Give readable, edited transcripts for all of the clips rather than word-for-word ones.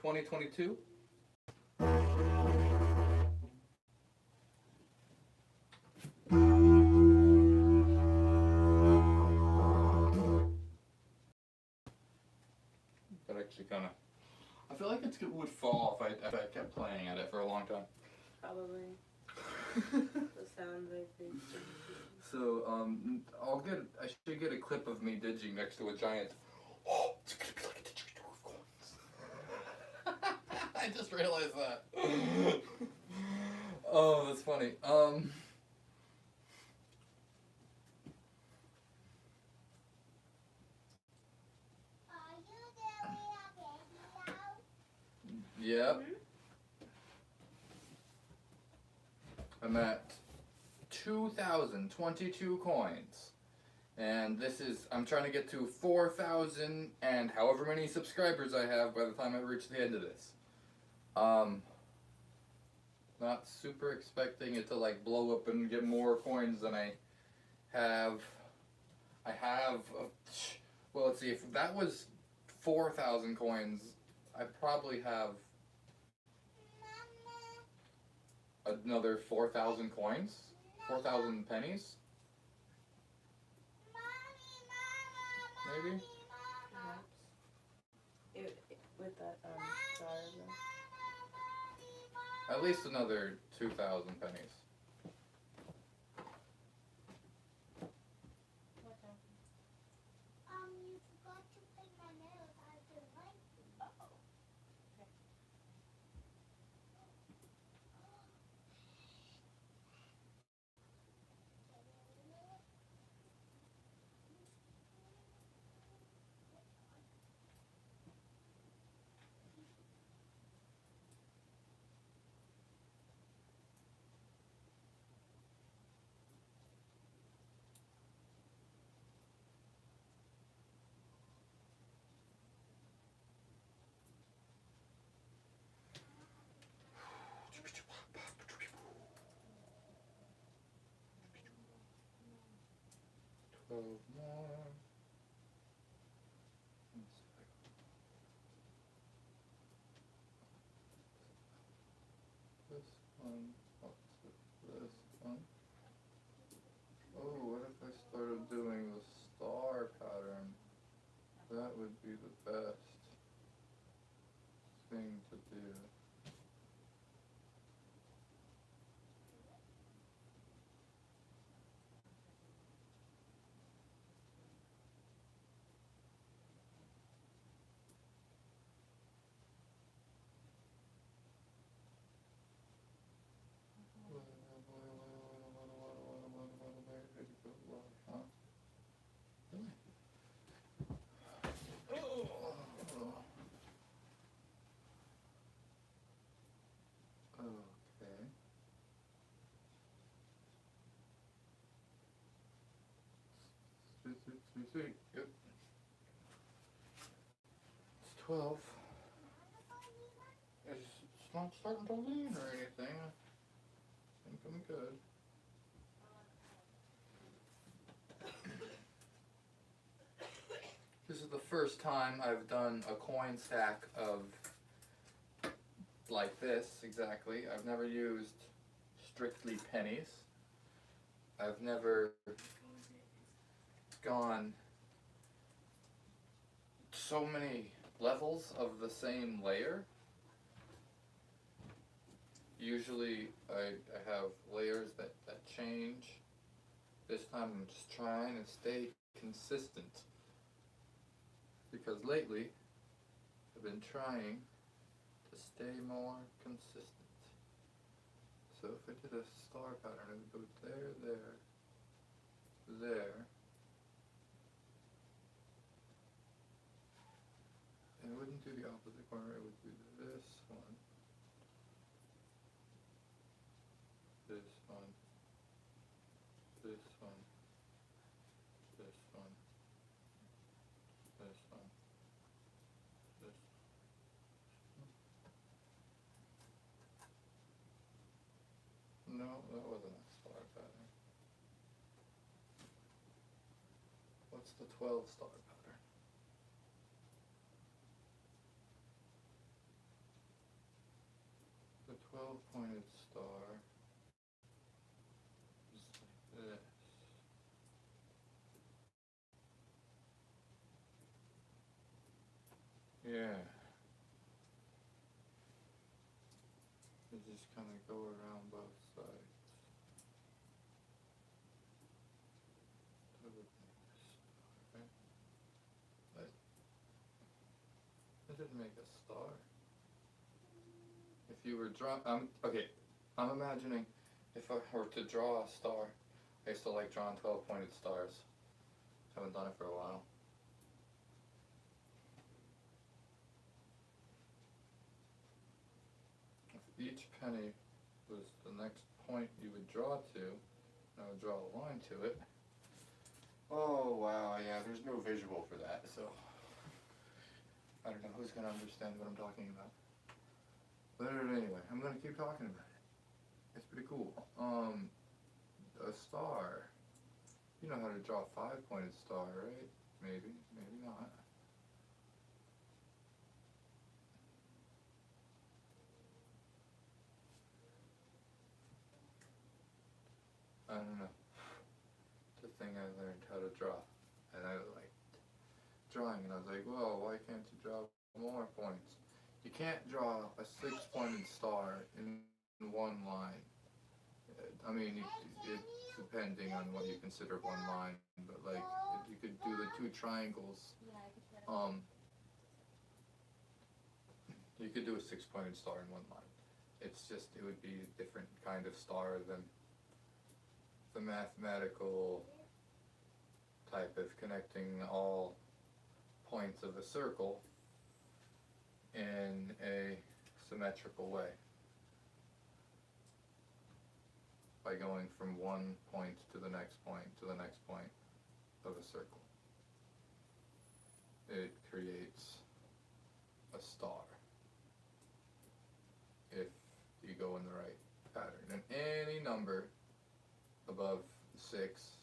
2022. That actually kind of, I feel like it would fall if I kept playing at it for a long time. Probably. The sounds I think. So I should get a clip of me diging next to a giant. Oh, it's gonna be like a didgeridoo of coins. I just realized that. Oh, that's funny. Yep. I'm at 2,022 coins. And I'm trying to get to 4,000 and however many subscribers I have by the time I reach the end of this. Not super expecting it to like blow up and get more coins than I have. Well, let's see, if that was 4,000 coins, I probably have another 4,000 coins, 4,000 pennies, maybe? With that jar. At least another 2,000 pennies. You forgot to paint my nails. I didn't like it. Uh-oh. More. This one. This one. Oh, what if I started doing the star pattern? That would be the best thing to do. Okay. Sweet. Yep. It's 12. It's not starting to lean or anything. I think I'm good. This is the first time I've done a coin stack of like this, exactly. I've never used strictly pennies. I've never gone so many levels of the same layer. Usually I have layers that change. This time I'm just trying to stay consistent. Because lately I've been trying to stay more consistent. So if I did a star pattern, it would go there, there. And it wouldn't do the opposite corner, it would do this one. This one. This one. This one. This one. This. No, that wasn't a star pattern. What's the 12 star pattern? 12-pointed star is like this. Yeah. You just kind of go around both sides. That would make a star, right? That didn't make a star. If you were okay, I'm imagining if I were to draw a star. I used to like drawing 12-pointed stars. Haven't done it for a while. If each penny was the next point you would draw to, and I would draw a line to it. Oh wow, yeah, there's no visual for that, so I don't know who's gonna understand what I'm talking about. But anyway, I'm gonna keep talking about it. It's pretty cool. A star. You know how to draw a 5-pointed star, right? Maybe, maybe not. I don't know. It's a thing I learned how to draw, and I liked drawing, and I was like, well, why can't you draw more points? You can't draw a 6-pointed star in one line. I mean, it's depending on what you consider one line, but like, you could do the 2 triangles. You could do a 6-pointed star in one line. It's just, it would be a different kind of star than the mathematical type of connecting all points of a circle in a symmetrical way by going from one point to the next point to the next point of a circle. It creates a star if you go in the right pattern. And any number above 6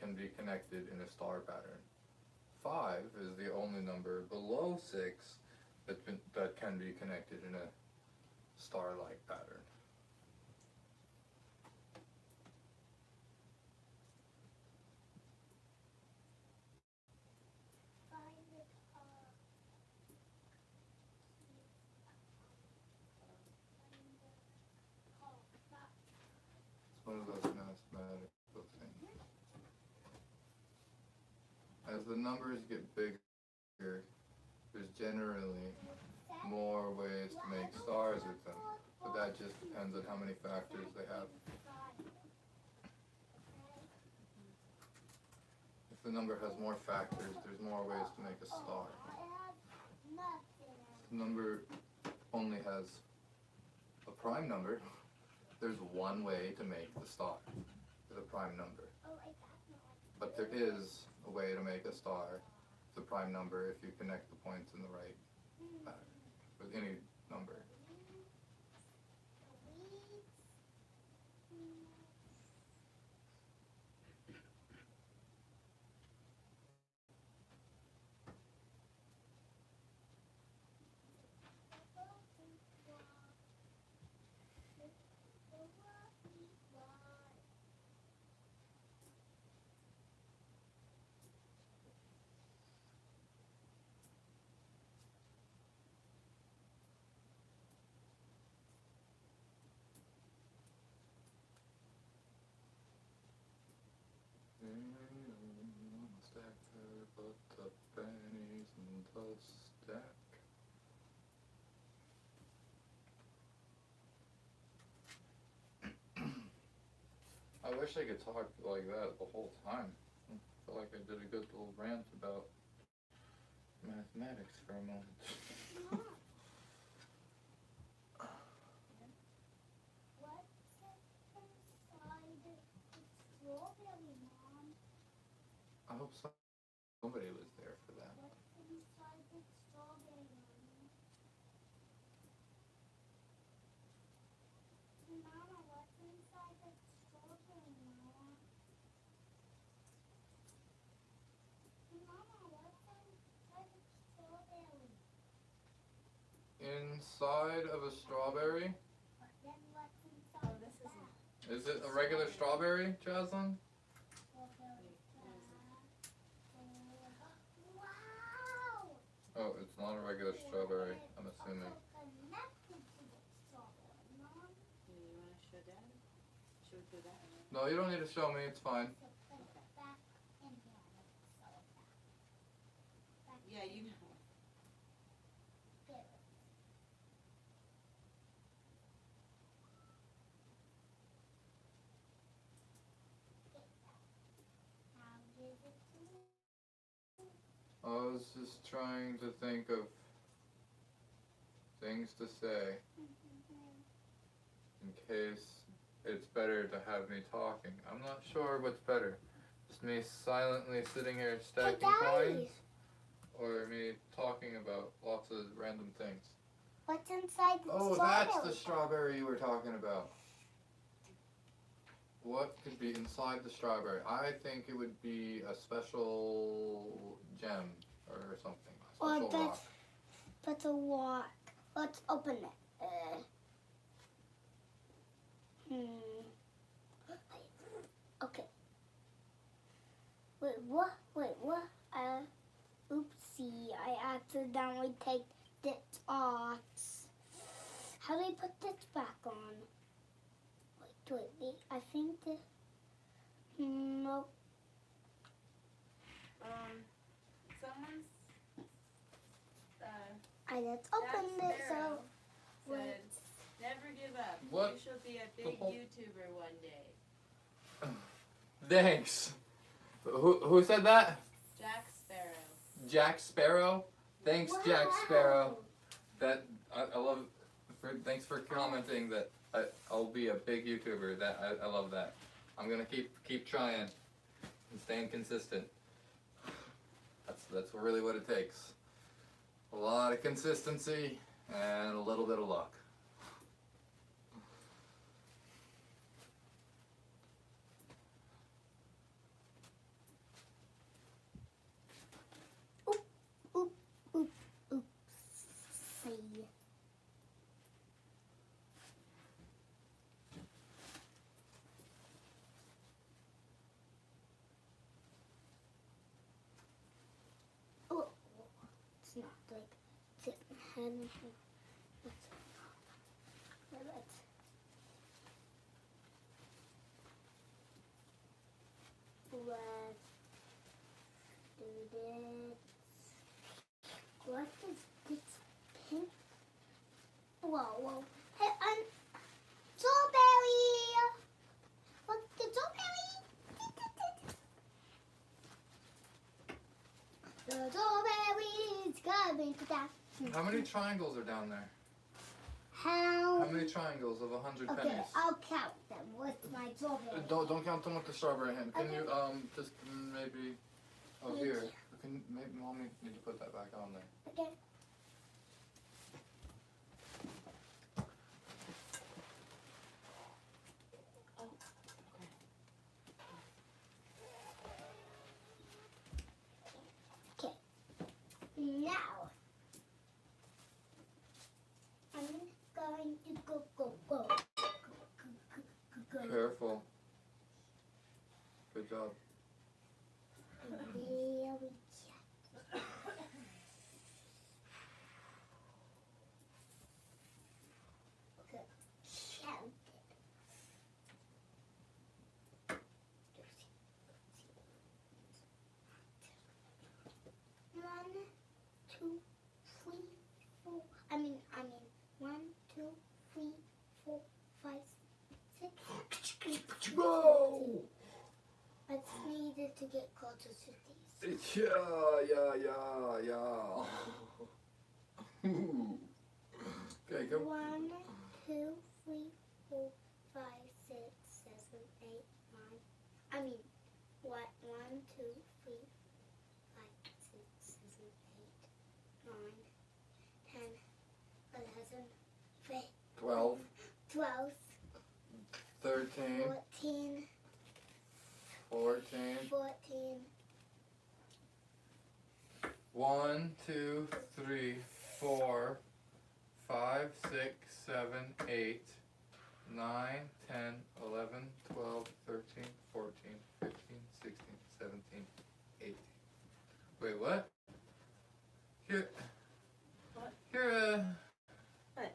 can be connected in a star pattern. 5 is the only number below 6 that can be connected in a star-like pattern. It's one of those mathematical things. As the numbers get bigger, there's generally more ways to make stars with them, but that just depends on how many factors they have. If the number has more factors, there's more ways to make a star. If the number only has a prime number, there's one way to make the star with a prime number. But there is a way to make a star with a prime number if you connect the points in the right pattern with any number. But the pennies in the stack. I wish I could talk like that the whole time. I feel like I did a good little rant about mathematics for a moment. I hope somebody was there for that. In inside of a strawberry? Then what's Oh, inside this the isn't. Is it a regular strawberry, Jocelyn? Wow! Oh, it's not a regular strawberry, I'm assuming. Connected to the strawberry, Mom. You want to show Dad? Should we do that? No, you don't need to show me, it's fine. So put it back in here. So back Yeah, you know. there. Now give it to me. I was just trying to think of things to say in case it's better to have me talking. I'm not sure what's better. Just me silently sitting here stacking Daddy. coins, or me talking about lots of random things. What's inside the Oh, strawberry? that's the strawberry you were talking about. What could be inside the strawberry? I think it would be a special gem or something. A Or special rock. But a rock. Let's open it. Okay. Wait, what? Wait, what? Oopsie. I accidentally take this off. How do I put this back on? Wait. I think this. Nope. Someone's. Let's open Jack it. Sparrow So. said, never give up. What? You shall be a big whole- YouTuber one day. Thanks. Who said that? Jack Sparrow. Jack Sparrow. Thanks, Jack Wow. Sparrow. That I love. Thanks for commenting that I'll be a big YouTuber. That I love that. I'm gonna keep trying and staying consistent. That's really what it takes. A lot of consistency and a little bit of luck. See. Oh, it's not like it's hand. Let's do this. What is this pink? Whoa. Hey, strawberry! What's the strawberry? The strawberry's coming to that. How many triangles are down there? How? How many triangles of 100 Okay, pennies? I'll count them with my strawberry. Don't count them with the strawberry hand. Can Okay. you just maybe? Oh Thank here. you. Can maybe mommy need to put that back on there. Okay. Okay. Now I'm going to go. Careful. Good job. Really good. Count it. 1, 2, 3, 4. I mean 1, 2, 3, 4, 5, 6. Whoa! I just needed to get closer to these. Yeah. Ooh. Okay, go. 1, 2, 3, 4, 5, 6, 7, 8, 9. I mean, what? 1, 2, 3, 5, 6, 7, 8, 9, 10, 11, 12, 12, 13, 14, 14. 14. 1, 2, 3, 4, 5, 5, 6, 7, 8, 9, 10, 11, 12, 13, 14, 15, 16, 17, 18. Wait, what? Here. What? Here, What?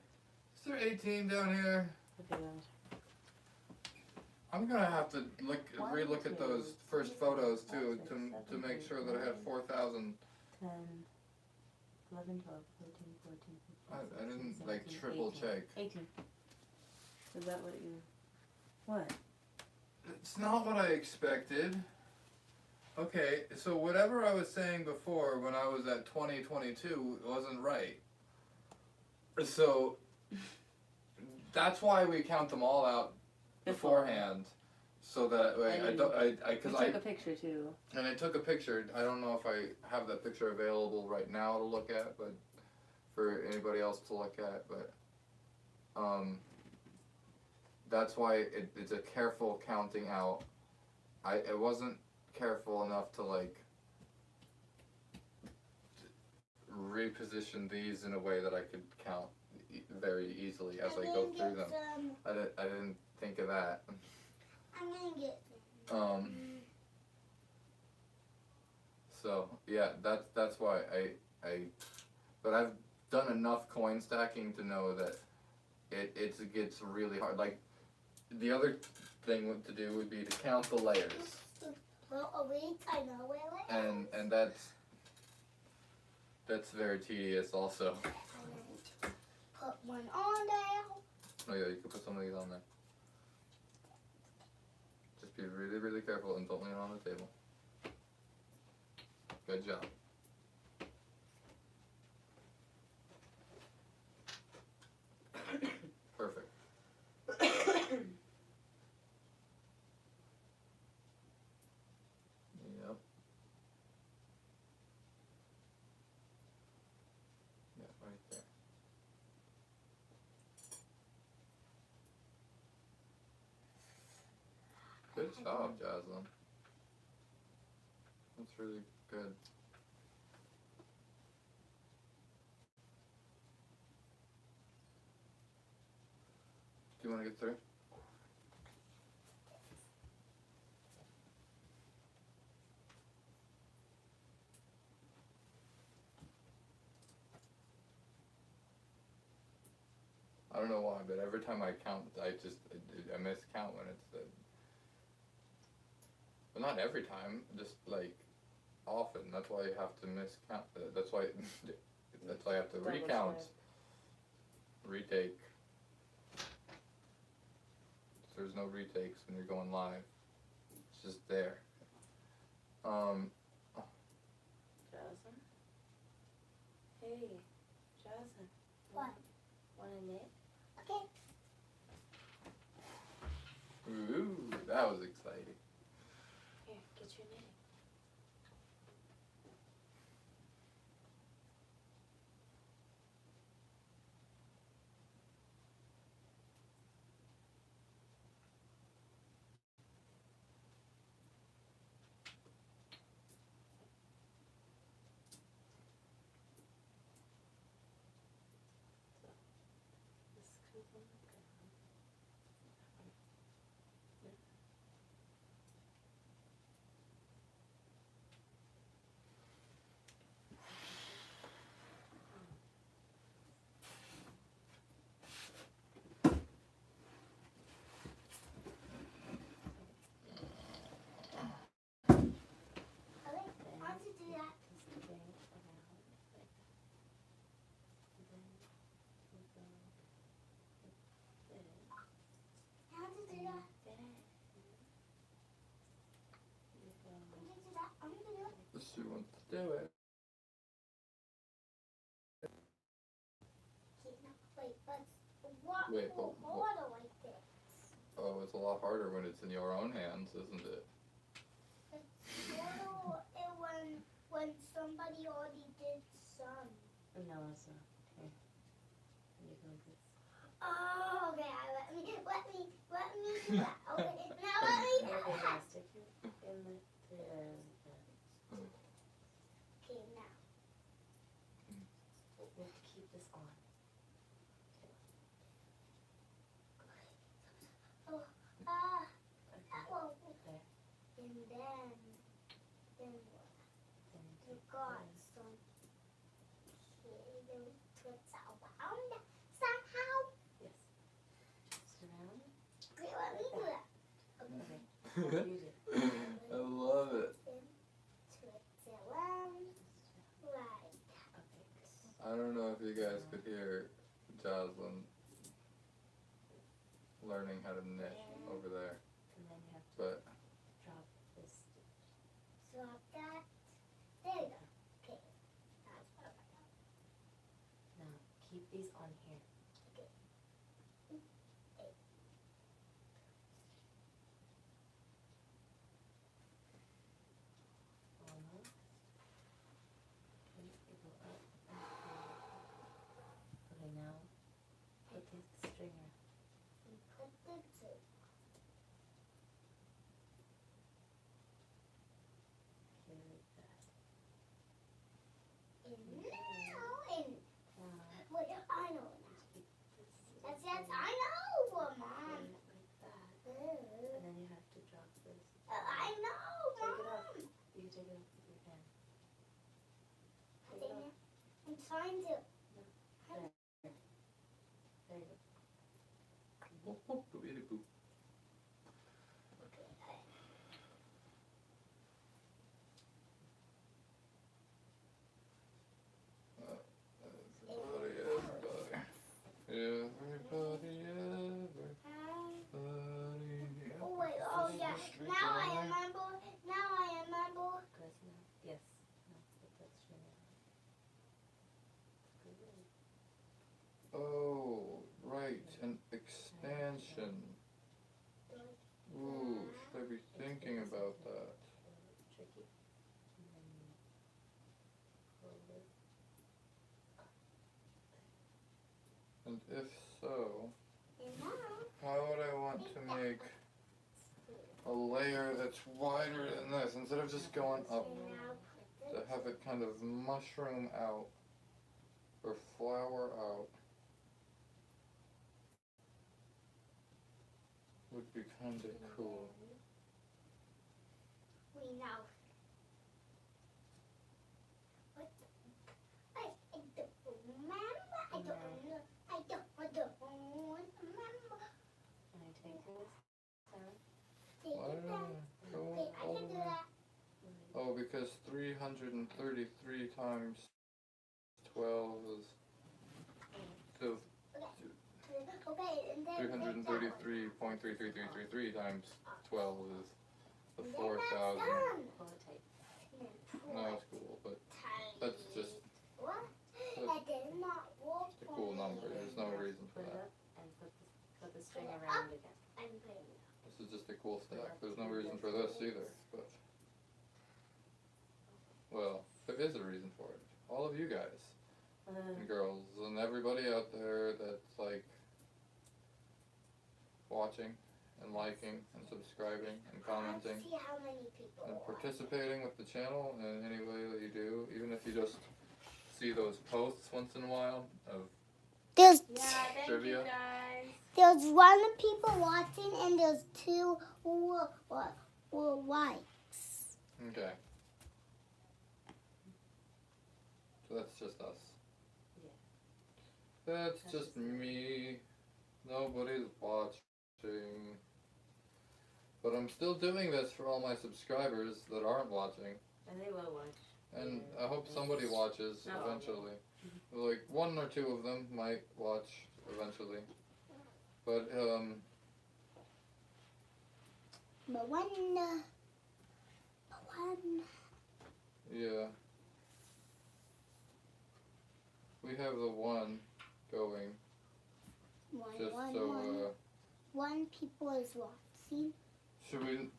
Is there 18 down here? Okay, I'm gonna have to relook at those 1, 2, first photos too 5, 6, to 7, make 8, sure that I had 9, 4,000. 10, 11, 12, 13, 14, 15, I 16, didn't 17, triple 18. check. 18. Is that what you... What? It's not what I expected. Okay, so whatever I was saying before when I was at 2022 wasn't right. So that's why we count them all out beforehand, so that way I took a picture too. And I took a picture. I don't know if I have that picture available right now to look at, but for anybody else to look at, but that's why it's a careful counting out. I wasn't careful enough to reposition these in a way that I could count very easily as I go through them. I didn't think of that. I'm gonna get some. So yeah, that's why but I've done enough coin stacking to know that it gets really hard. Like the other thing to do would be to count the layers. Well, a week I know where it is. And that's very tedious also. Put one on there. Oh yeah, you can put some of these on there. Just be really, really careful and don't lean on the table. Good job. Perfect. Yep. Yeah, right there. Good job, Jocelyn. That's really good. Do you want to get through? I don't know why, but every time I count, I miscount when it's the. But not every time, just often. That's why you have to miscount. That's why. That's why I have to Double recount, check. retake. There's no retakes when you're going live. It's just there. Jasmine? Hey, Jasmine. What? Want a knit? Okay. Ooh, that was exciting. Here, get your knitting. This comes on the ground. How to do that? Just the thing around like that. And then we go like this. How to do And that? then you go I'm gonna do that. I'm gonna do it. She wants to do it. Okay, now, wait, but what? Wait, Harder like this. Oh, it's a lot harder when it's in your own hands, isn't it? It's harder when somebody already did some. no, it's not. Here. And you go like this. Oh, okay. Let me do that. Okay, now let me do Okay, now that. stick it in the Okay, now. we have to keep this on. Okay. then what? Then you You take got this. some here. Then twist around somehow. Yes. Twist around. Okay, let me do that. Okay. You do. I love it. Then twist around. Right. Okay, good. I don't know if you guys could hear Jocelyn learning how to knit over there, And then you have to but drop this stitch. Drop that. There you go. Okay. That's perfect. Now keep these on here. Almost. Okay, you go up and through. Okay, now put the stringer. And put the two. Here like that. And now, and Now wait, I know now. keep this Yes, I know, Mom. like that. And then you have to drop this. I know, Take it Mom. off. You can take it off with your hand. Take it off. I'm trying to. There you go. whoop, whoop, boopity boop. Everybody, Oh wait, oh yeah. Now I remember. Now I remember. Good now. Yes. Now put that stringer on. Good. Oh, right, an expansion. Ooh, should I be thinking about that? A little bit tricky. And then you pull it. And if so, And now. how would I want to make a layer that's wider than this instead of just going up And now put to the. have it kind of mushroom out or flower out would be kind of cool. We now. What? I don't remember. I don't remember. I don't remember. And I take this down. Take Why it did down. I go Okay, I can do over? that. Oh, because 333 times 12 is so Okay, and then. 333.33333 times 12 is the And then 4,000. that's done. Pull it tight. And then pull No, it it's cool, but tight. that's just What? that's That did not work a for cool me. number. There's no reason for Put it that. up and put the string around again. I'm putting it. This is just a cool stack. There's no reason for this either, but well, there is a reason for it. All of you guys and girls and everybody out there that's like watching and liking and subscribing and commenting Let's see how many people and are. participating with the channel in any way that you do, even if you just see those posts once in a while of There's Yeah, thank Trivia. you guys. there's one people watching and there's two who were likes. okay. So that's just us. Yeah. That's just me. Nobody's watching. But I'm still doing this for all my subscribers that aren't watching. And they will watch. And Yeah. I hope somebody watches Not all. eventually. Like one or two of them might watch eventually. But But one. yeah. We have the one going just so One people is watching. should we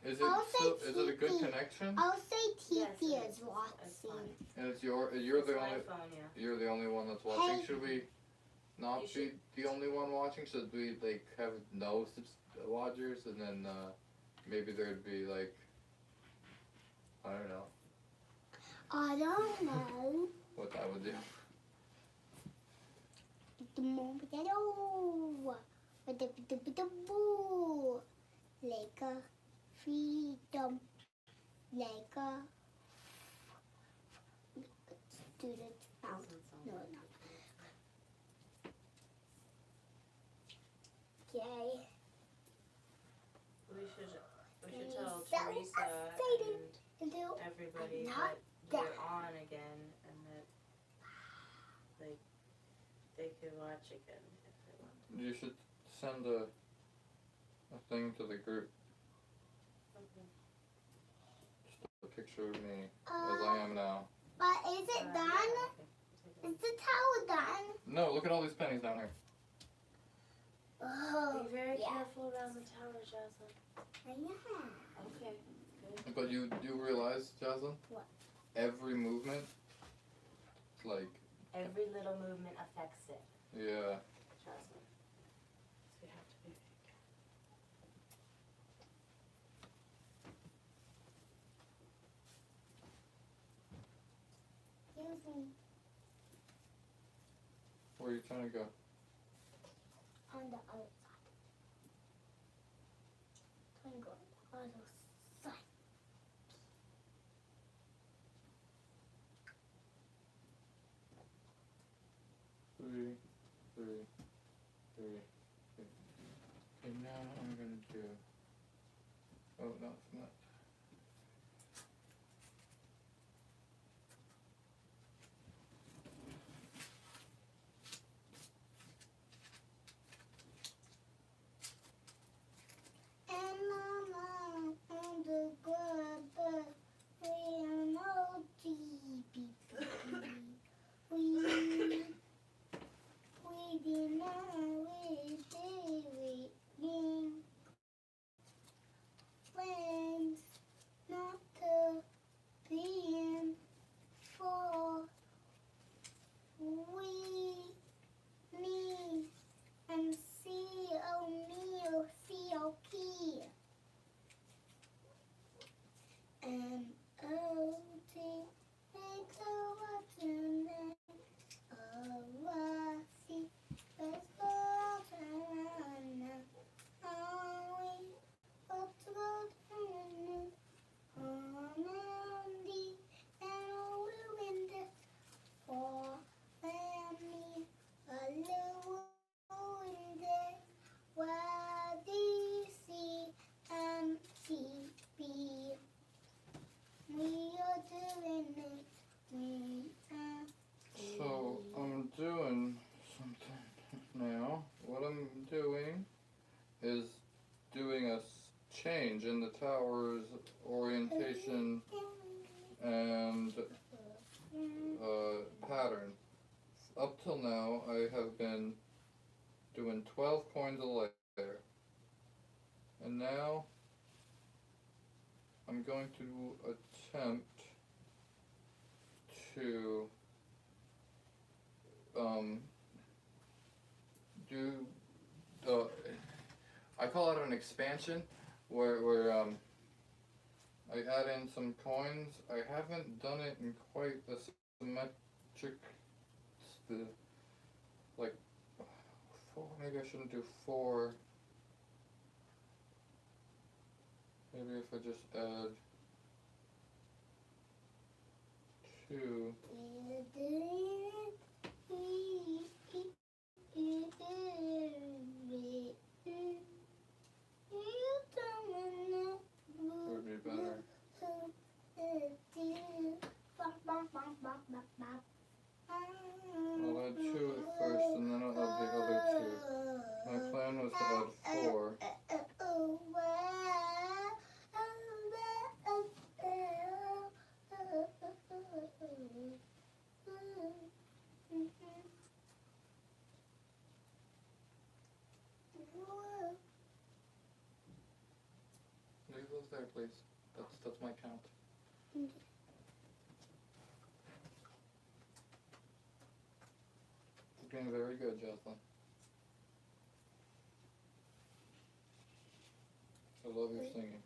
is it I'll still, say is it a good TV. connection? I'll say Yes, TP it is is. It's watching. fine. And it's you're It's the my only phone, yeah. you're the only one that's watching. Hey. Should we not You be the only one watching? Should we like have no watchers and then maybe there'd be like I don't know I don't know. what that would do. Like a freedom, Lego. Student out. Doesn't sound No, like no. it. Yay. We should I'm tell so Teresa excited and to do. everybody I'm not that we're on again and that like they could watch again if they want. You should send a thing to the group, Okay. just a picture of me as I am now. But is it done? Yeah, okay. Is the tower done? No, look at all these pennies down here. Oh, Be very yeah. careful around the tower, Jocelyn. Yeah. Okay, good. But you realize, Jocelyn? What? Every movement, like, Every little movement affects it, yeah. Jocelyn. So you have to be very careful. Excuse me. Where are you trying to go? On the other side. Trying to go on the other side. Three. Okay, now I'm gonna do. Oh no, it's not. And Mama on the grabber, we are no GB. We did not wish they were friends, not to be in for we me and COP and OT makes a watching then see let's go turn now we got to go turn on the and window for family a little window where DC and TB we are doing it we are So I'm doing something now. What I'm doing is doing a change in the tower's orientation and pattern. Up till now, I have been doing 12 coins a layer, and now I'm going to attempt to do the, I call it an expansion, where I add in some coins. I haven't done it in quite the symmetric, like, four, maybe I shouldn't do 4. Maybe if I just add 2. Would be better. I'll add 2 at first and then I'll add the other 2. My plan was to add 4. Leave those there, please. That's my count. You're doing very good, Jocelyn. I love your singing.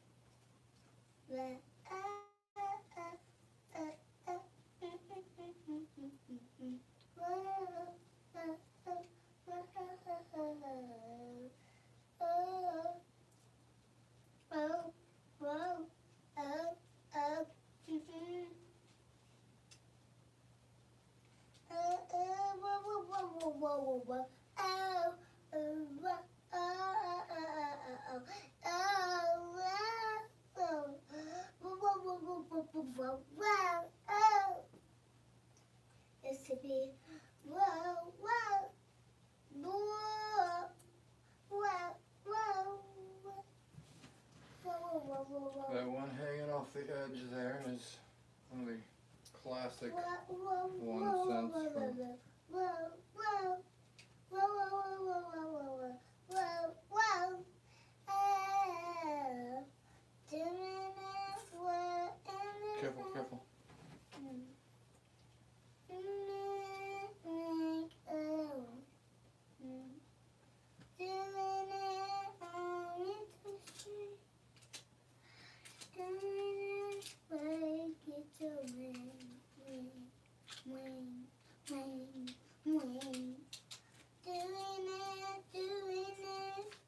It's to be whoa, whoa, whoa, whoa, whoa, whoa, whoa, whoa. That one hanging off the edge there is one of the classic one cents from Careful, careful.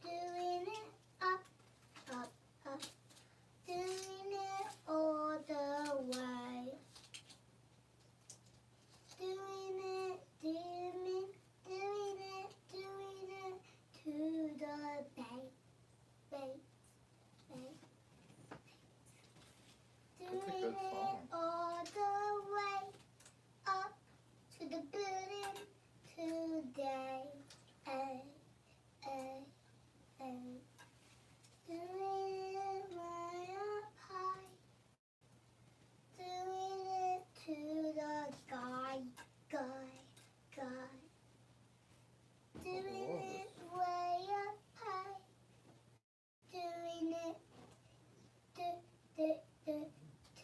Doing it, up, up, up, doing it all the way. Doing it to the bank, bank, bank. That's a Doing good it song. all the way up to the building today. Ay, ay, ay. Doing it way up high. Doing it to the guy. Doing it way up high. Doing it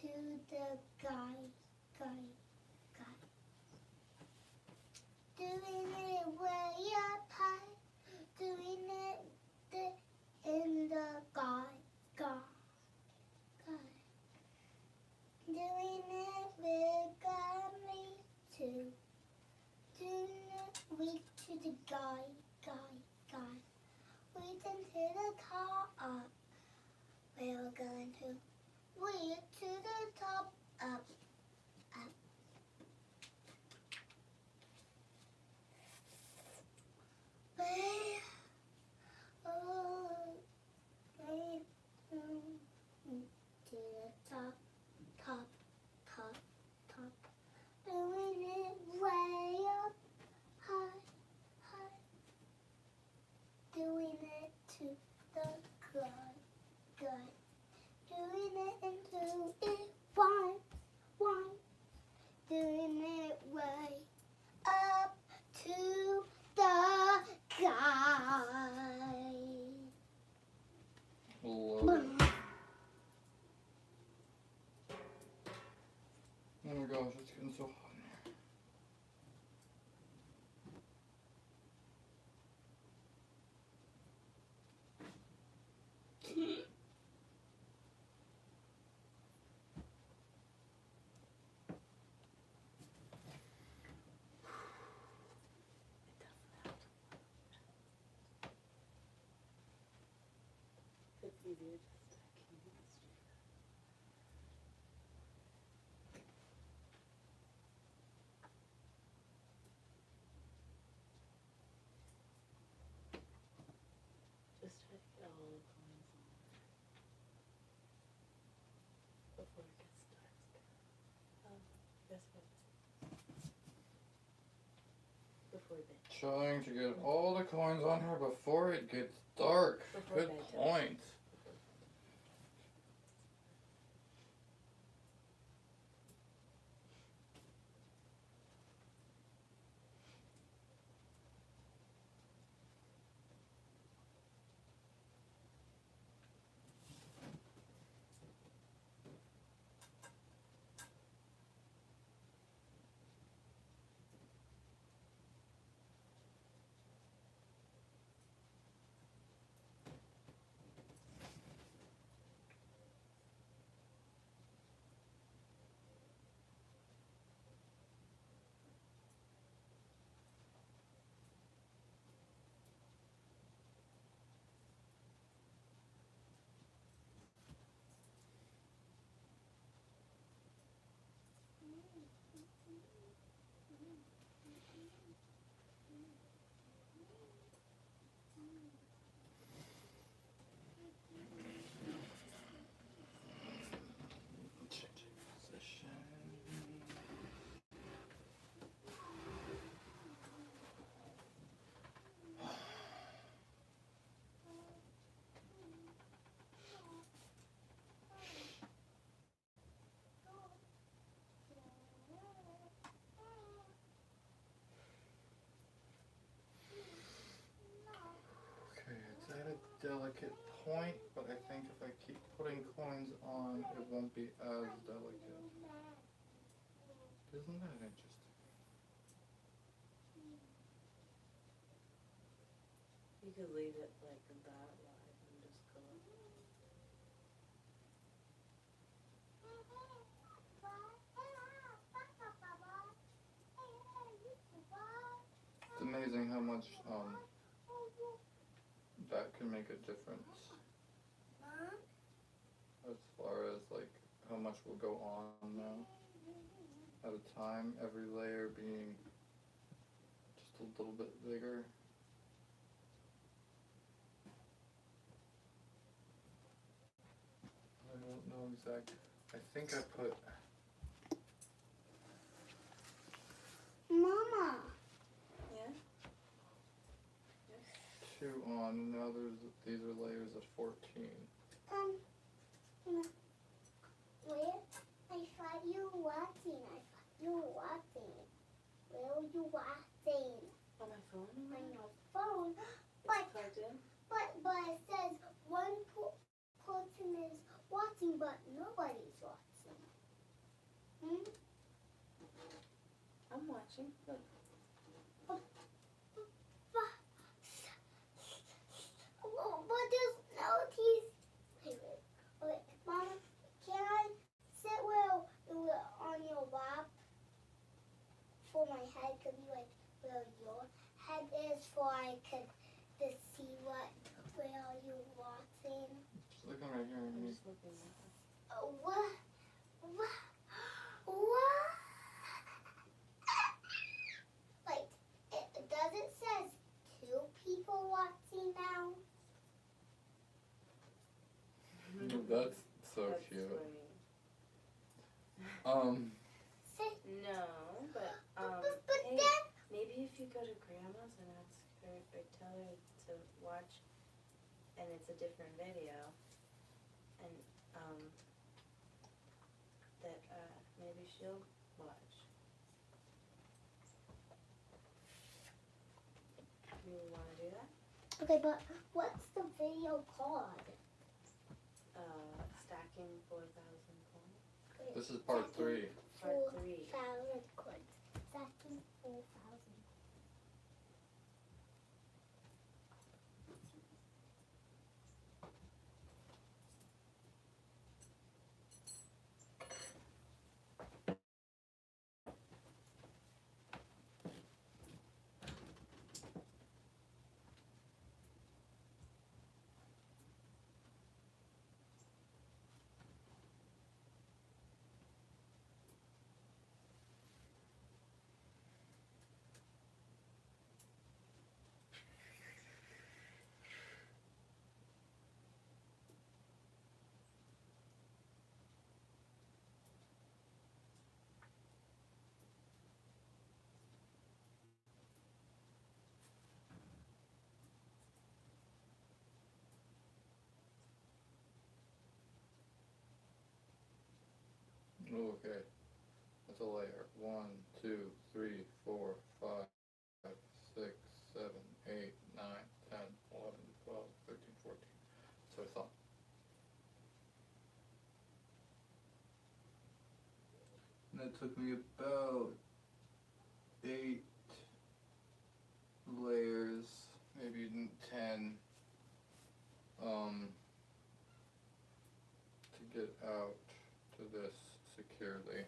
to the guy. Doing it way up high. Doing it in the guy. Doing it with me too. Doing it weak to the guy. Waiting to the top. We're going to wait to the top. Up. Way, oh, way, to the top. Doing it way up high. Doing it to the guy. Doing it into it one. Doing it way up to the guy. Love it. Oh my gosh, it's getting so hot in here. It's easier just to keep it straight. Just try to get all the coins on before it gets dark. Guess what? Before bed. Trying to get all the coins on her before it gets dark. Before Good bedtime. point. delicate point, but I think if I keep putting coins on, it won't be as delicate. Isn't that interesting? You could leave it like that wide and just go. It's amazing how much that can make a difference as far as like how much will go on now at a time, every layer being just a little bit bigger. I don't know exactly. I think I put Mama. Yeah? 2 on, and now these are layers of 14. Where? I thought you were watching. Where were you watching? On my phone? On your phone. It's But plugged in? it says one person is watching, but nobody's watching. I'm watching. Look. But there's no teeth. Wait, Mama, can I sit on your lap for my head? Could be like where your head is, for I could just see where you watching. Just looking right here. I'm just looking at it. What? Like, does it says 2 people watching now? That's so That's cute. funny. Sit. No, but But hey, then. maybe if you go to grandma's and ask her or tell her to watch, and it's a different video, and that maybe she'll watch. You want to do that? Okay, but what's the video called? Stacking 4,000 coins. This is part 3. Part 3. 4,000 coins. Stacking 4,000. Okay. That's a layer. 1, 2, 3, 4, 5, 6, 7, 8, 9, 10, 11, 12, 13, 14. So I thought. And it took me about 8 layers, maybe even 10, to get out to this securely.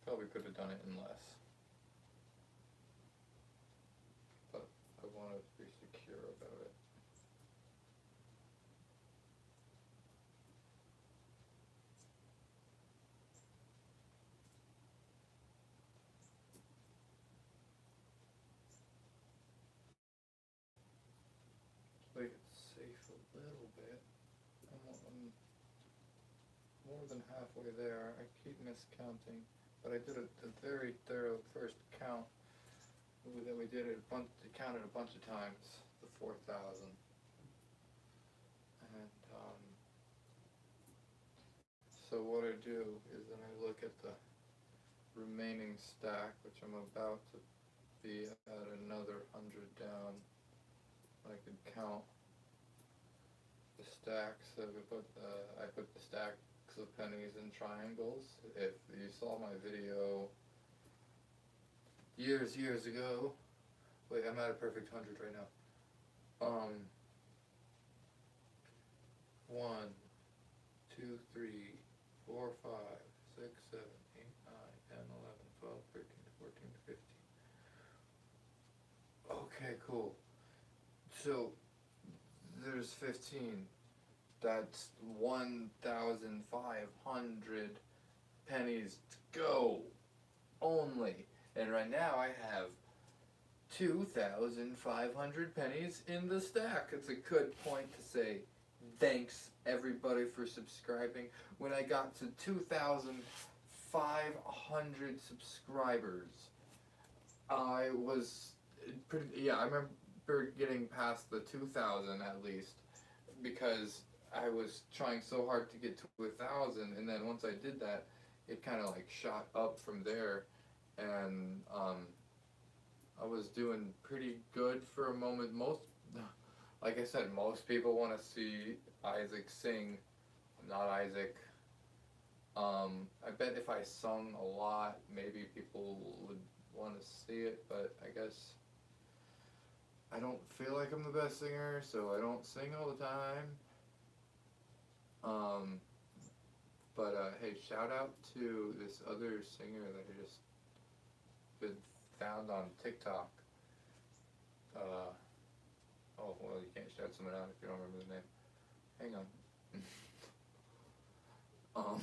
Probably could have done it in less, but I wanted to be secure about it. Play it safe a little bit. I'm more than halfway there. I keep miscounting, but I did the very thorough first count. Then we did it counted a bunch of times, the 4,000. And so what I do is then I look at the remaining stack, which I'm about to be at another 100 down. I could count stacks. I put the stacks of pennies in triangles. If you saw my video years ago, wait, I'm at a perfect 100 right now. 1, 2, 3, 4, 5, 6, 7, 8, 9, 10, 11, 12, 13, 14, 15. Okay, cool. So there's 15. That's 1,500 pennies to go only. And right now I have 2,500 pennies in the stack. It's a good point to say thanks everybody for subscribing. When I got to 2,500 subscribers, I was I remember getting past the 2,000 at least, because I was trying so hard to get to 1,000, and then once I did that, it kind of like shot up from there, and I was doing pretty good for a moment. Like I said, most people want to see Isaac sing. I'm not Isaac. I bet if I sung a lot, maybe people would want to see it, but I guess I don't feel like I'm the best singer, so I don't sing all the time. Hey, shout out to this other singer that I just found on TikTok. Oh, well, you can't shout someone out if you don't remember the name. Hang on.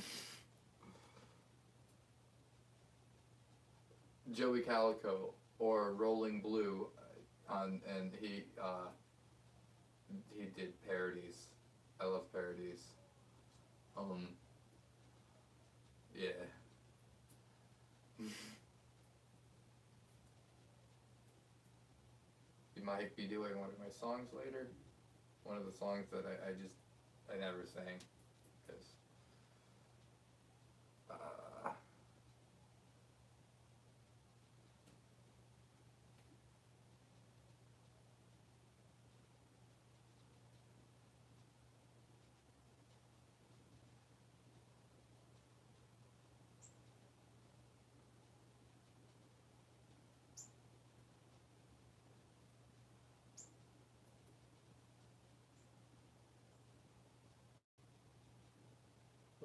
Joey Calico or Rolling Blue, and he did parodies. I love parodies. Yeah. You might be doing one of my songs later. One of the songs that I never sang, because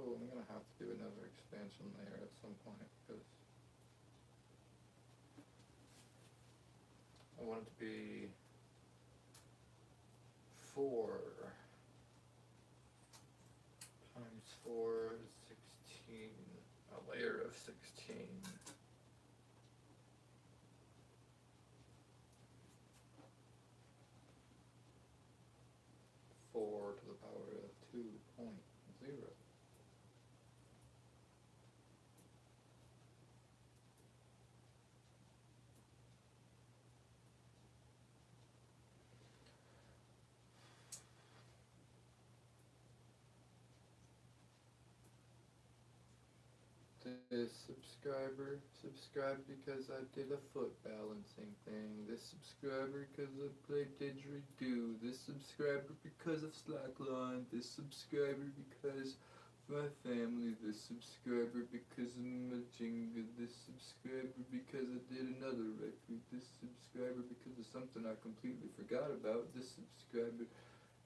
oh, I'm gonna have to do another expansion layer at some point, because I want it to be 4 times 4 is 16, a layer of 16. 4 to the power of 2.0. This subscriber subscribed because I did a foot balancing thing. This subscriber because I played didgeridoo. This subscriber because of slackline. This subscriber because my family. This subscriber because of Majinga. This subscriber because I did another record. This subscriber because of something I completely forgot about. This subscriber,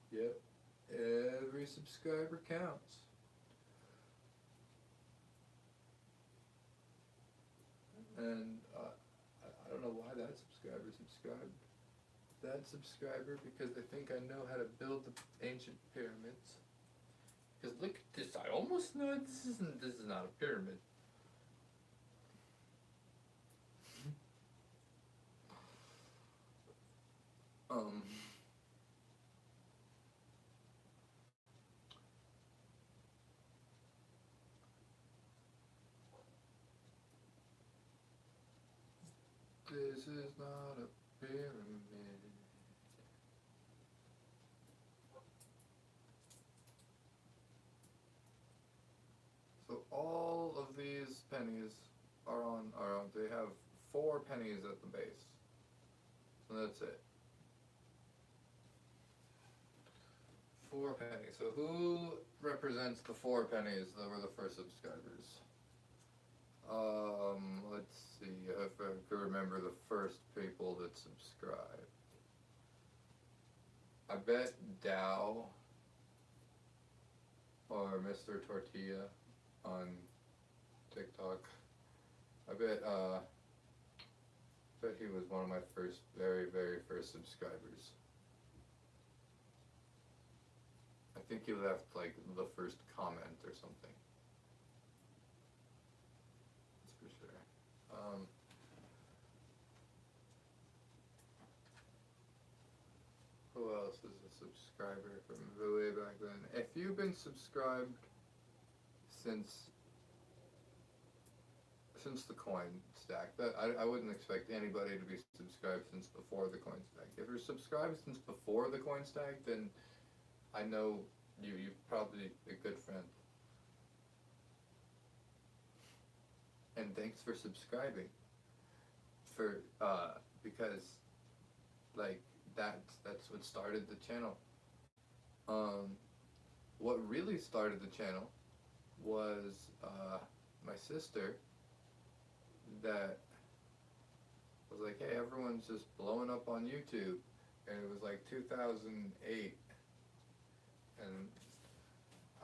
yep, every subscriber counts. And I don't know why that subscriber subscribed. That subscriber because they think I know how to build the ancient pyramids. Because look at this, I almost know this is not a pyramid. This is not a pyramid. So all of these pennies are on, they have 4 pennies at the base. So that's it. 4 pennies. So who represents the 4 pennies that were the first subscribers? Let's see if I can remember the first people that subscribed. I bet Dow or Mr. Tortilla on TikTok. I bet he was one of my first, very, very first subscribers. I think he left like the first comment or something. That's for sure. Who else is a subscriber from way back then? If you've been subscribed since the coin stack, that I wouldn't expect anybody to be subscribed since before the coin stack. If you're subscribed since before the coin stack, then I know you're probably a good friend. And thanks for subscribing. For because like that's what started the channel. What really started the channel was my sister that was like, hey, everyone's just blowing up on YouTube, and it was like 2008, and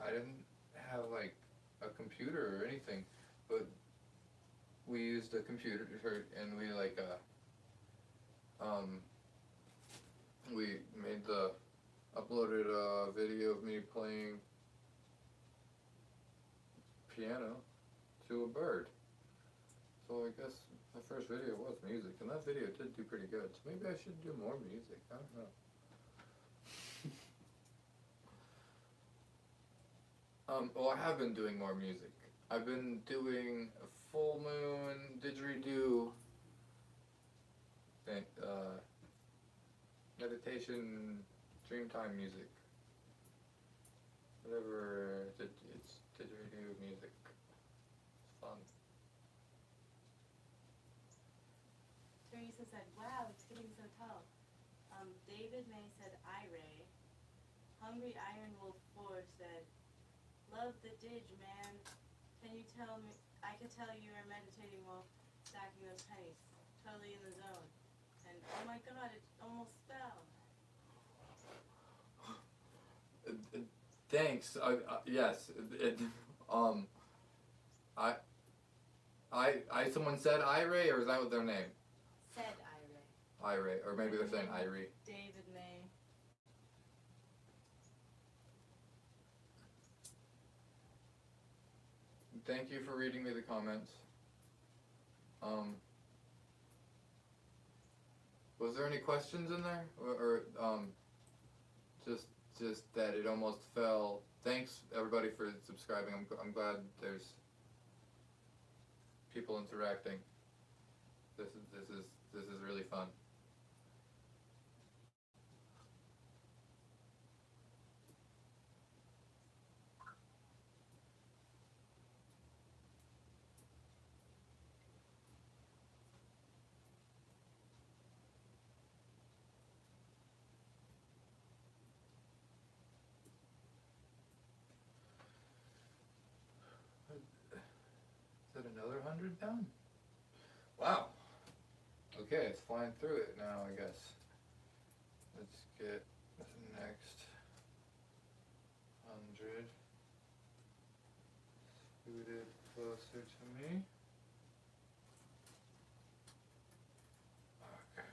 I didn't have like a computer or anything, but we used a computer and we like we uploaded a video of me playing piano to a bird. So I guess my first video was music, and that video did do pretty good. So maybe I should do more music. I don't know. Well, I have been doing more music. I've been doing a full moon didgeridoo thing, meditation, dreamtime music. Whatever, it's didgeridoo music. It's fun. Teresa said, wow, it's getting so tall. David May said, Ray. Hungry Iron Wolf 4 said, love the dig, man. Can you tell me, I can tell you are meditating while stacking those pennies. Totally in the zone. And oh my god, it almost fell. Thanks. Yes. Someone said Ray, or is that what their name? Said Ray, or maybe they're saying Irie. David May. Thank you for reading me the comments. Was there any questions in there, or just that it almost fell? Thanks everybody for subscribing. I'm glad there's people interacting. This is really fun. Is that another 100 down? Wow. Okay, it's flying through it now, I guess. Let's get the next 100 scooted closer to me. Okay.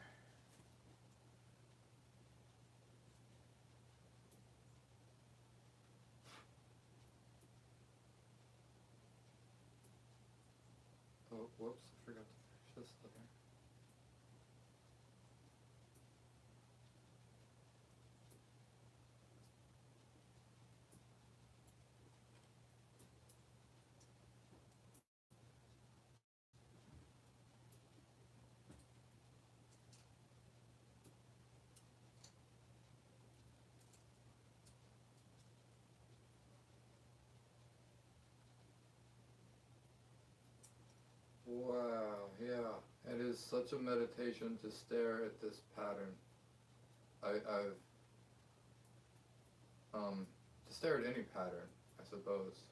Oh, whoops, I forgot to finish this letter. Wow, yeah, it is such a meditation to stare at this pattern. to stare at any pattern, I suppose.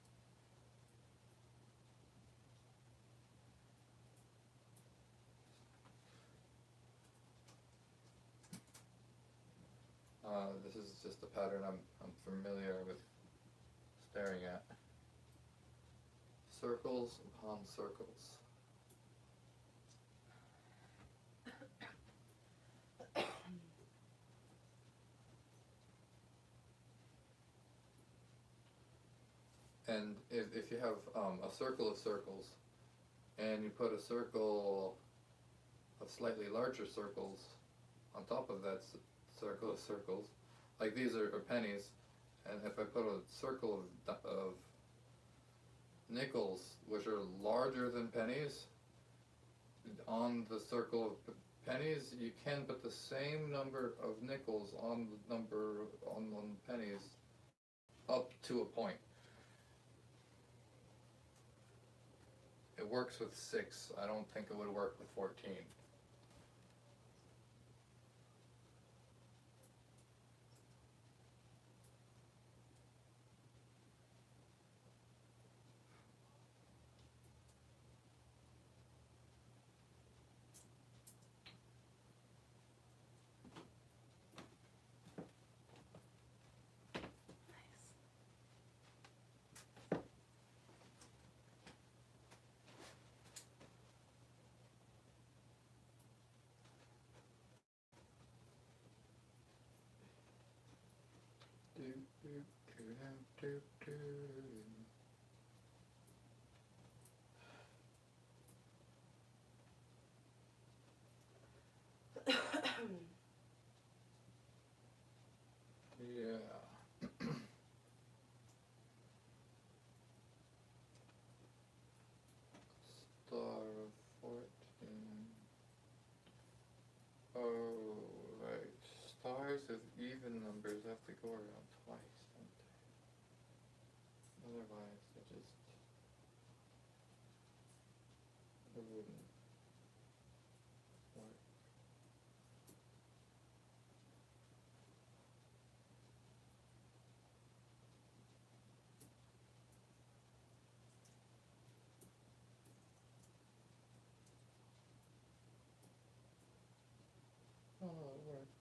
This is just a pattern I'm familiar with staring at. Circles upon circles. And if you have a circle of circles, and you put a circle of slightly larger circles on top of that circle of circles, like these are pennies, and if I put a circle of nickels, which are larger than pennies, on the circle of pennies, you can put the same number of nickels on the number on the pennies up to a point. It works with 6. I don't think it would work with 14. Yeah. Star of 14. Oh, right. Stars of even numbers have to go around twice, don't they? Otherwise, it wouldn't work. Oh, it worked.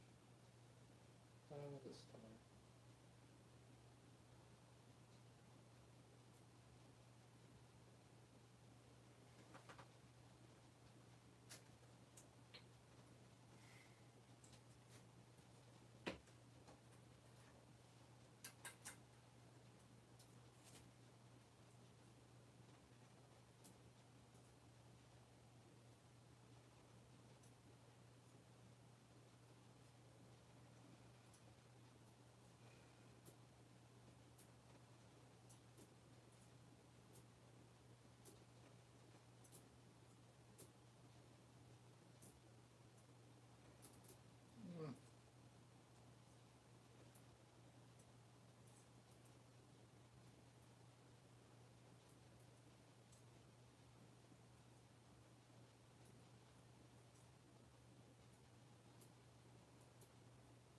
That was a star. Mm.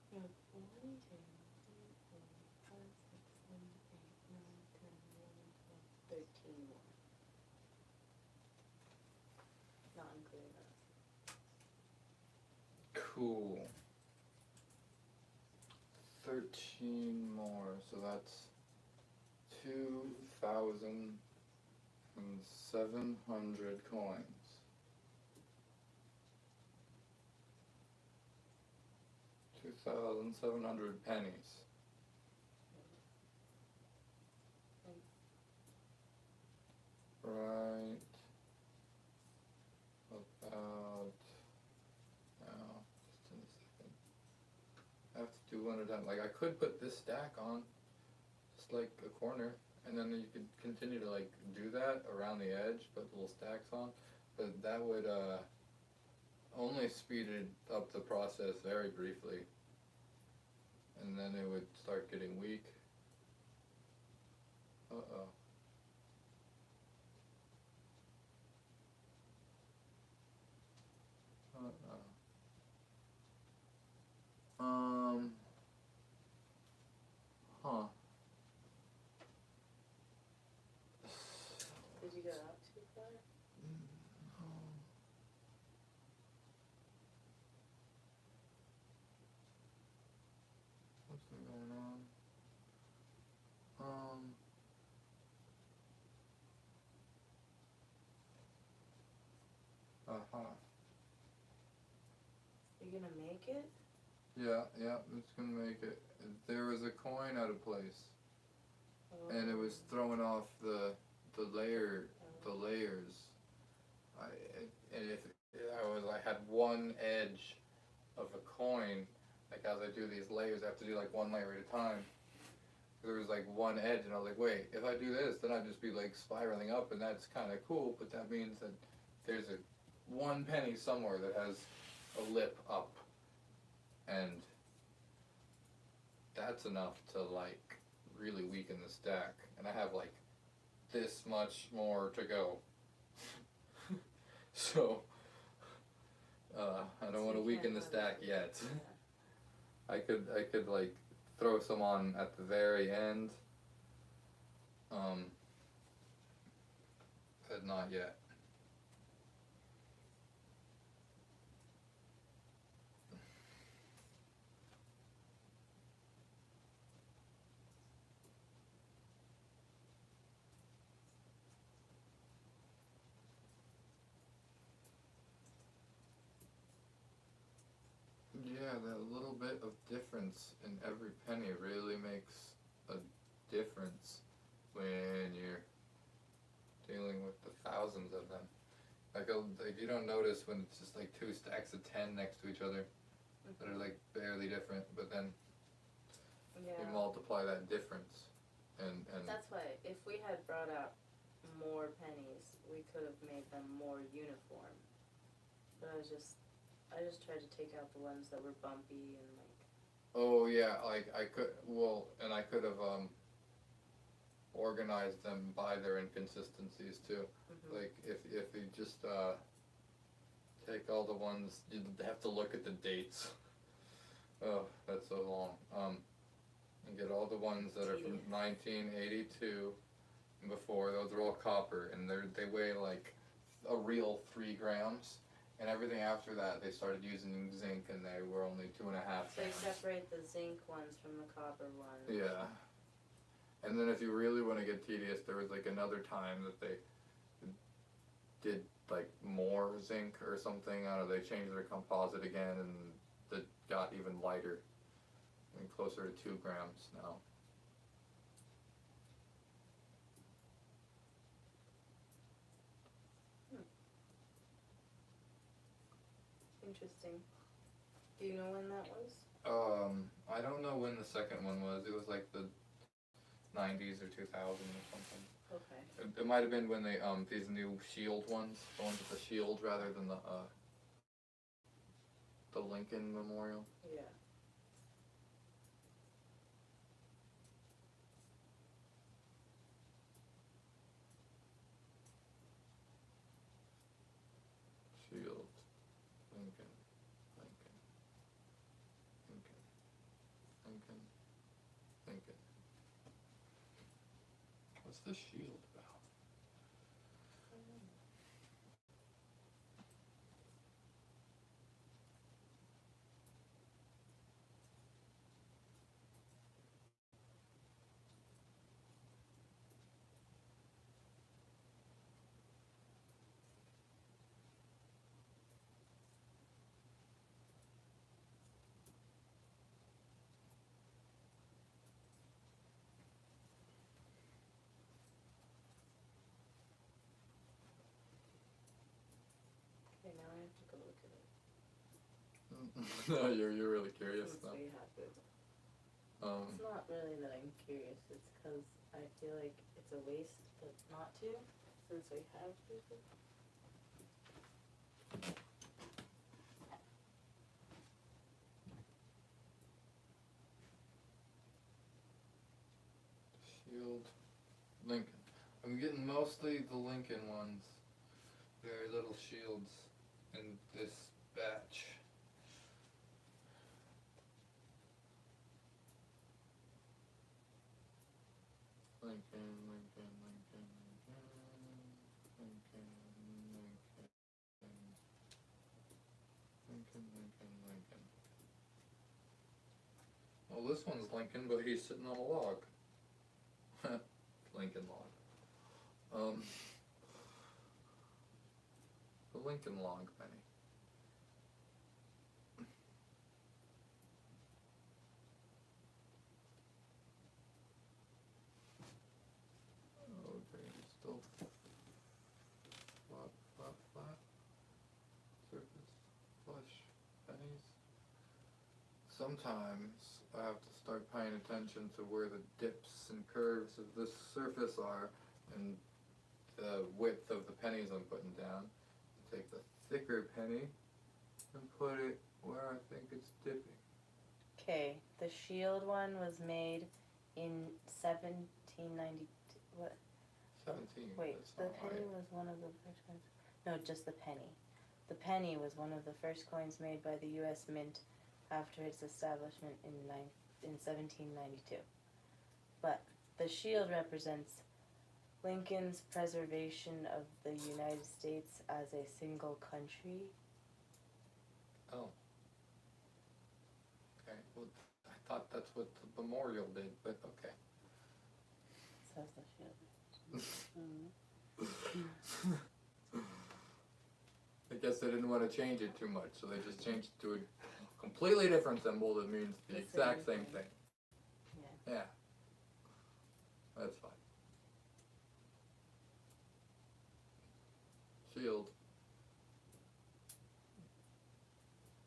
You have 1, 2, 3, 4, 5, 6, 7, 8, 9, 10, 11, 12, 13 more. Not including us. Cool. 13 more, so that's 2,700 coins. 2,700 pennies. Right about now, just in a second. I have to do one at a time. Like I could put this stack on, just like a corner, and then you could continue to like do that around the edge, put little stacks on, but that would only speed up the process very briefly, and then it would start getting weak. Uh-oh. Uh-oh. Huh. something going on. You gonna make it? Yeah, it's gonna make it. There was a coin out of place, and it was throwing off the layers. I had one edge of a coin, like as I do these layers, I have to do like one layer at a time. There was like one edge, and I was like, wait, if I do this, then I'd just be like spiraling up, and that's kind of cool, but that means that there's one penny somewhere that has a lip up, and that's enough to like really weaken the stack, and I have like this much more to go. So I don't want to weaken the stack yet. I could like throw some on at the very end, but not yet. Yeah, that little bit of difference in every penny really makes a difference when you're dealing with the thousands of them. Like you don't notice when it's just like two stacks of 10 next to each other that are like barely different, but then you multiply that difference, and that's why if we had brought out more pennies, we could have made them more uniform. But I just tried to take out the ones that were bumpy and like. Oh yeah, like I could have organized them by their inconsistencies too. Like if you just take all the ones, you have to look at the dates. Oh, that's so long. And get all the ones that are from 1982 and before. Those are all copper, and they weigh like a real 3 grams. And everything after that, they started using zinc, and they were only 2.5 grams. So you separate the zinc ones from the copper ones. Yeah. And then if you really want to get tedious, there was like another time that they did like more zinc or something. I don't know, they changed their composite again, and it got even lighter and closer to 2 grams now. Interesting. Do you know when that was? I don't know when the second one was. It was like the 90s or 2000 or something. Okay. It might have been when they these new shield ones, the ones with the shield rather than the Lincoln Memorial. Yeah. Shield, Lincoln, Lincoln, Lincoln, Lincoln, Lincoln. What's the shield about? Okay, now I have to go look at it. No, you're really curious Since though. we have to. It's not really that I'm curious, it's because I feel like it's a waste not to, since we have to. Shield, Lincoln. I'm getting mostly the Lincoln ones. Very little shields in this batch. Lincoln, Lincoln, Lincoln, Lincoln, Lincoln, Lincoln, Lincoln, Lincoln, Lincoln. Well, this one's Lincoln, but he's sitting on a log. Lincoln log. The Lincoln log penny. Okay, still flat, flat, flat. Surface, flush, pennies. Sometimes I have to start paying attention to where the dips and curves of this surface are and the width of the pennies I'm putting down. Take the thicker penny and put it where I think it's dipping. Okay, the shield one was made in 1792. What? 17. Wait, that's the not penny right. was one of the first coins. No, just the penny. The penny was one of the first coins made by the U.S. Mint after its establishment in 1792. But the shield represents Lincoln's preservation of the United States as a single country. Oh. Okay, well, I thought that's what the memorial did, but okay. Says the shield. I guess they didn't want to change it too much, so they just changed it to a completely different symbol that means the The exact same same thing. thing. Yeah. Yeah. That's fine. Shield.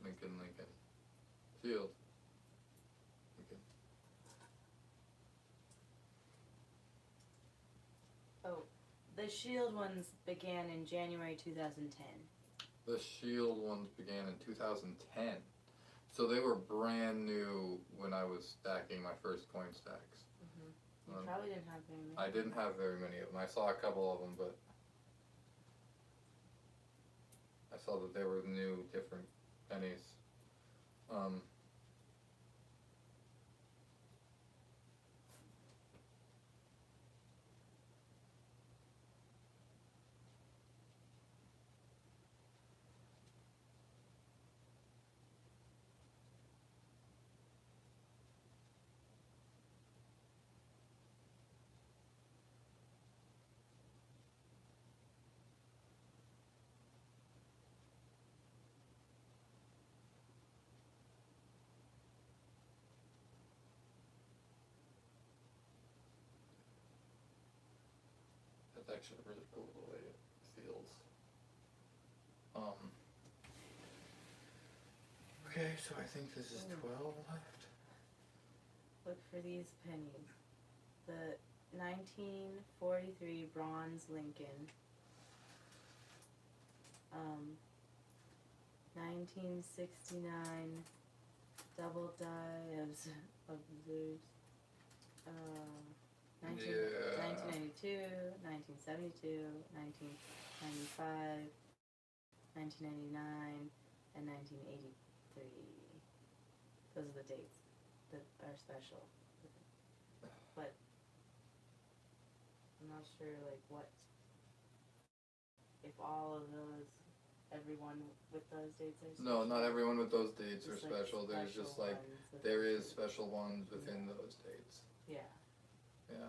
Lincoln, Lincoln. Shield. Lincoln. Oh, the shield ones began in January 2010. The shield ones began in 2010. So they were brand new when I was stacking my first coin stacks. You probably didn't have very many. I didn't have very many of them. I saw a couple of them, but I saw that there were new, different pennies. That's actually really cool the way it feels. Okay, so I think this is 12 left. Look for these pennies. The 1943 bronze Lincoln. 1969 double die of blues. 1992, 1972, 1995, 1999, and 1983. Those are the dates that are special. But I'm not sure, like, what, if all of those, everyone with those dates are special. No, not everyone with those dates are Just, like, special. There's just special like, ones with there those is dates. special ones within those dates. Yeah. Yeah.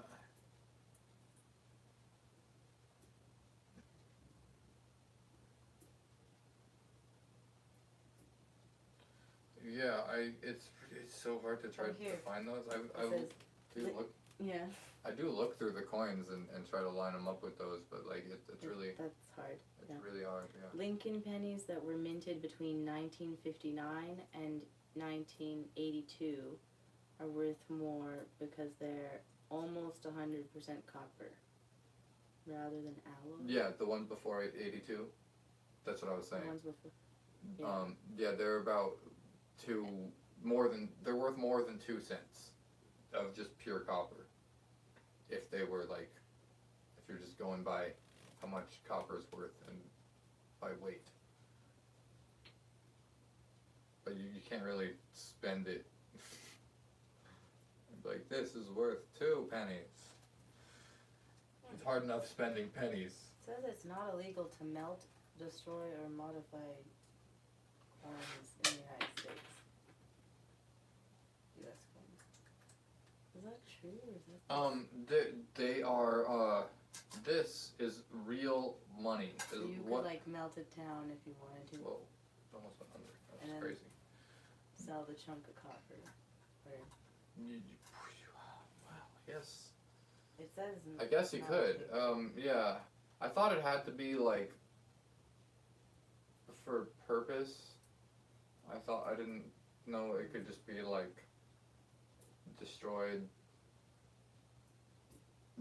Yeah, it's so hard to try Oh, here. to find those. I It says do Li- look Yeah. I do look through the coins and try to line them up with those, but like it's really That's hard. it's Yeah. really hard. Yeah. Lincoln pennies that were minted between 1959 and 1982 are worth more because they're almost 100% copper rather than alloy. Yeah, the ones before 82. That's what I was The saying. ones before. Yeah. Yeah, they're about they're worth more than 2 cents of just pure copper. If they were like, if you're just going by how much copper's worth and by weight. But you can't really spend it. Like, this is worth 2 pennies. It's hard enough spending pennies. It says it's not illegal to melt, destroy, or modify coins in the United States. U.S. coins. true, or is that? They are. This is real money. So Is you what? could like melt it down if you wanted to, Whoa, almost 100. That's And then- crazy. sell the chunk of copper. Or Wow. Yes. it says. I guess you could. Yeah. I thought it had to be like for purpose. I didn't know it could just be like destroyed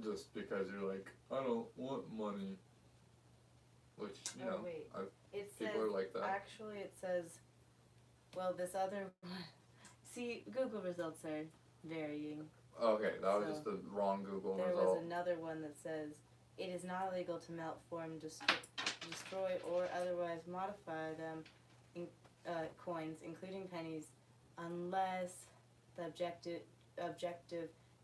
just because you're like, I don't want money. Which, you know, wait. It says. people are like that. Actually, it says. Well, this other one. See, Google results are varying. Okay, that was So, just the wrong Google There result. was another one that says it is not illegal to melt, form, destroy, or otherwise modify them, coins, including pennies, unless the objective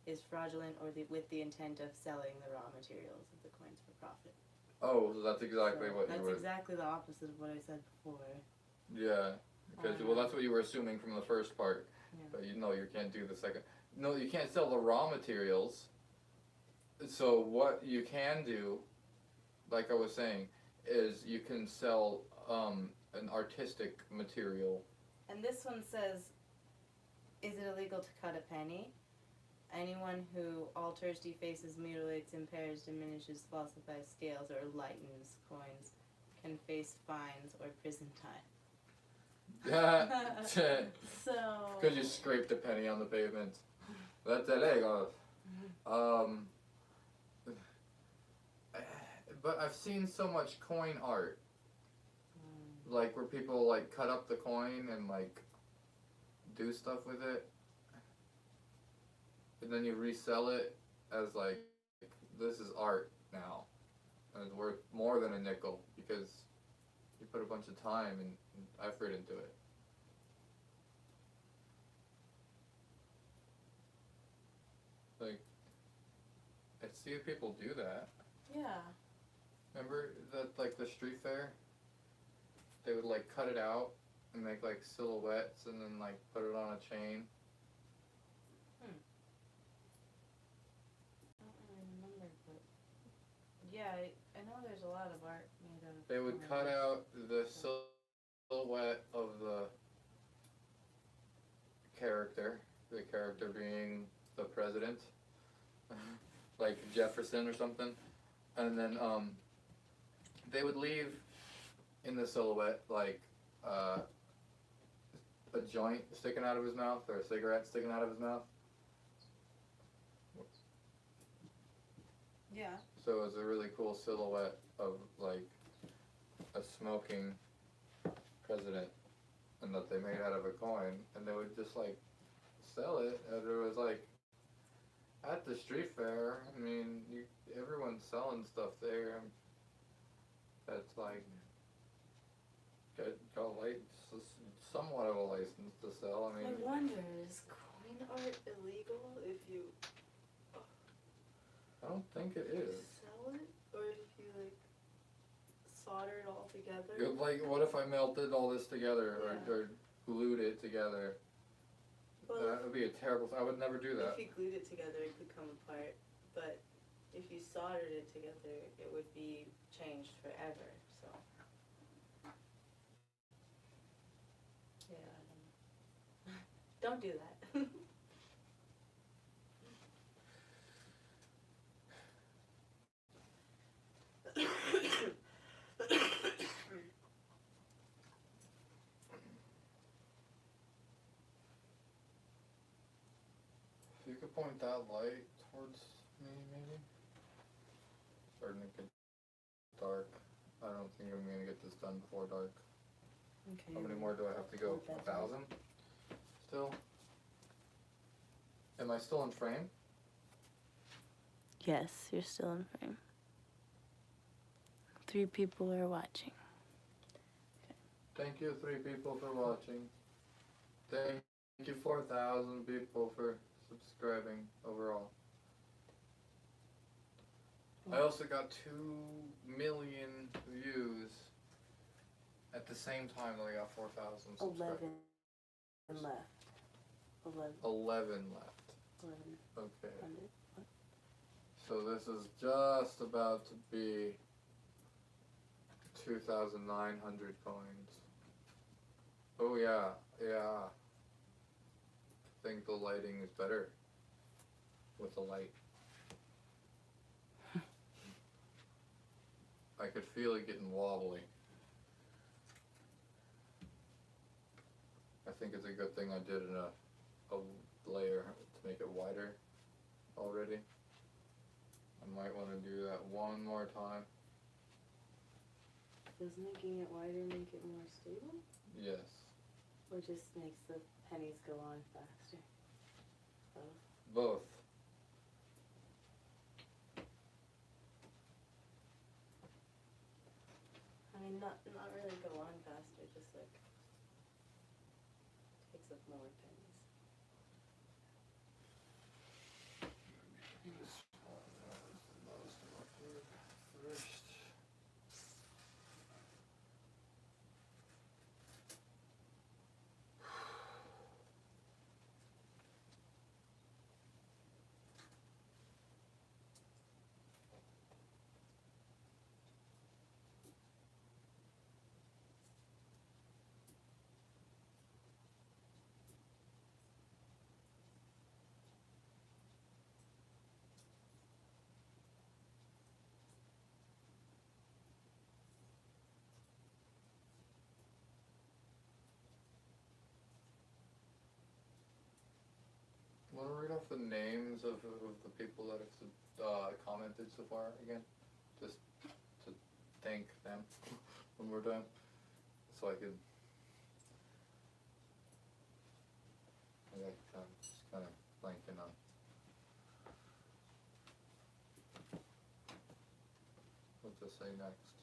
is fraudulent or with the intent of selling the raw materials of the coins for profit. Oh, so that's exactly So what that's you were. exactly the opposite of what I said before. Yeah, because well, that's what you were assuming from the first part. Yeah. But you know, you can't do the second. No, you can't sell the raw materials. So what you can do, like I was saying, is you can sell an artistic material. And this one says, is it illegal to cut a penny? Anyone who alters, defaces, mutilates, impairs, diminishes, falsifies, scales, or lightens coins can face fines or prison time. So. Because you scraped a penny on the pavement. That's illegal. But I've seen so much coin art, like where people like cut up the coin and like do stuff with it, and then you resell it as like, this is art now, and it's worth more than a nickel because you put a bunch of time and effort into it. Like, I see people do that. Yeah. Remember that, like, the street fair? They would, like, cut it out and make, like, silhouettes and then, like, put it on a chain. I don't really remember, but yeah, I know there's a lot of art made out of. They would cut out the silhouette of the character being the president, like Jefferson or something, and then they would leave in the silhouette like a joint sticking out of his mouth or a cigarette sticking out of his mouth. Yeah. So it was a really cool silhouette of like a smoking president, and that they made out of a coin, and they would just like sell it, and it was like at the street fair. I mean, everyone's selling stuff there. That's like got somewhat of a license to sell. I mean, I wonder, is coin art illegal if you I don't think it is. sell it, or if you like solder it all together? Like, what if I melted all this together Yeah. or glued it together? Well, That would be a terrible. I would never do that. if you glued it together, it could come apart. But if you soldered it together, it would be changed forever. So. Yeah. I don't know. Don't do that. If you could point that light towards me, maybe. Starting to get dark. I don't think I'm gonna get this done before dark. Okay. How many more do I have to go? 1,000? Still? Am I still in frame? Yes, you're still in frame. 3 people are watching. Thank you, 3 people for watching. Thank you, 4,000 people for subscribing overall. I also got 2 million views at the same time that I got 4,000 subscribers. 11 left. 11. 11 left. 1100. Okay. So this is just about to be 2,900 coins. Oh yeah, yeah. I think the lighting is better with the light. I could feel it getting wobbly. I think it's a good thing I did a layer to make it wider already. I might want to do that one more time. Does making it wider make it more stable? Yes. Or just makes the pennies go on faster? Both. I mean, not really go on faster, just like takes up more pennies. First. Want to read off the names of the people that have commented so far again? Just to thank them when we're done. So I could. I'm just kind of blanking on what to say next.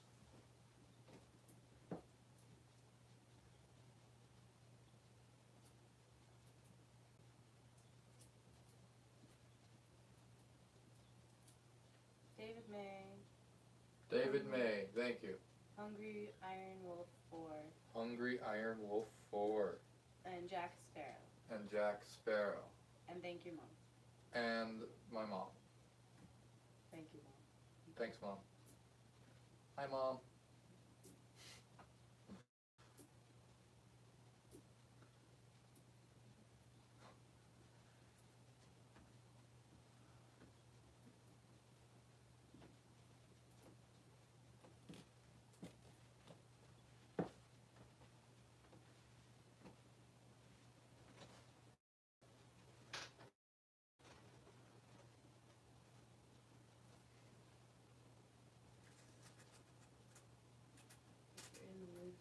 David May. David May, thank you. Hungry Iron Wolf 4. Hungry Iron Wolf 4. And Jack Sparrow. And Jack Sparrow. And thank your mom. And my mom. Thank you, Mom. Thanks, Mom. Hi, Mom. If you're in the mood.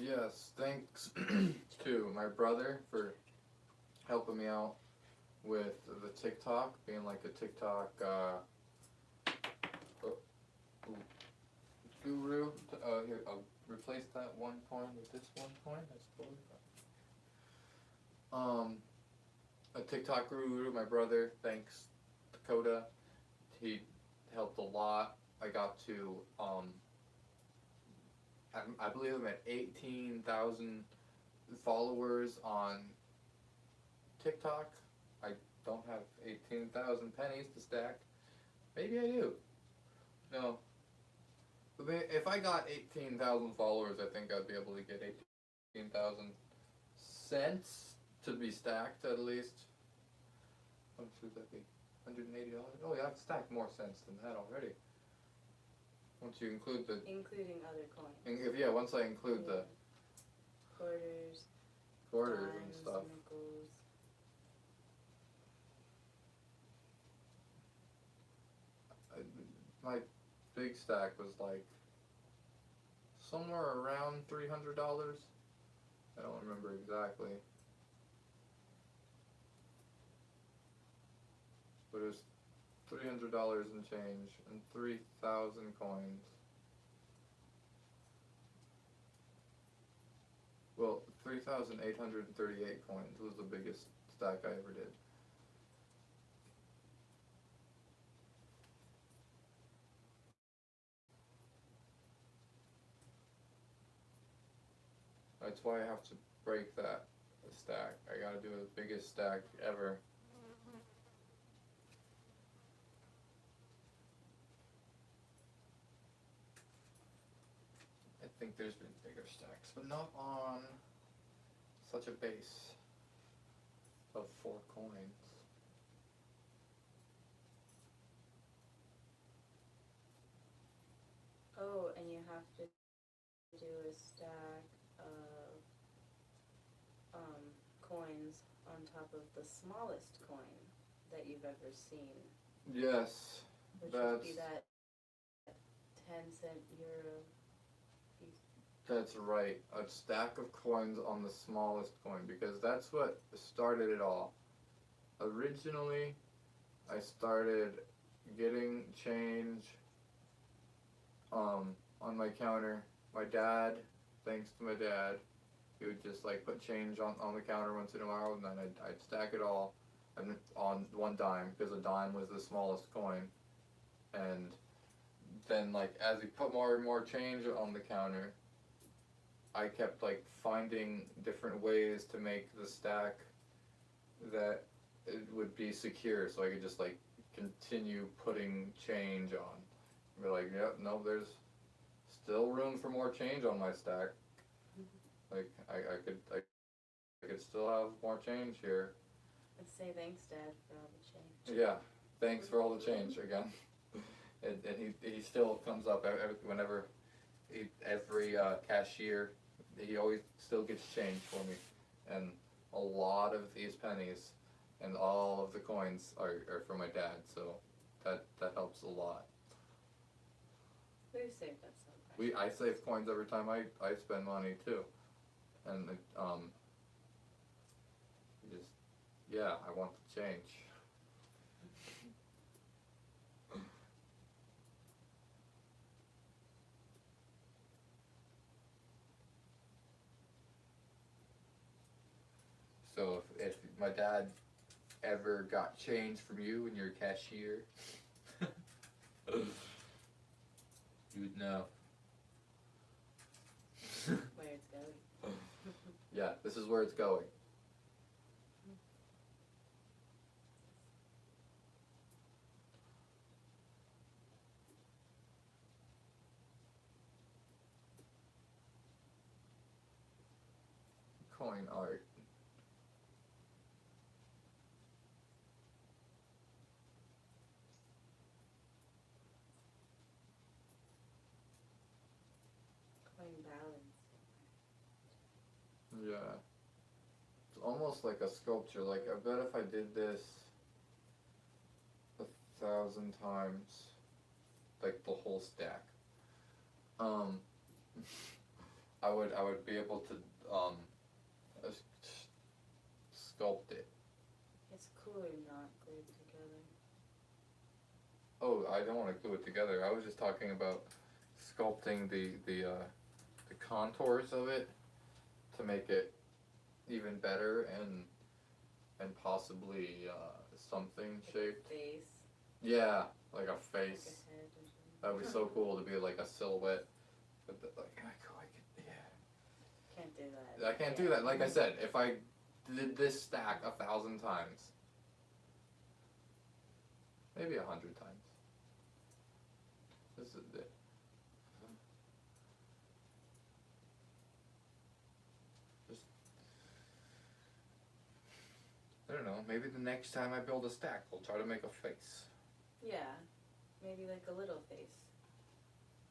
Yes, thanks to my brother for helping me out with the TikTok, being like a TikTok guru. Here, I'll replace that 1 coin with this 1 coin, I suppose. A TikTok guru, my brother, thanks Dakota. He helped a lot. I got to, I believe I'm at 18,000 followers on TikTok. I don't have 18,000 pennies to stack. Maybe I do. No. But if I got 18,000 followers, I think I'd be able to get 18,000 cents to be stacked at least. How much would that be? $180? Oh yeah, I've stacked more cents than that already. Once you include the... Including other coins. Yeah, once I include the... Quarters. And Dimes, stuff. nickels. My big stack was like somewhere around $300. I don't remember exactly. But it was $300 and change and 3,000 coins. Well, 3,838 coins was the biggest stack I ever did. That's why I have to break that stack. I gotta do the biggest stack ever. I think there's been bigger stacks, but not on such a base of 4 coins. Oh, and you have to do a stack of coins on top of the smallest coin that you've ever seen. Yes, Which that's would be that 10-cent euro piece. that's right. A stack of coins on the smallest coin, because that's what started it all. Originally, I started getting change on my counter. My dad, thanks to my dad, he would just like put change on the counter once in a while, and then I'd stack it all on one dime, because a dime was the smallest coin. And then like as he put more and more change on the counter, I kept like finding different ways to make the stack that it would be secure, so I could just like continue putting change on. Be like, yep, no, there's still room for more change on my stack. Like I could still have more change here. Let's say thanks, Dad, for all the change. Yeah, thanks for all the change again. And he still comes up whenever every cashier, he always still gets change for me, and a lot of these pennies and all of the coins are for my dad, so that helps a lot. We've saved up some. I save coins every time I spend money too, and just yeah, I want the change. So if my dad ever got change from you and you're a cashier, you would know. Where it's going. Yeah, this is where it's going. Coin art. Coin balance. Yeah. It's almost like a sculpture. Like, I bet if I did this 1,000 times, like the whole stack, I would be able to s- sculpt it. It's cooler not glued together. Oh, I don't want to glue it together. I was just talking about sculpting the contours of it to make it even better and possibly something Like shaped. a face. Yeah, like a Like face. a head or something. That would be so cool to be like a silhouette. But like I could, yeah. Can't do that. I can't do that. Like I said, if I did this stack 1,000 times, maybe 100 times. This is it. Just, I don't know. Maybe the next time I build a stack, I'll try to make a face. Yeah. Maybe like a little face.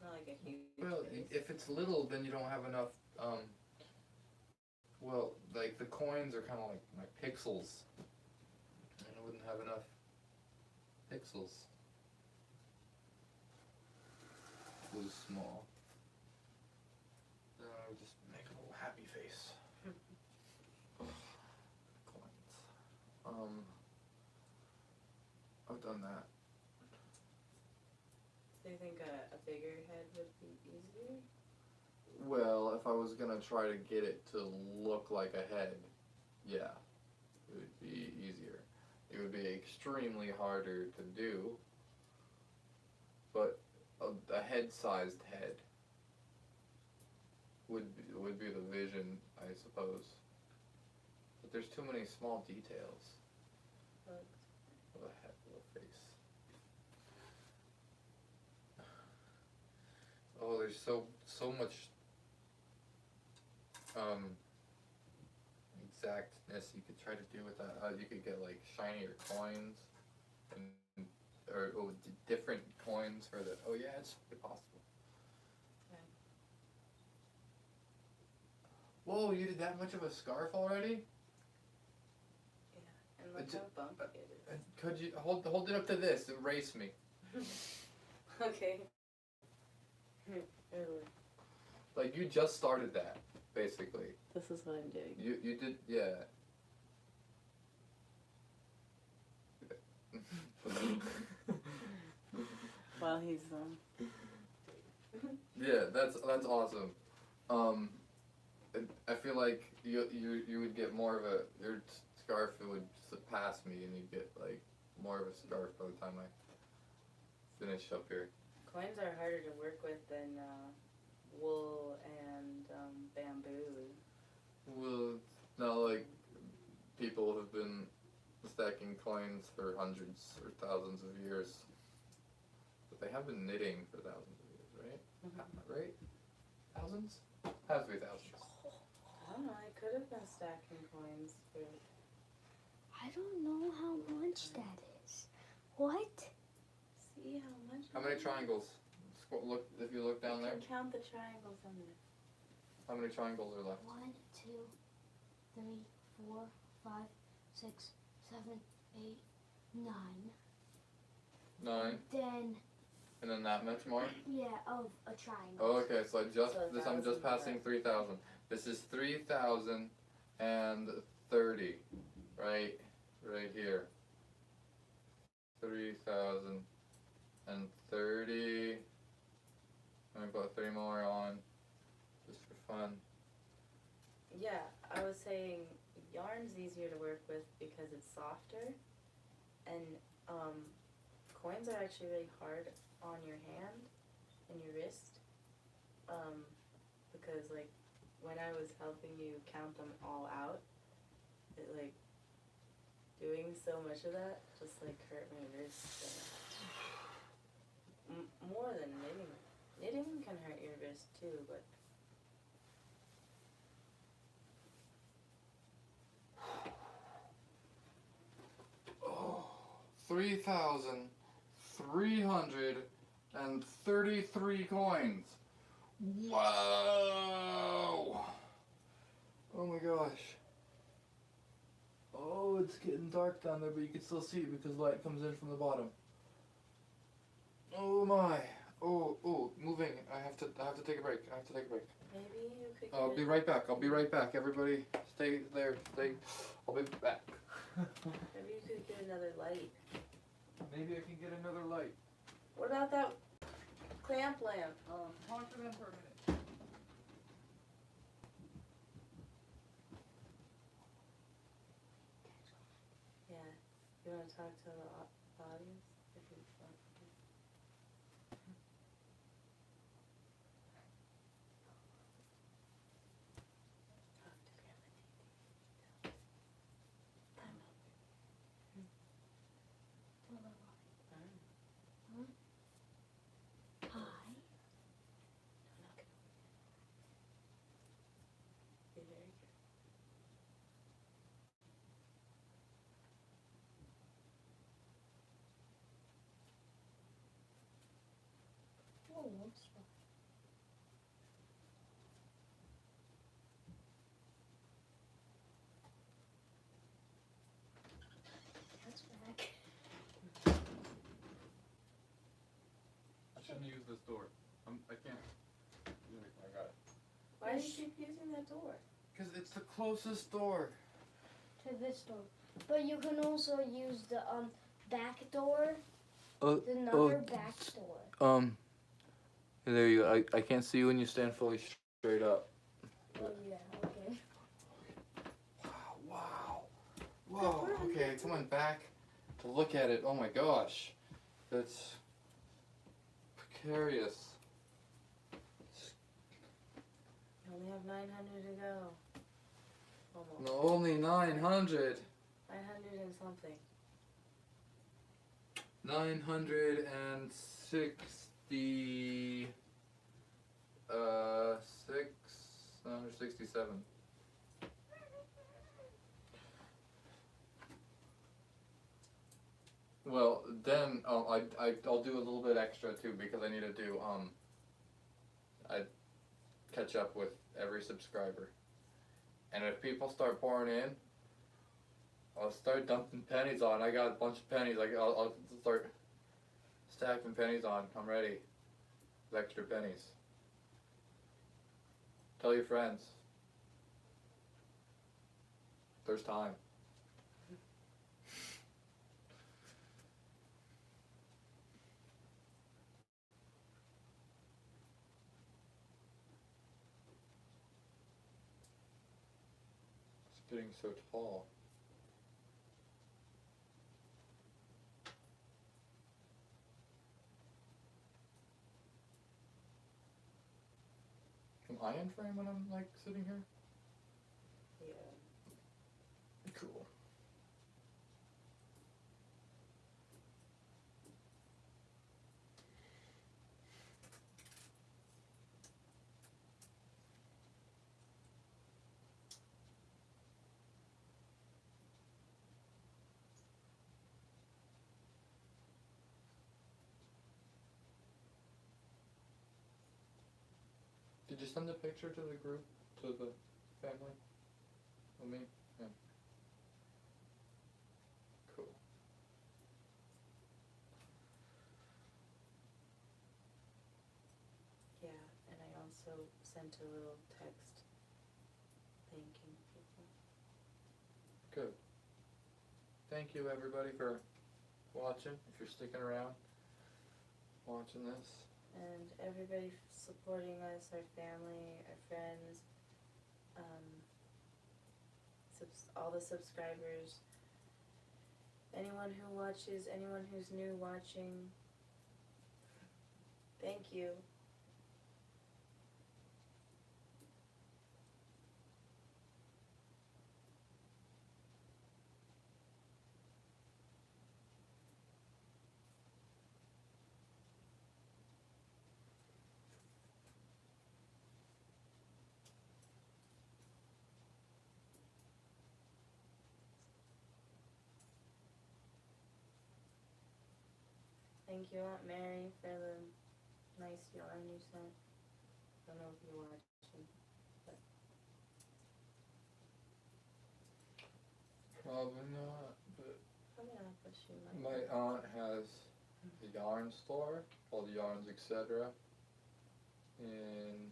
Not like a huge Well, face. if it's little, then you don't have enough. Well, like the coins are kind of like my pixels, and I wouldn't have enough pixels. It was small. Then I would just make a little happy face. Coins. I've done that. Do you think a bigger head would be easier? Well, if I was gonna try to get it to look like a head, yeah, it would be easier. It would be extremely harder to do, but a head-sized head would be the vision, I suppose. But there's too many small details. Bugs. What the heck, little face. Oh, there's so much exactness you could try to do with that. You could get like shinier coins and or different coins for the. Oh yeah, it's possible. Whoa, you did that much of a scarf already? And look how bumpy it is. Could you hold it up to this and race me? Okay. Really. Like you just started that, basically. This is what I'm doing. You did, yeah. While he's Yeah, that's awesome. I feel like you would get more of your scarf would surpass me, and you'd get like more of a scarf by the time I finish up here. Coins are harder to work with than wool and bamboo. Well, it's not like people have been stacking coins for hundreds or thousands of years. But they have been knitting for thousands of years, right? Right? Thousands? Has to be thousands. I don't know, I could have been stacking coins for... I don't know how much that is. What? See how much... How many triangles? Look, if you look down You there, can count the triangles on there. how many triangles are left? 1, 2, 3, 4, 5, 6, 7, 8, 9. 9. Then, And then that much more? yeah, of a triangle. Oh, okay, so I'm just 1,000, passing 3,000. This is 3,030, right here. 3,030. Let me put 3 more on, just for fun. Yeah, I was saying yarn's easier to work with because it's softer, and coins are actually really hard on your hand and your wrist, because like when I was helping you count them all out, it like doing so much of that just like hurt my wrist. More than knitting. Knitting can hurt your wrist too, but 3,333 coins. Wow! Oh my gosh. Oh, it's getting dark down there, but you can still see it because light comes in from the bottom. Oh my. Oh, moving. I have to take a break. maybe you could get I'll be right back. Everybody stay there. I'll be back. maybe you could get another light. Maybe I can get another light. What about that clamp lamp? Talk to them for a minute. Yeah. You want to talk to the audience? If you want. Talk to Grandma Dee. Hi. Be very good. Oh, whoops. That's back. I shouldn't use this door. I can't. I got it. Why do you keep using that door? Because it's the closest door. To this door. But you can also use the back door. Another back door. There you go. I can't see you when you stand fully straight up. Oh yeah, okay. Wow. Whoa. Okay, come on back to look at it. Oh my gosh. That's precarious. No, only have 900 to go. Almost. No, only 900. 900 and something. 960. 667. Well, then I'll do a little bit extra too because I need to do I catch up with every subscriber, and if people start pouring in, I'll start dumping pennies on. I got a bunch of pennies. I'll start stacking pennies on. I'm ready. With extra pennies. Tell your friends. There's time. It's getting so tall. Can I in frame when I'm like sitting here? Yeah. Cool. Did you send the picture to the group, to the family? Of me? Yeah. Cool. Yeah, and I also sent a little text thanking people. Good. Thank you everybody for watching, if you're sticking around watching this. And everybody supporting us, our family, our friends, all the subscribers, anyone who watches, anyone who's new watching, thank you. Thank you, Aunt Mary, for the nice yarn you sent. Don't know if you're watching, but Probably not, but probably not, but she might. my aunt has a yarn store called Yarns Etc. And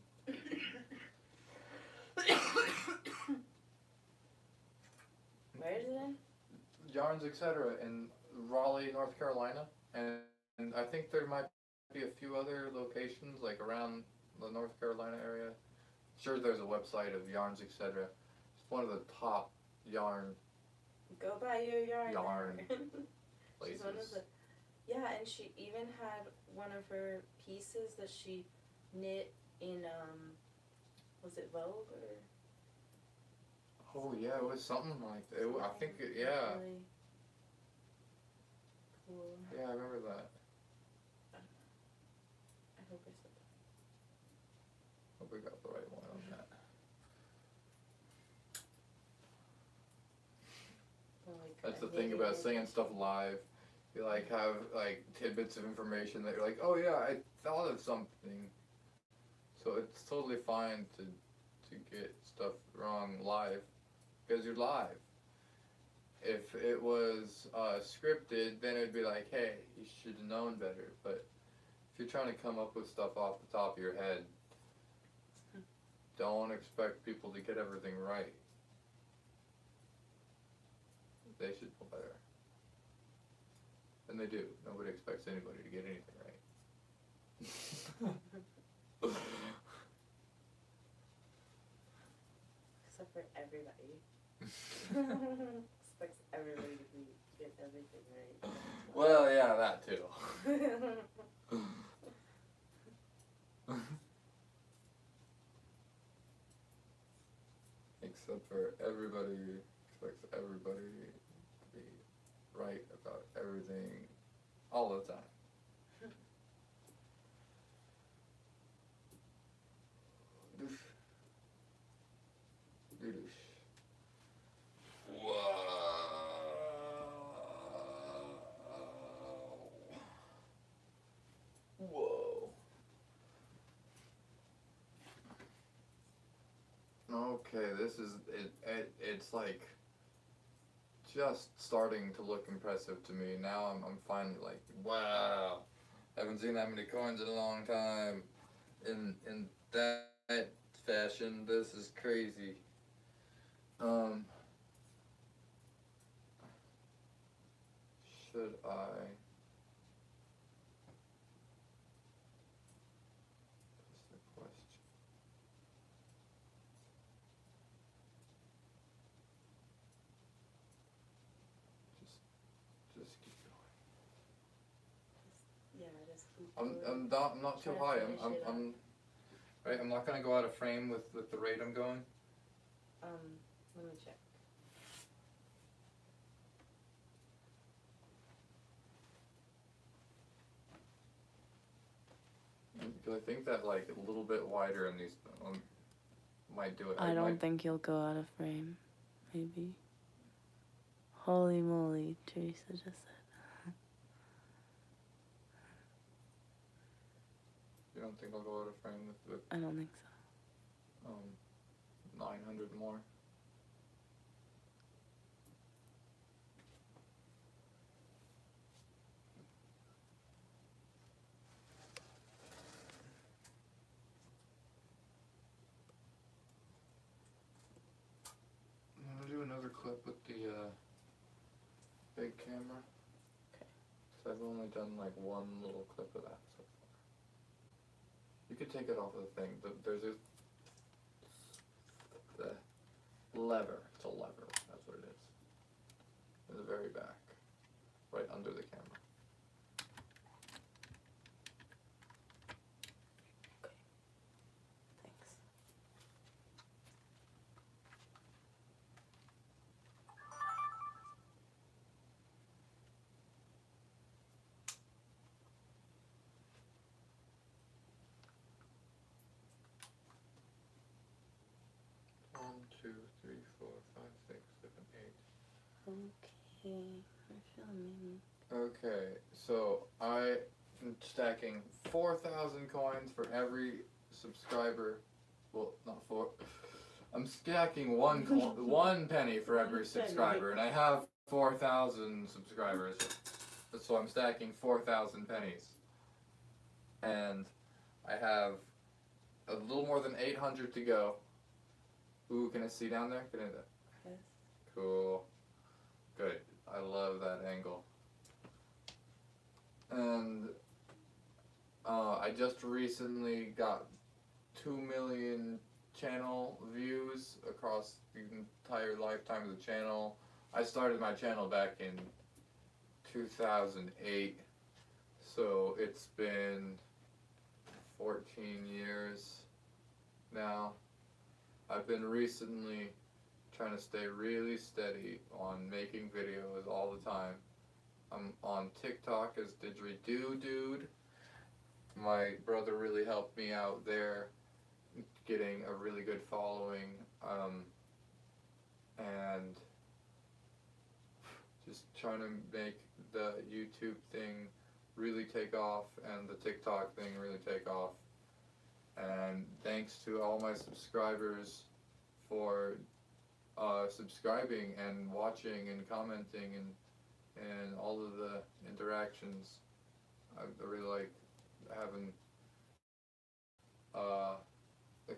Where is it in? Yarns Etc. in Raleigh, North Carolina, and I think there might be a few other locations like around the North Carolina area. Sure, there's a website of Yarns Etc. It's one of the top yarn Go buy your yarn. places. She's one of the, yeah, and she even had one of her pieces that she knit in, was it Vogue or? Oh yeah, it was something like that. I think yeah. Really cool. Yeah, I remember that. I hope I said that. Hope we got the right one on that. Or like That's the a thing about knitted- saying stuff live. You like have like tidbits of information that you're like, oh yeah, I thought of something. So it's totally fine to get stuff wrong live because you're live. If it was scripted, then it'd be like, hey, you should have known better. But if you're trying to come up with stuff off the top of your head, don't expect people to get everything right. They should know better. And they do. Nobody expects anybody to get anything right. Except for everybody. Expects everybody to get everything right. Well, yeah, that too. except for everybody expects everybody to be right about everything all the time. Doosh. Doosh. Whoa. Okay, this is it's like just starting to look impressive to me. Now I'm finally like, wow. Haven't seen that many coins in a long time. In that fashion, this is crazy. Should I That's the question. Just keep going. Yeah, just keep I'm not too Try to high. finish it up. Right. I'm not gonna go out of frame with the rate I'm going. Let me check. Because I think that like a little bit wider in these might do it. I don't might, think you'll go out of frame. Maybe. Holy moly, Teresa just said. You don't think I'll go out of frame with I don't think so. 900 more? I'm gonna do another clip with the big camera. Okay. So I've only done like one little clip of that so far. You could take it off of the thing. There's the lever. It's a lever. That's what it is. In the very back, right under the camera. Thanks. One, two, three, four, five, six, seven, eight. Okay, we're filming. Okay, so I am stacking 4,000 coins for every subscriber. Well, not four. I'm stacking one penny for every subscriber, and I have 4,000 subscribers. So I'm stacking 4,000 pennies, and I have a little more than 800 to go. Ooh, can I see down there? Can I? Yes. Cool. Good. I love that angle. And I just recently got 2 million channel views across the entire lifetime of the channel. I started my channel back in 2008, so it's been 14 years now. I've been recently trying to stay really steady on making videos all the time. I'm on TikTok as Didgeridoo Dude. My brother really helped me out there, getting a really good following, and just trying to make the YouTube thing really take off and the TikTok thing really take off. And thanks to all my subscribers for subscribing and watching and commenting and all of the interactions. I really like having a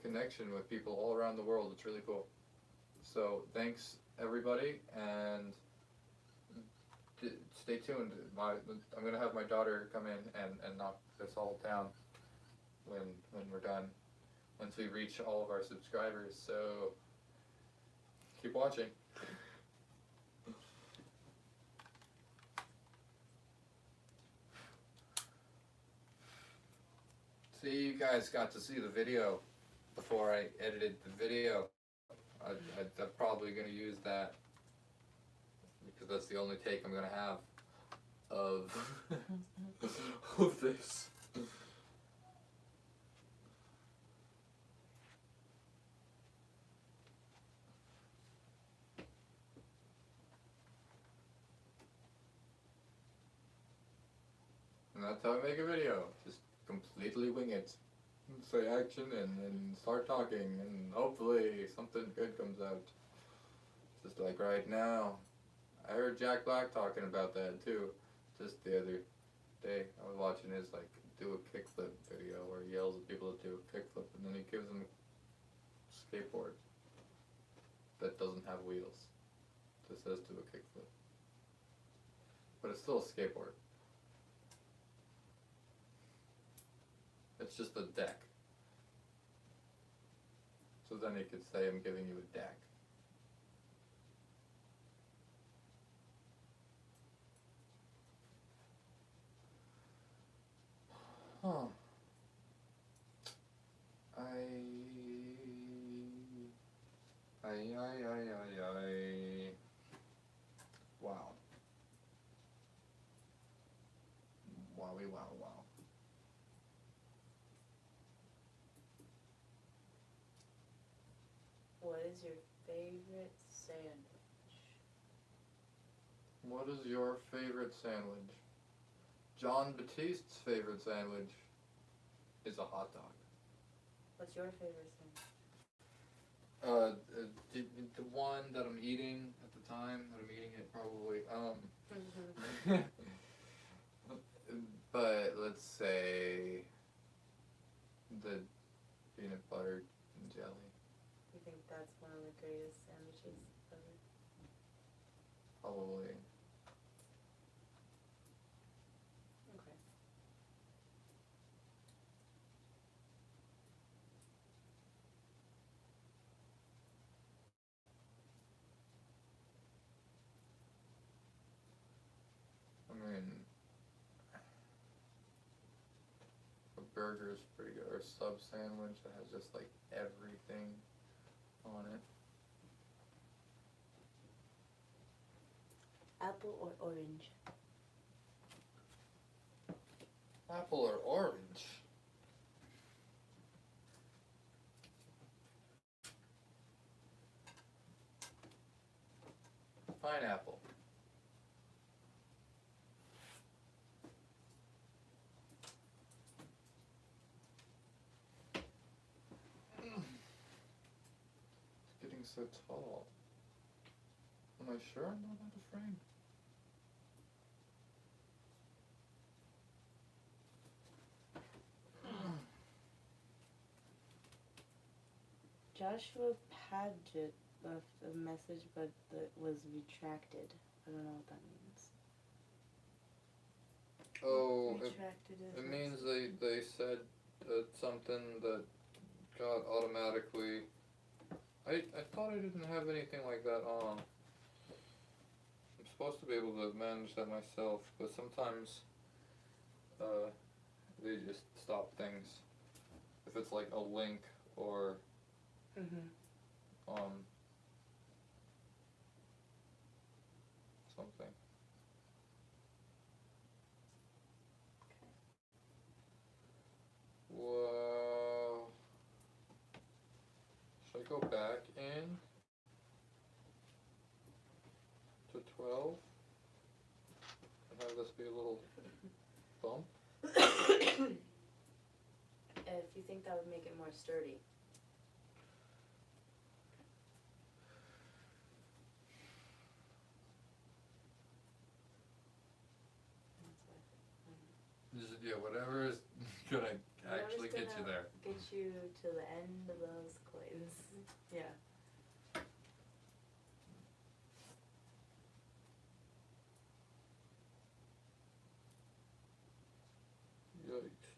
connection with people all around the world. It's really cool. So thanks everybody, and stay tuned. I'm gonna have my daughter come in and knock this all down when we're done, once we reach all of our subscribers. So keep watching. See, you guys got to see the video before I edited the video. I'm probably gonna use that because that's the only take I'm gonna have of of this. And that's how I make a video. Just completely wing it. Say action and start talking and hopefully something good comes out. Just like right now. I heard Jack Black talking about that too. Just the other day. I was watching his like do a kickflip video where he yells at people to do a kickflip and then he gives them a skateboard that doesn't have wheels. Just says do a kickflip. But it's still a skateboard. It's just a deck. So then he could say, I'm giving you a deck. Huh. I. Wow. Wowie wow wow. What is your favorite sandwich? What is your favorite sandwich? John Baptiste's favorite sandwich is a hot dog. What's your favorite sandwich? The one that I'm eating at the time that I'm eating it probably, but let's say the peanut butter and jelly. You think that's one of the greatest sandwiches ever? Probably. Okay. I mean, a burger is pretty good, or a sub sandwich that has just like everything on it. Apple or orange? Apple or orange? Pineapple. It's getting so tall. Am I sure I'm not out of frame? Joshua Paget left a message, but that was retracted. I don't know what that means. Oh, Retracted is it means they said something that got automatically. I thought I didn't have anything like that on. I'm supposed to be able to manage that myself, but sometimes they just stop things. If it's like a link or something. Whoa. Should I go back in to 12 and have this be a little bump? If you think that would make it more sturdy. Yeah, whatever is gonna actually Whatever's get you gonna there. Get you to the end of those coins. Yeah. Yikes.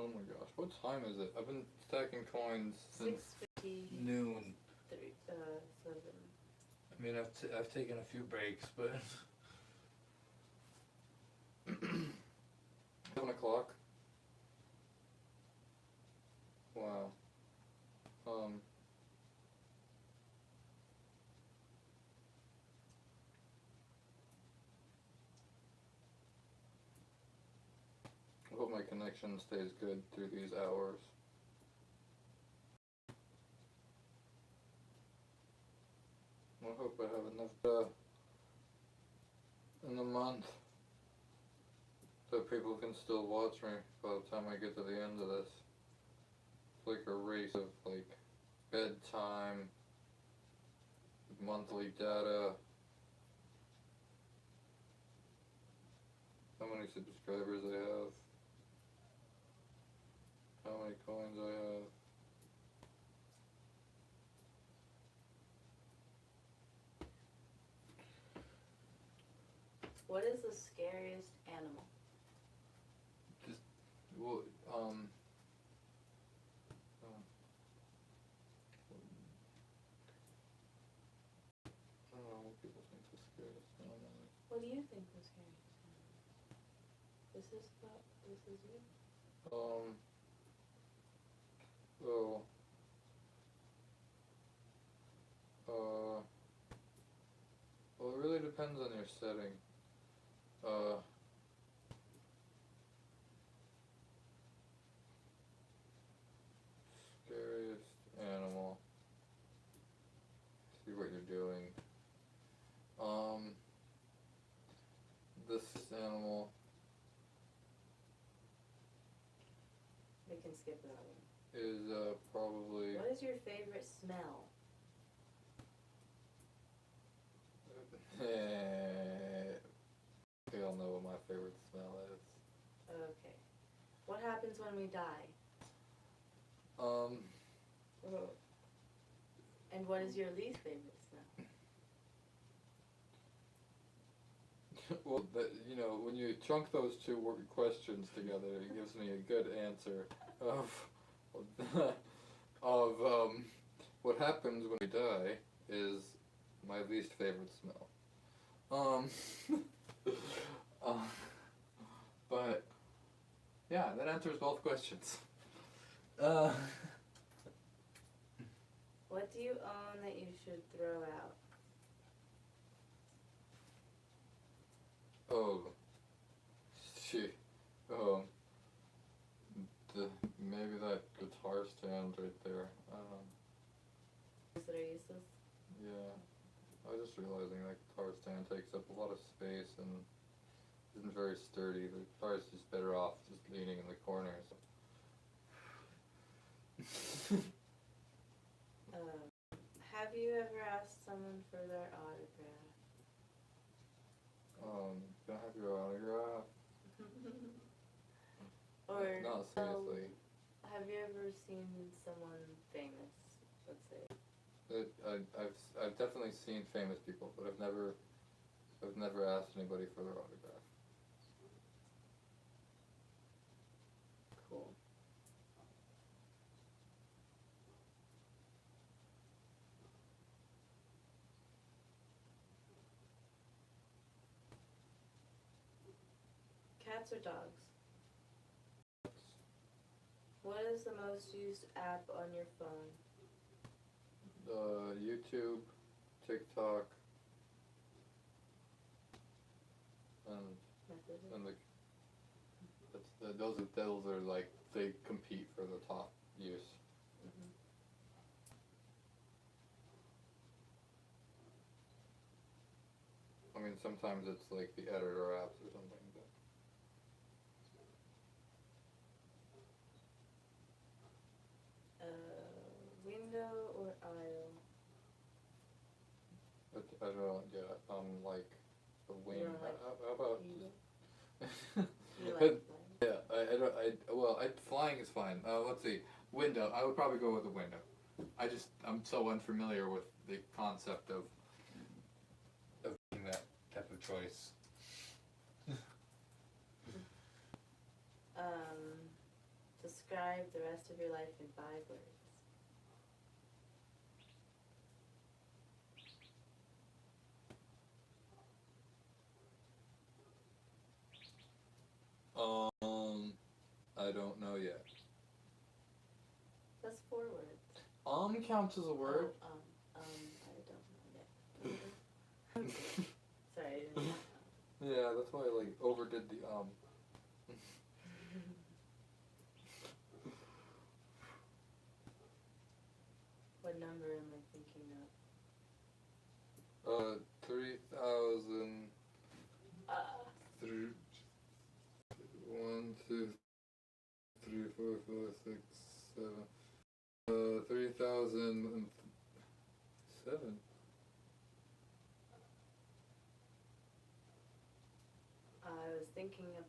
Oh my gosh, what time is it? I've been stacking coins since 6:50. noon. 7. I mean, I've taken a few breaks, but 7 o'clock. Wow. I hope my connection stays good through these hours. I hope I have enough in the month so people can still watch me by the time I get to the end of this. It's like a race of like bedtime, monthly data, how many subscribers I have, how many coins I have. What is the scariest animal? Well, I don't know what people think the scariest animal is. What do you think the scariest animal is? This is you. So, well, it really depends on your setting. Scariest animal. See what you're doing. This animal We can skip that one. is probably. What is your favorite smell? We all know what my favorite smell is. Okay. What happens when we die? And what is your least favorite smell? Well, when you chunk those two questions together, it gives me a good answer of what happens when we die is my least favorite smell. But yeah, that answers both questions. What do you own that you should throw out? Oh, shit. Maybe that guitar stand right there. Things that are useless? Yeah. I was just realizing that guitar stand takes up a lot of space and isn't very sturdy. The guitar is just better off just leaning in the corner. So. Have you ever asked someone for their autograph? Can I have your autograph? Or Not seriously. have you ever seen someone famous? Let's say. I've definitely seen famous people, but I've never asked anybody for their autograph. Cool. Cats or dogs? What is the most used app on your phone? YouTube, TikTok, and those are like they compete for the top use. Mm-hmm. I mean, sometimes it's like the editor apps or something. Window or aisle? But I don't get. Like the wing. You don't like How about? You like Yeah, flying is fine. Let's see. Window. I would probably go with the window. I'm so unfamiliar with the concept of being that type of choice. To Describe the rest of your life in 5 words. I don't know yet. That's 4 words. Counts as a word. I don't know yet. Sorry, I didn't know. Yeah, that's why I like overdid the What number am I thinking of? 3,000. 1, 2, 3, 4, 5, 6, 7. 3,007. I was thinking of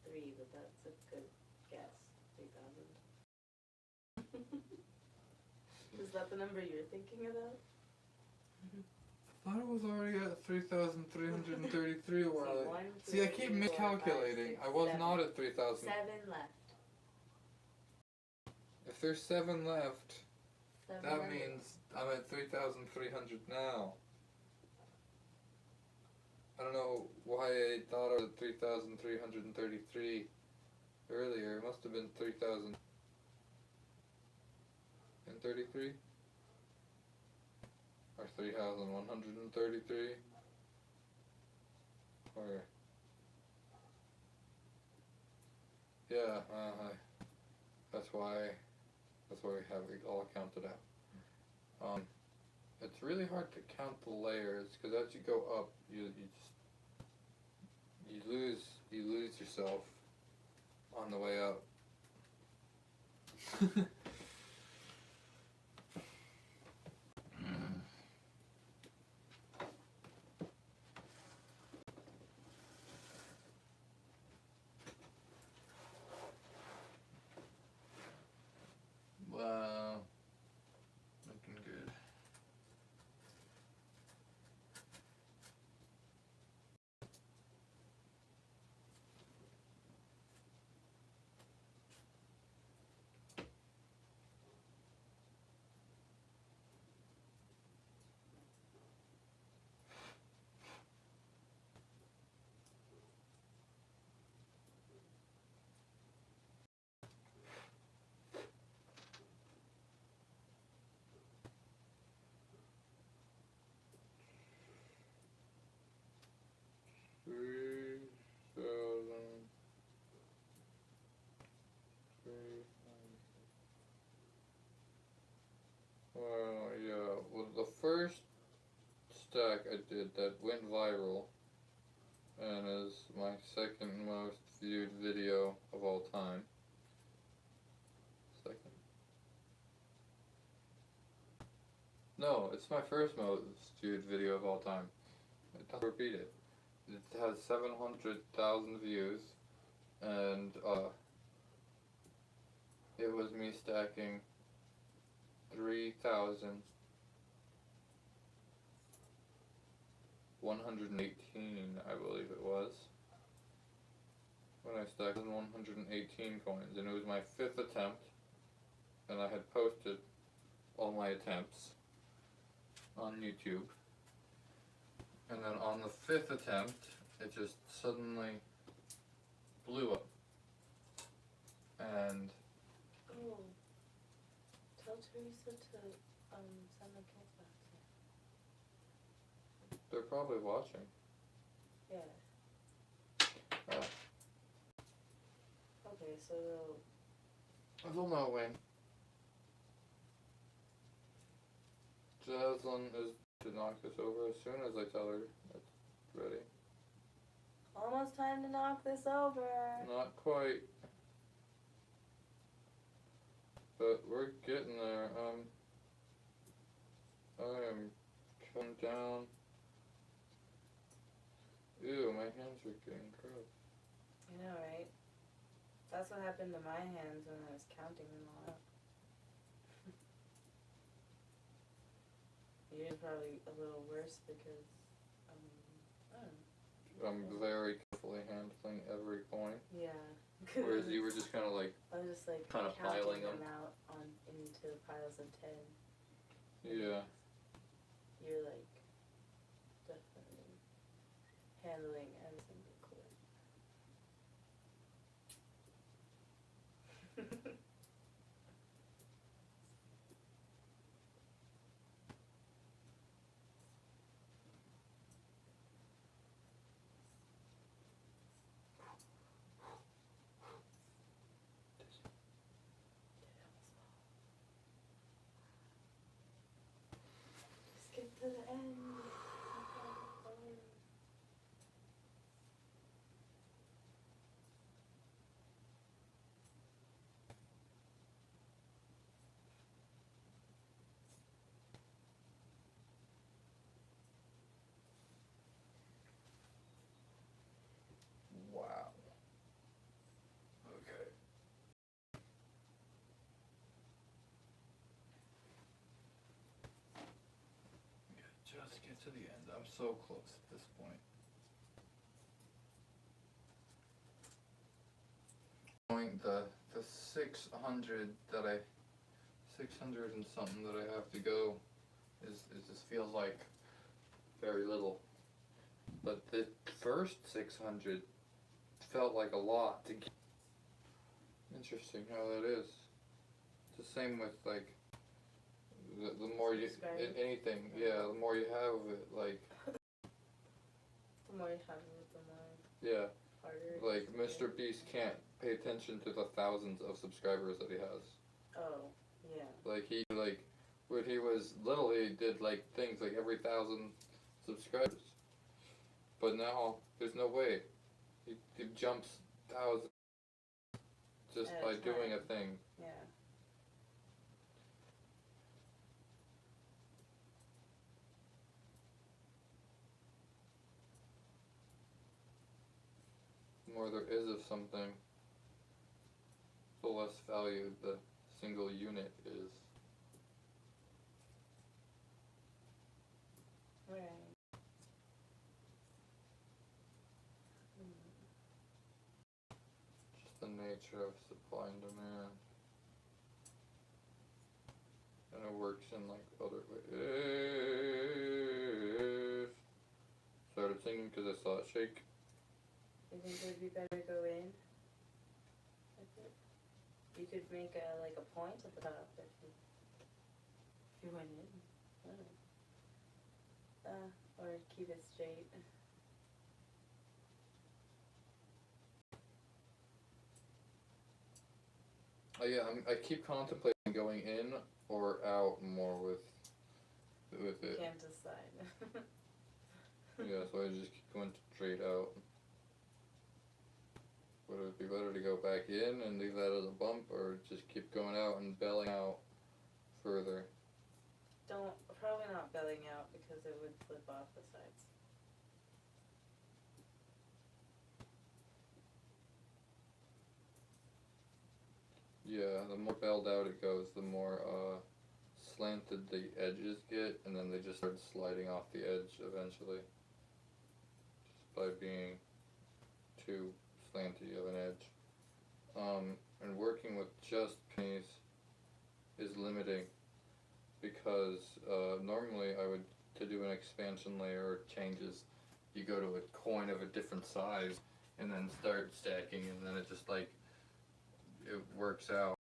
3, but that's a good guess. 3,000. Is that the number you're thinking about? I thought it was already at 3,333 a while ago. One, See, I two, keep three, four, miscalculating. five, I was six, not at 3,000. 7 left. If there's 7 left, 7 that left. means I'm at 3,300 now. I don't know why I thought I was at 3,333 earlier. It must have been 3,033 or 3,133 or yeah. That's why we have it all counted out. It's really hard to count the layers because as you go up, you lose yourself on the way up. Wow, looking good. Well, yeah. Well, the first stack I did that went viral and is my second most viewed video of all time. Second? No, it's my first most viewed video of all time. It doesn't repeat it. It has 700,000 views, and it was me stacking 3,118, I believe it was. When I stacked 118 coins, and it was my 5th attempt, and I had posted all my attempts on YouTube. And then on the 5th attempt, it just suddenly blew up. And Oh. Tell Teresa to send the kids back to they're probably watching. Yeah. Oh. Okay, so They'll know when. Jaslyn is to knock this over as soon as I tell her it's ready. almost time to knock this over. Not quite. But we're getting there. I am coming down. Ew, my hands are getting gross. I know, right? That's what happened to my hands when I was counting them all up. You're probably a little worse because, I don't know. I'm very carefully handling every coin. Yeah. Whereas you were just kind of like, just like Kinda counting piling them them. out on into piles of 10. Yeah. You're like definitely handling every single clip. Just get to the end. Wow. Okay. Just get to the end. I'm so close at this point. The 600 that I 600 and something that I have to go is just feels like very little. But the first 600 felt like a lot to get. Interesting how that is. It's the same with like the more you anything, yeah, the more you have of it, like The more you have of it, the more yeah, harder. like Mr. Beast can't pay attention to the thousands of subscribers that he has. Oh, yeah. Like when he was little, he did like things like every 1,000 subscribers. But now there's no way. He jumps thousands just At a by doing a time. thing. Yeah. The more there is of something, the less valued the single unit is. Right. Just the nature of supply and demand. And it works in like other ways. Started singing because I saw it shake. You think it would be better to go in? You could make a point at the top if you went in. Or keep it straight. Oh yeah, I keep contemplating going in or out more with You it. can't decide. Yeah, so I just keep going straight out. Would it be better to go back in and leave that as a bump, or just keep going out and belling out further? Probably not belling out because it would flip off the sides. Yeah, the more belled out it goes, the more slanted the edges get, and then they just start sliding off the edge eventually. Just by being too slanty of an edge. And working with just pennies is limiting because normally I would, to do an expansion layer or changes, you go to a coin of a different size and then start stacking, and then it just like, it works out.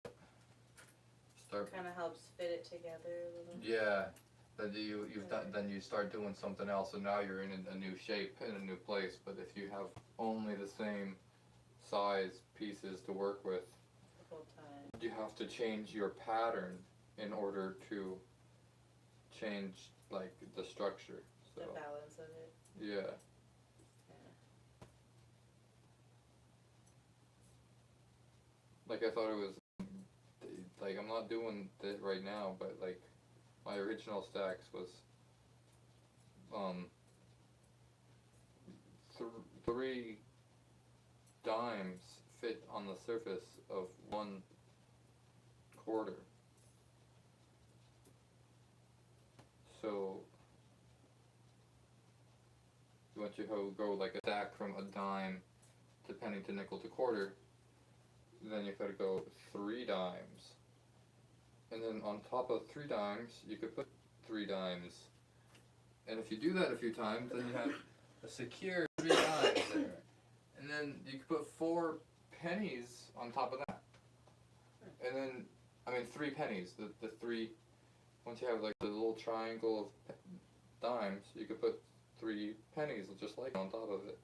Kind of helps fit it together a little. Yeah, then you start doing something else, and now you're in a new shape in a new place. But if you have only the same size pieces to work with, The whole time. you have to change your pattern in order to change like the structure. So The balance of it. yeah. Like I thought it was, like I'm not doing it right now, but like my original stacks was 3 dimes fit on the surface of 1 quarter. So once you go like a stack from a dime to penny to nickel to quarter, then you could go 3 dimes. And then on top of 3 dimes, you could put 3 dimes. And if you do that a few times, then you have a secure 3 dimes there. And then you could put 4 pennies on top of that. And then, 3 pennies. The 3, once you have like the little triangle of dimes, you could put 3 pennies just like on top of it.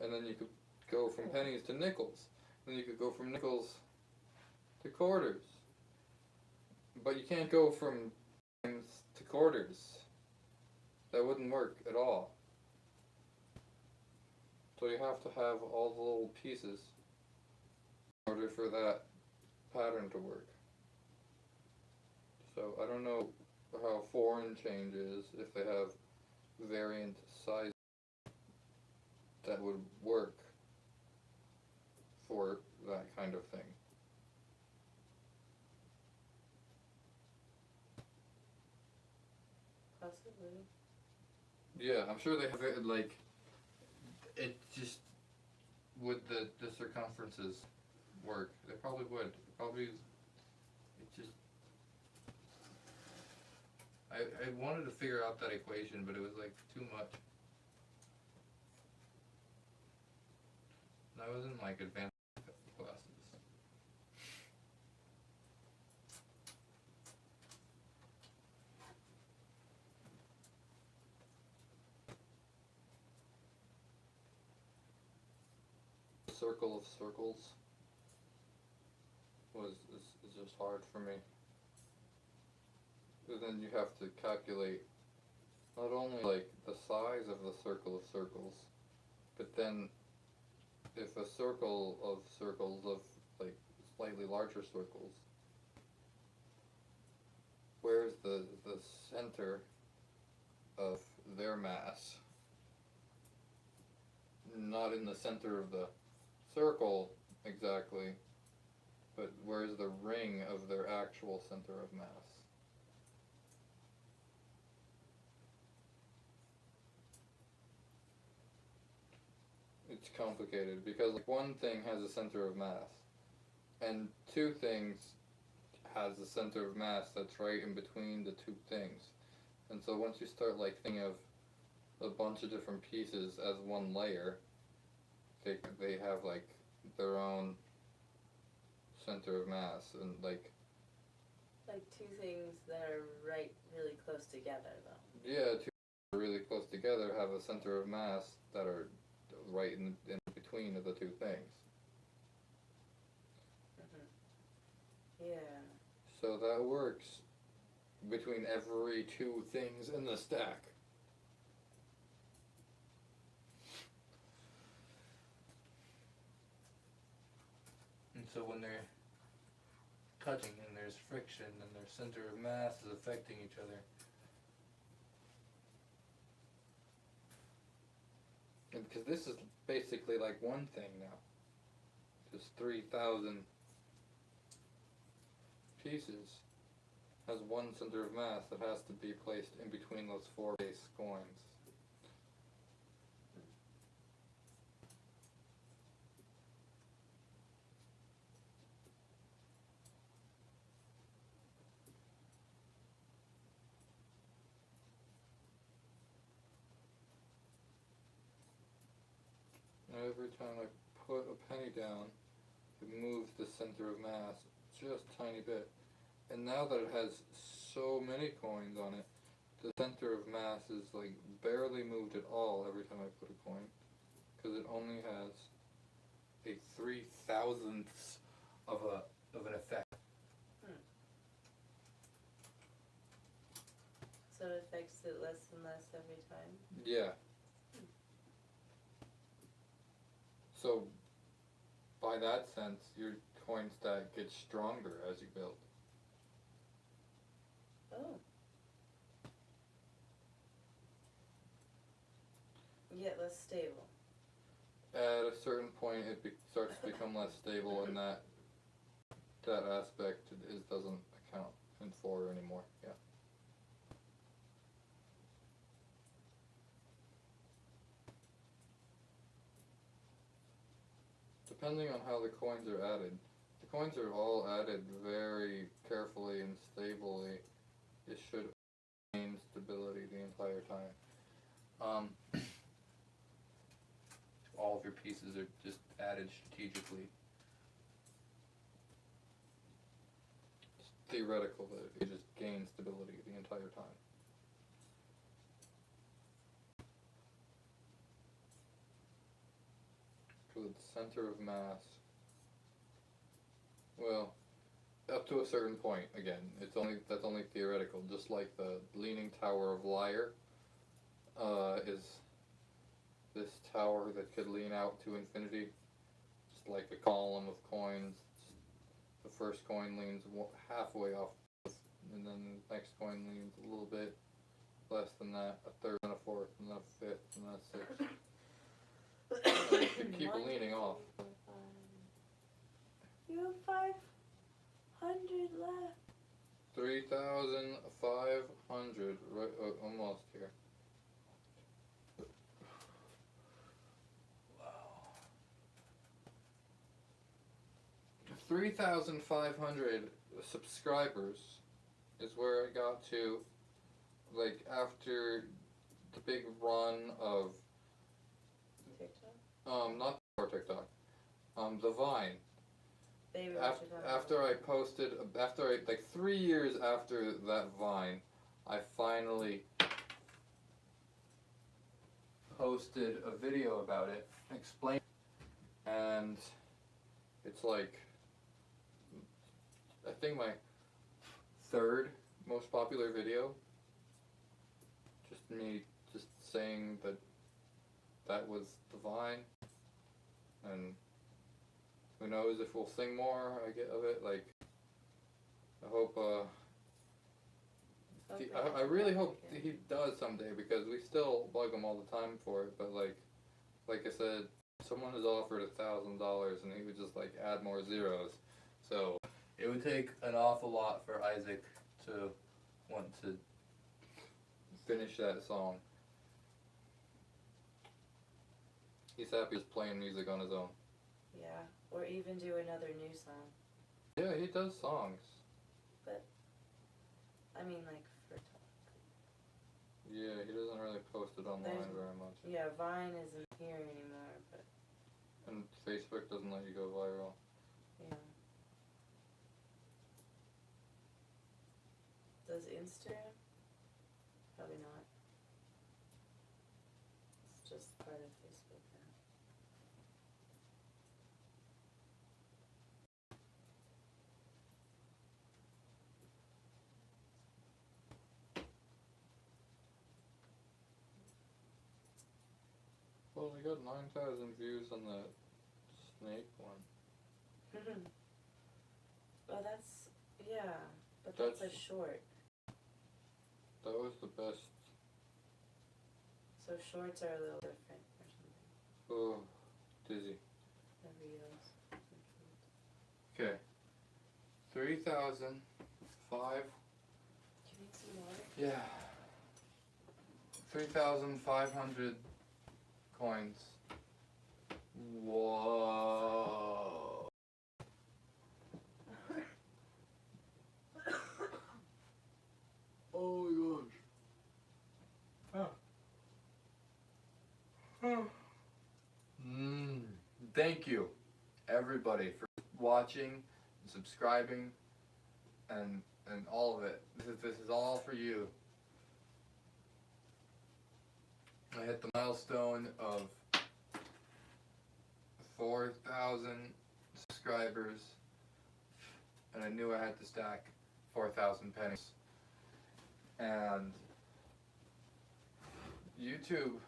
And then you could go from pennies to nickels. Then you could go from nickels to quarters. But you can't go from dimes to quarters. That wouldn't work at all. So you have to have all the little pieces in order for that pattern to work. So I don't know how foreign change is, if they have variant sizes that would work for that kind of thing. Possibly. Yeah, I'm sure they have it, like, it just, would the circumferences work? They probably would. It just, I wanted to figure out that equation, but it was like too much. And I was in like advanced classes. Circle of circles is just hard for me. But then you have to calculate not only like the size of the circle of circles, but then if a circle of circles of like slightly larger circles, where's the center of their mass? Not in the center of the circle exactly, but where's the ring of their actual center of mass? It's complicated because like one thing has a center of mass, and 2 things has a center of mass that's right in between the 2 things. And so once you start like thinking of a bunch of different pieces as one layer, they have like their own center of mass, and like 2 things that are right really close together, though. yeah, 2 really close together have a center of mass that are right in between of the 2 things. Yeah. So that works between every 2 things in the stack. And so when they're touching and there's friction and their center of mass is affecting each other, and because this is basically like one thing now, just 3,000 pieces has one center of mass that has to be placed in between those 4 base coins. Every time I put a penny down, it moves the center of mass just a tiny bit. And now that it has so many coins on it, the center of mass is like barely moved at all every time I put a coin, because it only has a 3,000th of an effect. So it affects it less and less every time? Yeah. So, by that sense, your coin stack gets stronger as you build. Oh. Yet less stable. At a certain point, it starts to become less stable, and that aspect doesn't account for anymore. Yeah. depending on how the coins are added. The coins are all added very carefully and stably. It should maintain stability the entire time. All of your pieces are just added strategically. It's theoretical that it just gains stability the entire time. For the center of mass, well, up to a certain point. Again, that's only theoretical. Just like the Leaning Tower of Liar is this tower that could lean out to infinity, just like a column of coins. The first coin leans halfway off, and then the next coin leans a little bit less than that, a third and a fourth, and then a fifth, and then a sixth. And it could keep leaning off. You have 500 left. 3,500, right, almost here. Wow. 3,500 subscribers is where I got to, like, after the big run of, TikTok? not for TikTok, the Vine. Baby After I posted, like 3 years after that Vine, I finally posted a video about it, explain, and it's like, I think my third most popular video. Just me just saying that was the Vine, and who knows if we'll sing more I get of it. Like, I hope I really hope he does someday, because we still bug him all the time for it. But like I said, someone has offered $1,000 and he would just like add more zeros. So it would take an awful lot for Isaac to want to finish that song. He's happy just playing music on his own. Yeah, or even do another new song. Yeah, he does songs. I mean, like, for talk. Yeah, he doesn't really post it online very much. Yeah, Vine isn't here anymore, but And Facebook doesn't let you go viral. yeah. Does Instagram? Probably not. It's just part of Facebook now. Well, we got 9,000 views on that snake one. Oh, that's, yeah, but that's a short. That was the best. So shorts are a little different or something. Oh, dizzy. The reels. Okay. 3,005. Do you need some water? Yeah. 3,500 coins. Whoa. Oh my gosh. Thank you, everybody, for watching and subscribing and all of it. This is all for you. I hit the milestone of 4,000 subscribers, and I knew I had to stack 4,000 pennies. And YouTube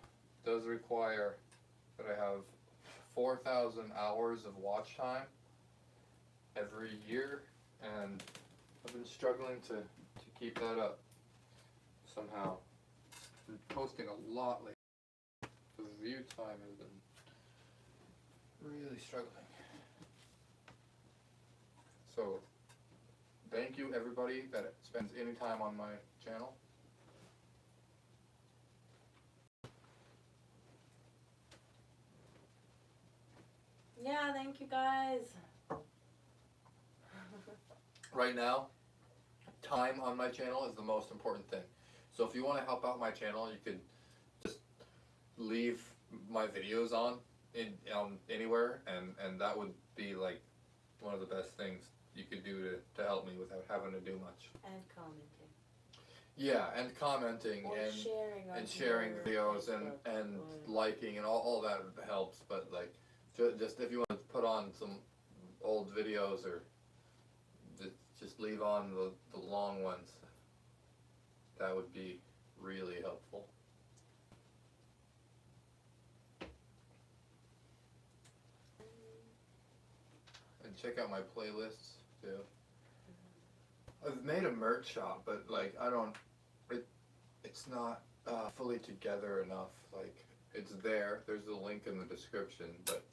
does require that I have 4,000 hours of watch time every year, and I've been struggling to keep that up somehow. I've been posting a lot lately. The view time has been really struggling. So, thank you everybody that spends any time on my channel. Yeah, thank you guys. Right now, time on my channel is the most important thing. So if you want to help out my channel, you could just leave my videos on anywhere, and that would be like one of the best things you could do to help me without having to do much. And commenting. Yeah, and commenting Or and sharing on sharing your videos and Facebook or- liking and all that helps. But like, just if you want to put on some old videos or just leave on the long ones, that would be really helpful. And check out my playlists too. I've made a merch shop, but like it's not fully together enough. Like it's there. There's a link in the description, but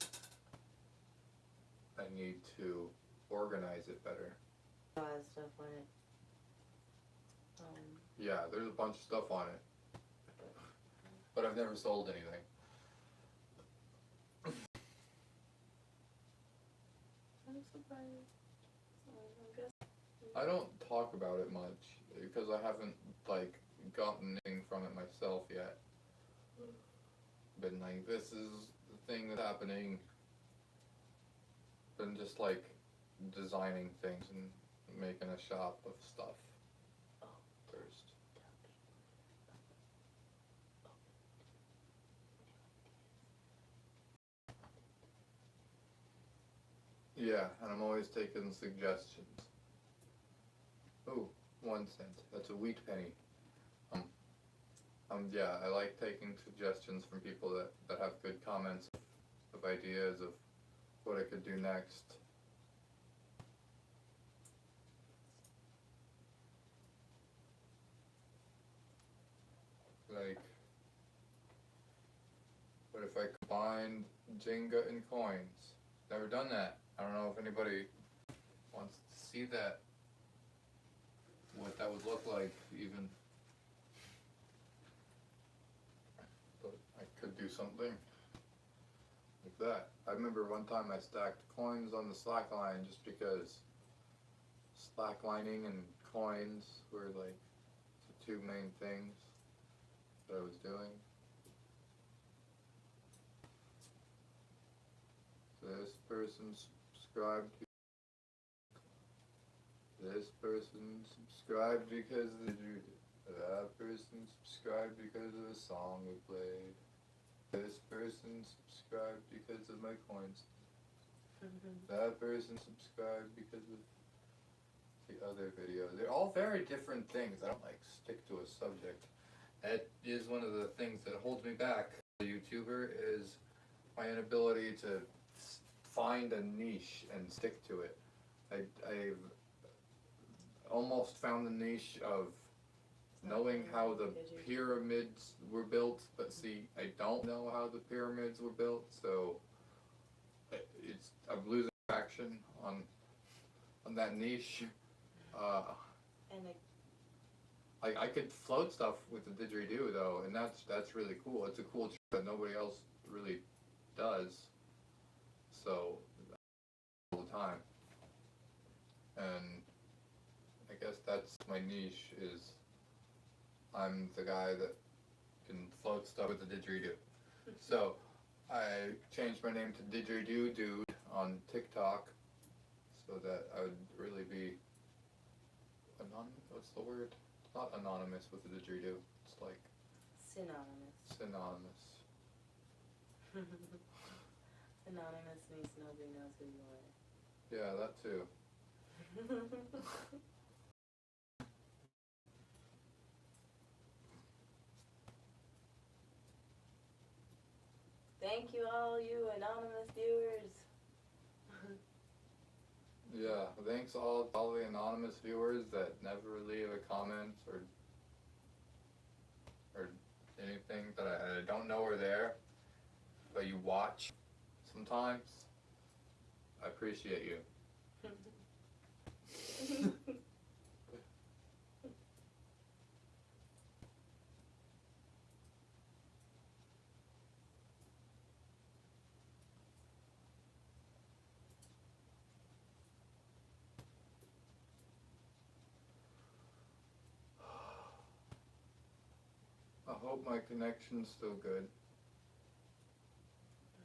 I need to organize it better. Stuff on it. Yeah, there's a bunch of stuff on it, but I've never sold anything. I'm surprised. I guess. I don't talk about it much because I haven't like gotten anything from it myself yet. Been like, this is the thing that's happening. Been just like designing things and making a shop of stuff first. Yeah, and I'm always taking suggestions. Ooh, 1 cent. That's a wheat penny. Yeah, I like taking suggestions from people that have good comments of ideas of what I could do next. Like, what if I combined Jenga and coins? Never done that. I don't know if anybody wants to see that. What that would look like, even. But I could do something like that. I remember one time I stacked coins on the slack line just because slacklining and coins were like the two main things that I was doing. This person subscribed. This person subscribed because of that person subscribed because of the song we played. This person subscribed because of my coins. That person subscribed because of the other video. They're all very different things. I don't like stick to a subject. That is one of the things that holds me back. The YouTuber is my inability to find a niche and stick to it. I've almost found the niche of knowing how the pyramids were built, but see, I don't know how the pyramids were built, so I'm losing traction on that niche. And I could float stuff with the didgeridoo though, and that's really cool. It's a cool trick that nobody else really does. So all the time, and I guess that's my niche. Is I'm the guy that can float stuff with the didgeridoo. So I changed my name to Didgeridoo Dude on TikTok, so that I would really be what's the word? It's not anonymous with the didgeridoo. It's like synonymous. synonymous. Anonymous means nobody knows who you are. Yeah, that too. Thank you all you anonymous viewers. Yeah, thanks all the anonymous viewers that never leave a comment or anything that I don't know are there, but you watch sometimes. I appreciate you. hope my connection's still good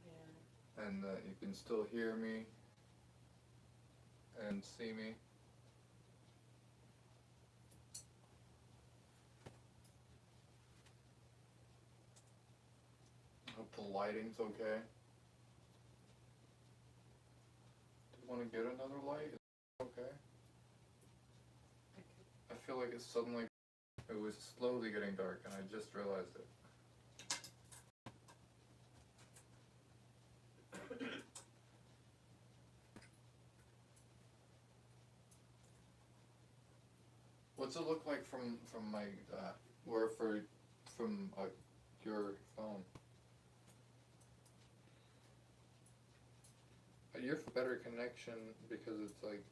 Yeah. and that you can still hear me and see me. Hope the lighting's okay. Do you want to get another light? Is it okay? I feel like it's suddenly, it was slowly getting dark and I just realized it. What's it look like from my from your phone? You have a better connection because it's like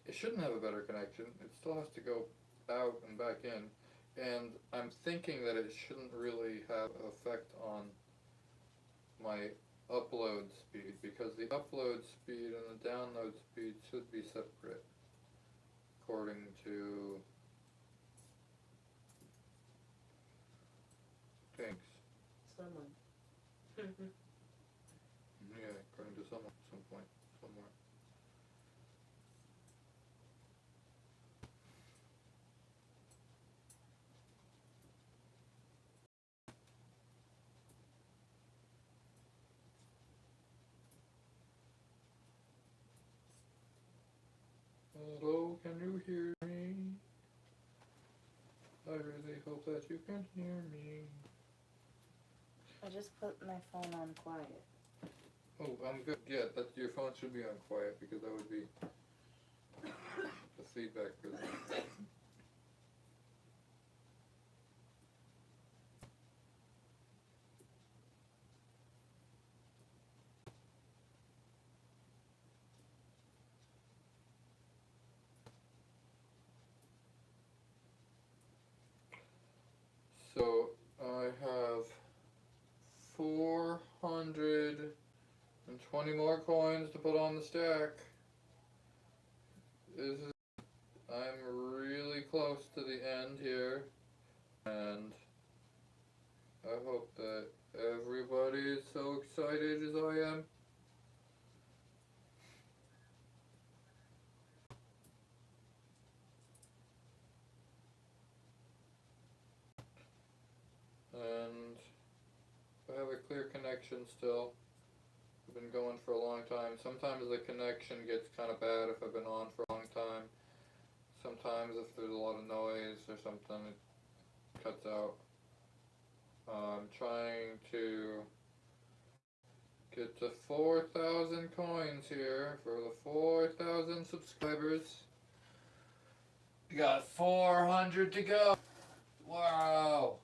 it shouldn't have a better connection. It still has to go out and back in, and I'm thinking that it shouldn't really have an effect on my upload speed because the upload speed and the download speed should be separate according to things. Someone. Yeah, according to someone, some point, somewhere. Hello, can you hear me? I really hope that you can hear me. I just put my phone on quiet. Oh, I'm good. Yeah, that your phone should be on quiet because that would be the feedback for that. So I have 420 more coins to put on the stack. I'm really close to the end here, and I hope that everybody is so excited as I am. And I have a clear connection still. I've been going for a long time. Sometimes the connection gets kind of bad if I've been on for a long time. Sometimes if there's a lot of noise or something, it cuts out. I'm trying to get to 4,000 coins here for the 4,000 subscribers. We got 400 to go. Wow.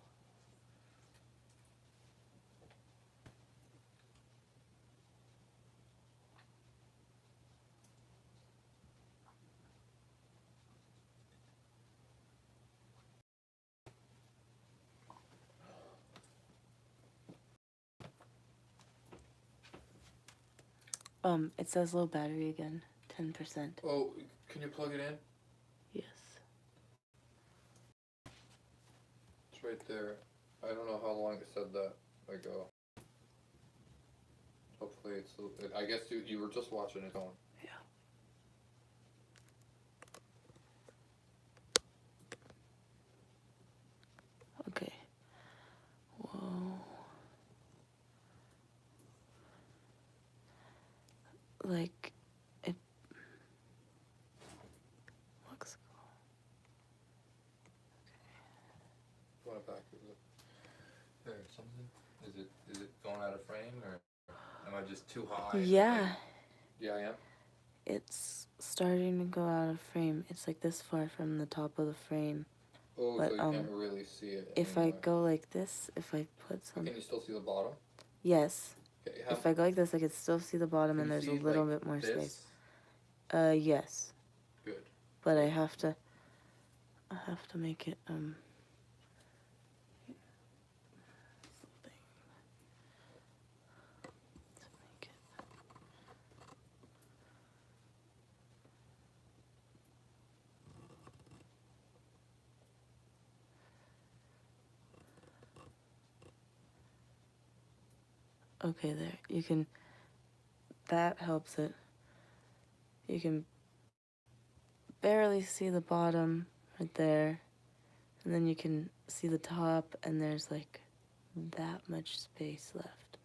It says low battery again. 10%. Oh, can you plug it in? Yes. It's right there. I don't know how long it said that ago. Hopefully it's, I guess you were just watching it on. Yeah. Okay. Whoa. Like, it looks cool. Going back, is it there something? Is it going out of frame or am I just too high? Yeah. Yeah, I am. It's starting to go out of frame. It's like this far from the top of the frame. Oh, But, so you can't really see it if anymore. I go like this, if I put some... Can you still see the bottom? Yes. Okay, If I go like this, I can still see the bottom and there's a little bit more space. Yes. Good. But I have to make it, Okay, there. You can, that helps it. You can barely see the bottom right there. And then you can see the top, and there's like that much space left.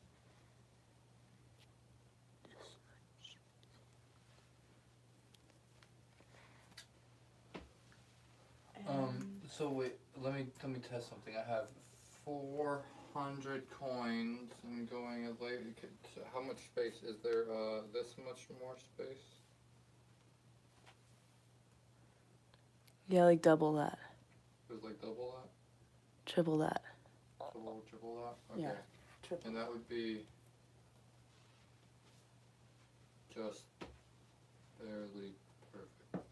So wait, let me test something. I have 400 coins and going as late. How much space is there? This much more space? Yeah, like double that. There's like double that? Triple that. Triple that? Okay. Yeah, triple. And that would be just barely perfect.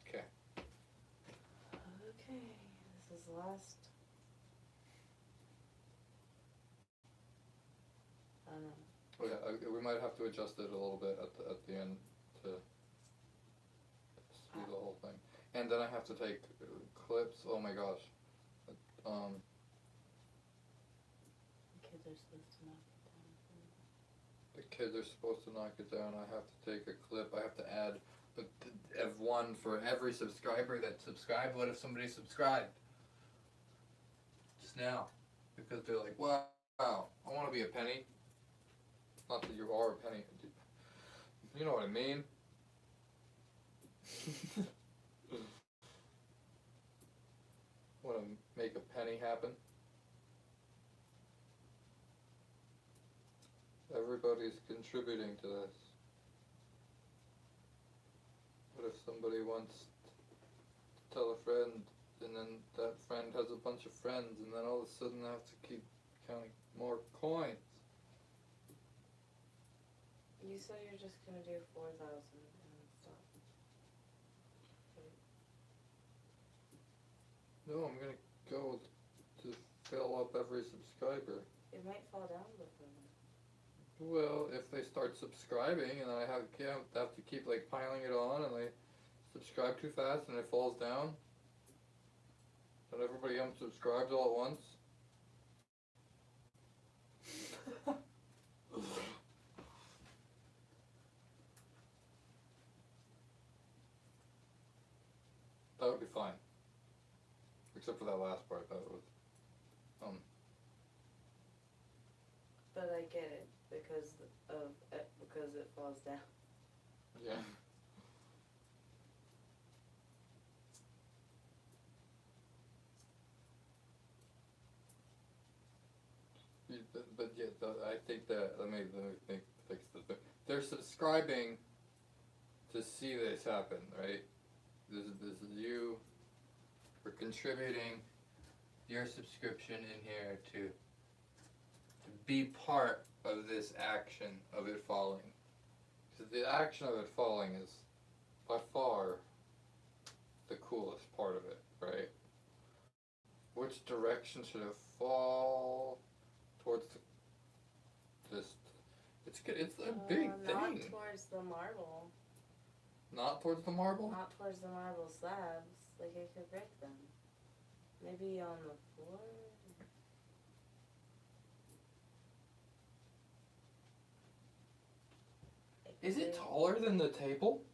Okay. Okay, this is the last. I don't know. Oh yeah, we might have to adjust it a little bit at the end to see the whole thing. And then I have to take clips. Oh my gosh. The kids are supposed to knock it down. The kids are supposed to knock it down. I have to take a clip. I have to add one for every subscriber that subscribed. What if somebody subscribed just now? Because they're like, wow, I want to be a penny. Not that you are a penny. You know what I mean? Want to make a penny happen? Everybody's contributing to this. What if somebody wants to tell a friend, and then that friend has a bunch of friends, and then all of a sudden I have to keep counting more coins? You said you're just gonna do 4,000 and stop. No, I'm gonna go to fill up every subscriber. It might fall down before then. Well, if they start subscribing and I have to keep like piling it on, and they subscribe too fast and it falls down, and everybody unsubscribes all at once. That would be fine. Except for that last part, that was But I get it because it falls down. yeah. But yeah, I think that let me fix this. They're subscribing to see this happen, right? This is you. We're contributing your subscription in here to be part of this action of it falling. Because the action of it falling is by far the coolest part of it, right? Which direction should it fall? Towards this. It's a big thing. Not towards the marble. Not towards the marble? Not towards the marble slabs. Like it could break them. Maybe on the floor. Is it taller than the table?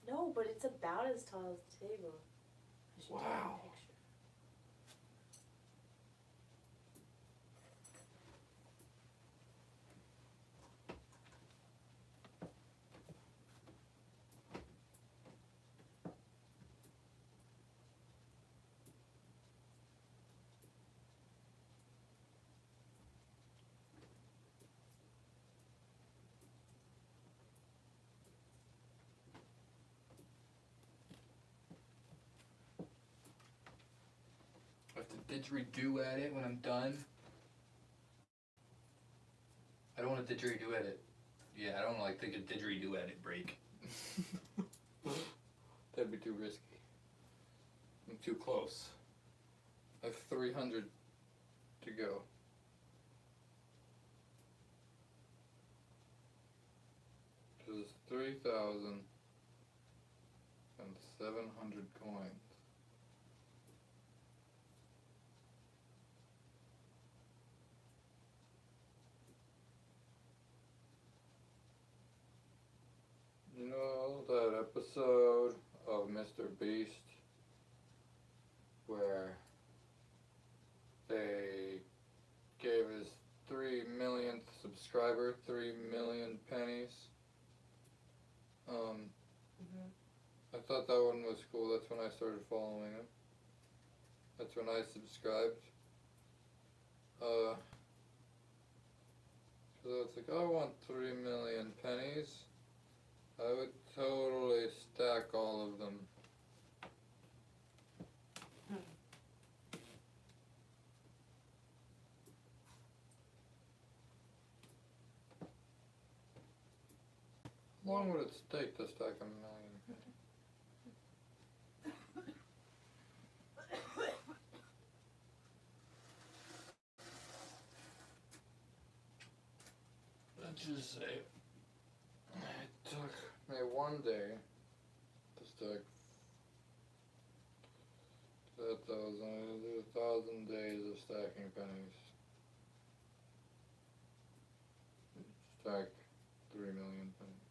No, but it's about as tall as the table. I should take Wow. a picture. I have to didgeridoo at it when I'm done. I don't want to didgeridoo at it. Yeah, I don't like think a didgeridoo at it break. That'd be too risky. I'm too close. I have 300 to go. There's 3,700 coins. episode of Mr. Beast where they gave his 3 millionth subscriber 3 million pennies. I thought that one was cool. That's when I started following him. That's when I subscribed. So it's like, I want 3 million pennies. I would totally stack all of them. How long would it take to stack a million? Let's just say it took me one day to stack 1,000 days of stacking pennies. Stack 3 million pennies.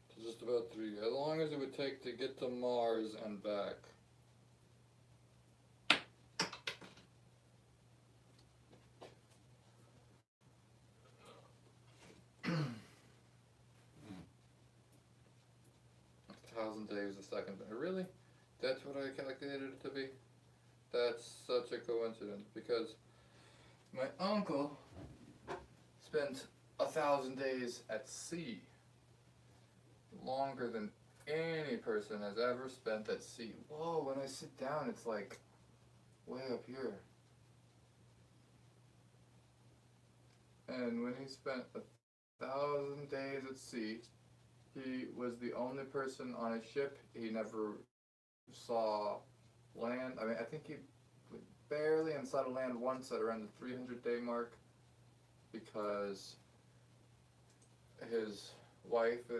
So just about 3, as long as it would take to get to Mars and back. Days a second. Really? That's what I calculated it to be? That's such a coincidence because my uncle spent 1,000 days at sea. Longer than any person has ever spent at sea. Whoa, when I sit down it's like way up here. And when he spent 1,000 days at sea, he was the only person on a ship. He never saw land. I mean, I think he barely saw land once at around the 300-day mark because his wife he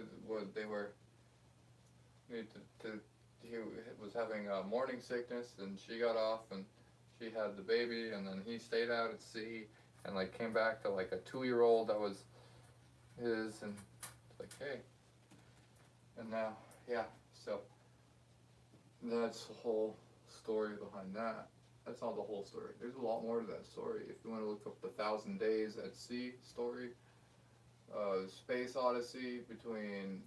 was having morning sickness and she got off and she had the baby and then he stayed out at sea and like came back to like a 2-year-old that was his and like, hey. And now, yeah, so that's the whole story behind that. That's not the whole story. There's a lot more to that story. If you want to look up the 1,000 Days at Sea story, Space Odyssey between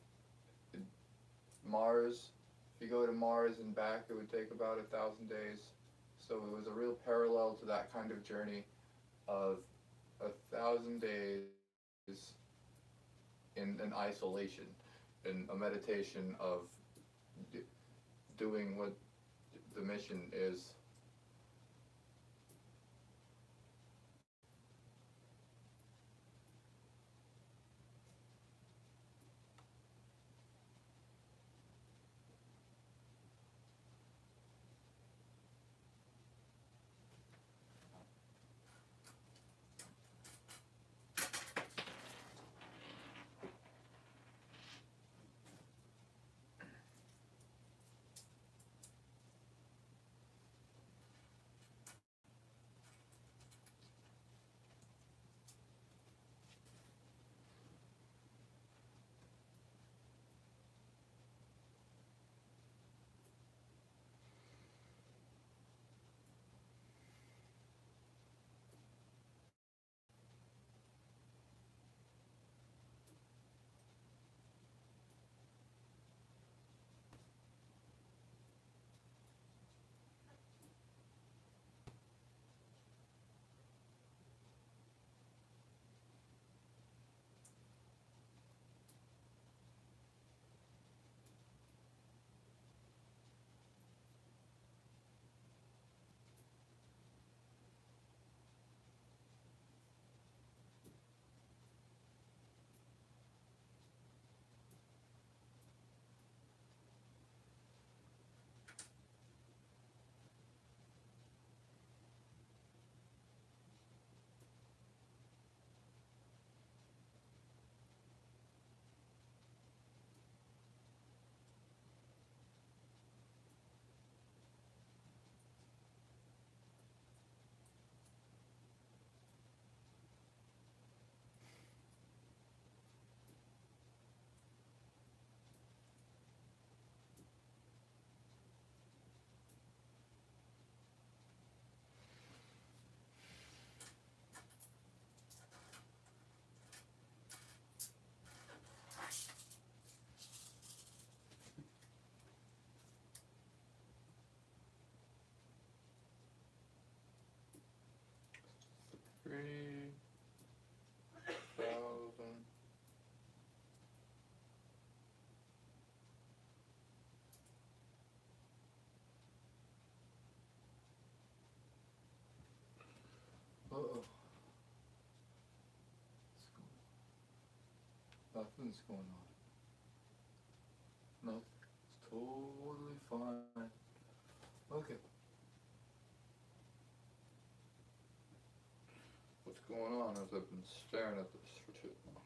Mars. If you go to Mars and back, it would take about 1,000 days. So it was a real parallel to that kind of journey of 1,000 days in isolation. In a meditation of doing what the mission is. 3,000. Uh-oh. Nothing's going on. No, it's totally fine. Okay. What's going on is I've been staring at this for too long.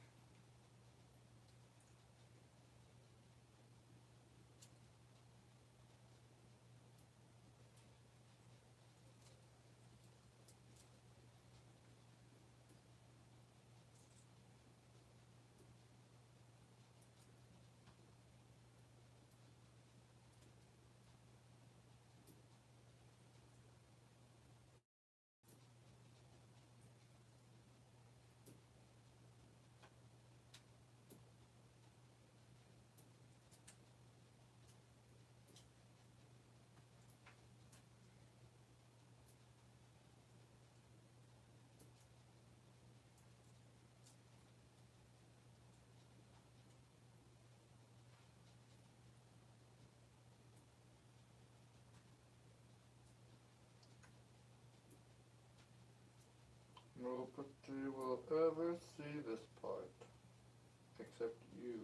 Nobody will ever see this part, except you.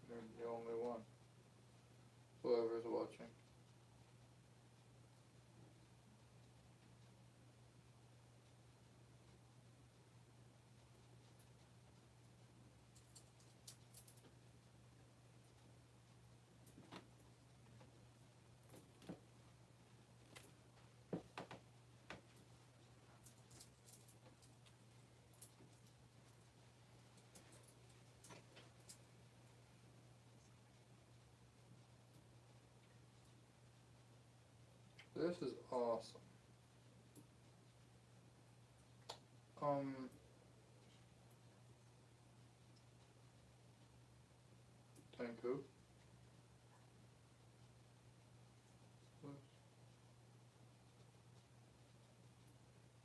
You're the only one. Whoever's watching. This is awesome. Thank you.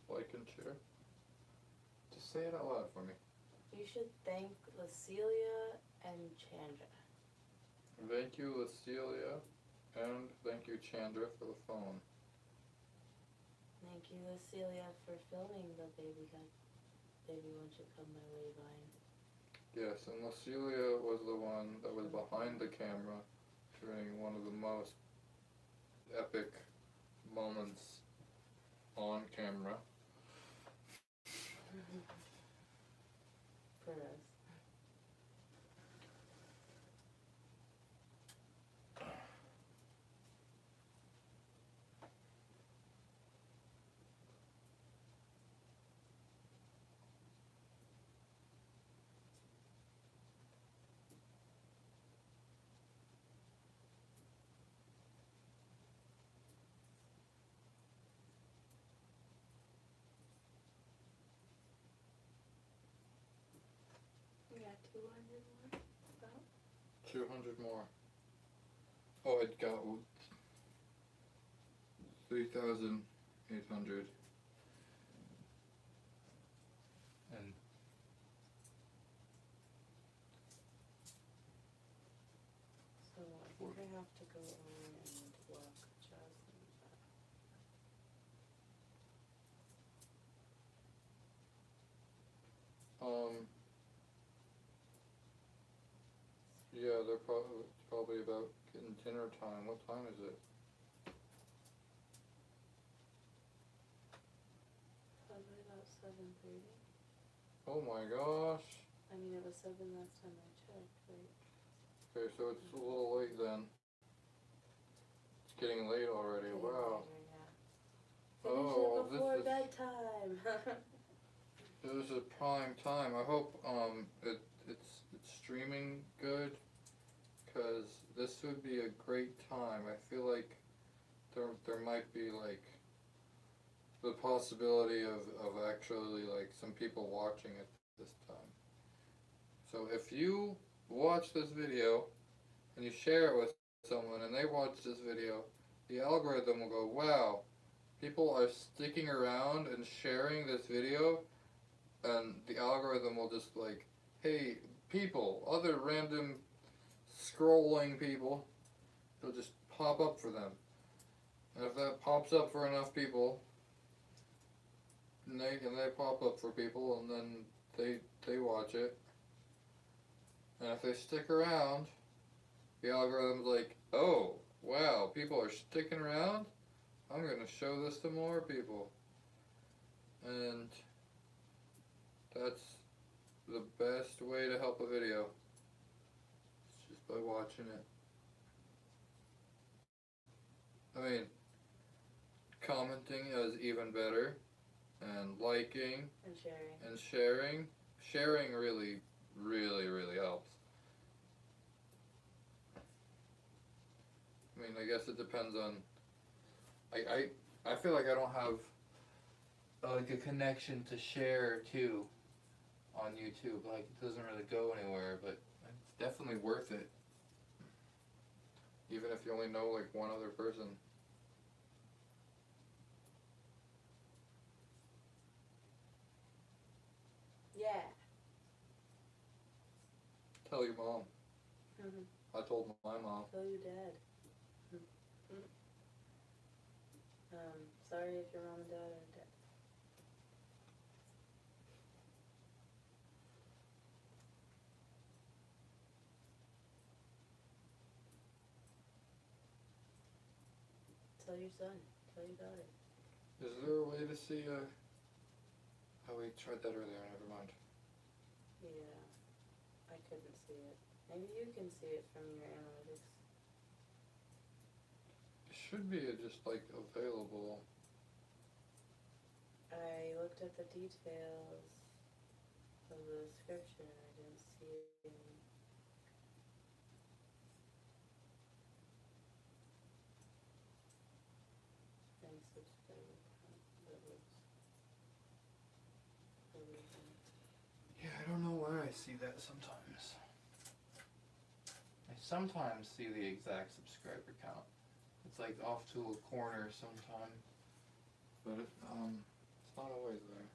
Like and share. Just say it out loud for me. You should thank Lucilia and Chandra. Thank you, Lucilia, and thank you, Chandra, for the phone. Thank you, Lucilia, for filming the Baby Won't You Come My Way Vine. Yes, and Lucilia was the one that was behind the camera during one of the most epic moments on camera. For us. We got 200 more? About? 200 more. Oh, it got 3,800. And So I think I have to go on and block Jocelyn. yeah, they're probably about getting dinner time. What time is it? Probably about 7:30. Oh my gosh. I mean, it was 7 last time I checked, right? Okay, so it's a little late then. It's getting late already. Getting Wow. later, yeah. Finish Oh, it before this is bedtime. this is prime time. I hope it's streaming good, because this would be a great time. I feel like there might be like the possibility of actually like some people watching it this time. So if you watch this video and you share it with someone and they watch this video, the algorithm will go, wow, people are sticking around and sharing this video, and the algorithm will just like, hey, people, other random scrolling people, it'll just pop up for them. And if that pops up for enough people, and they pop up for people, and then they watch it. And if they stick around, the algorithm's like, oh, wow, people are sticking around? I'm going to show this to more people. And that's the best way to help a video. It's just by watching it. I mean, commenting is even better, and liking And sharing. and sharing. Sharing really, really, really helps. I mean, I guess it depends on. I feel like I don't have like a connection to share too on YouTube. Like it doesn't really go anywhere, but it's definitely worth it. Even if you only know like one other person. Yeah. Tell your mom. Mm-hmm. I told my mom. Tell your dad. Sorry if your mom and dad are dead. Tell your son. Tell your daughter. Is there a way to see oh, we tried that earlier, never mind. Yeah. I couldn't see it. Maybe you can see it from your analytics. It should be just like available. I looked at the details of the description and I didn't see any. And subscriber count that was original. Yeah, I don't know where I see that sometimes. I sometimes see the exact subscriber count. It's like off to a corner sometimes. But it's not always there.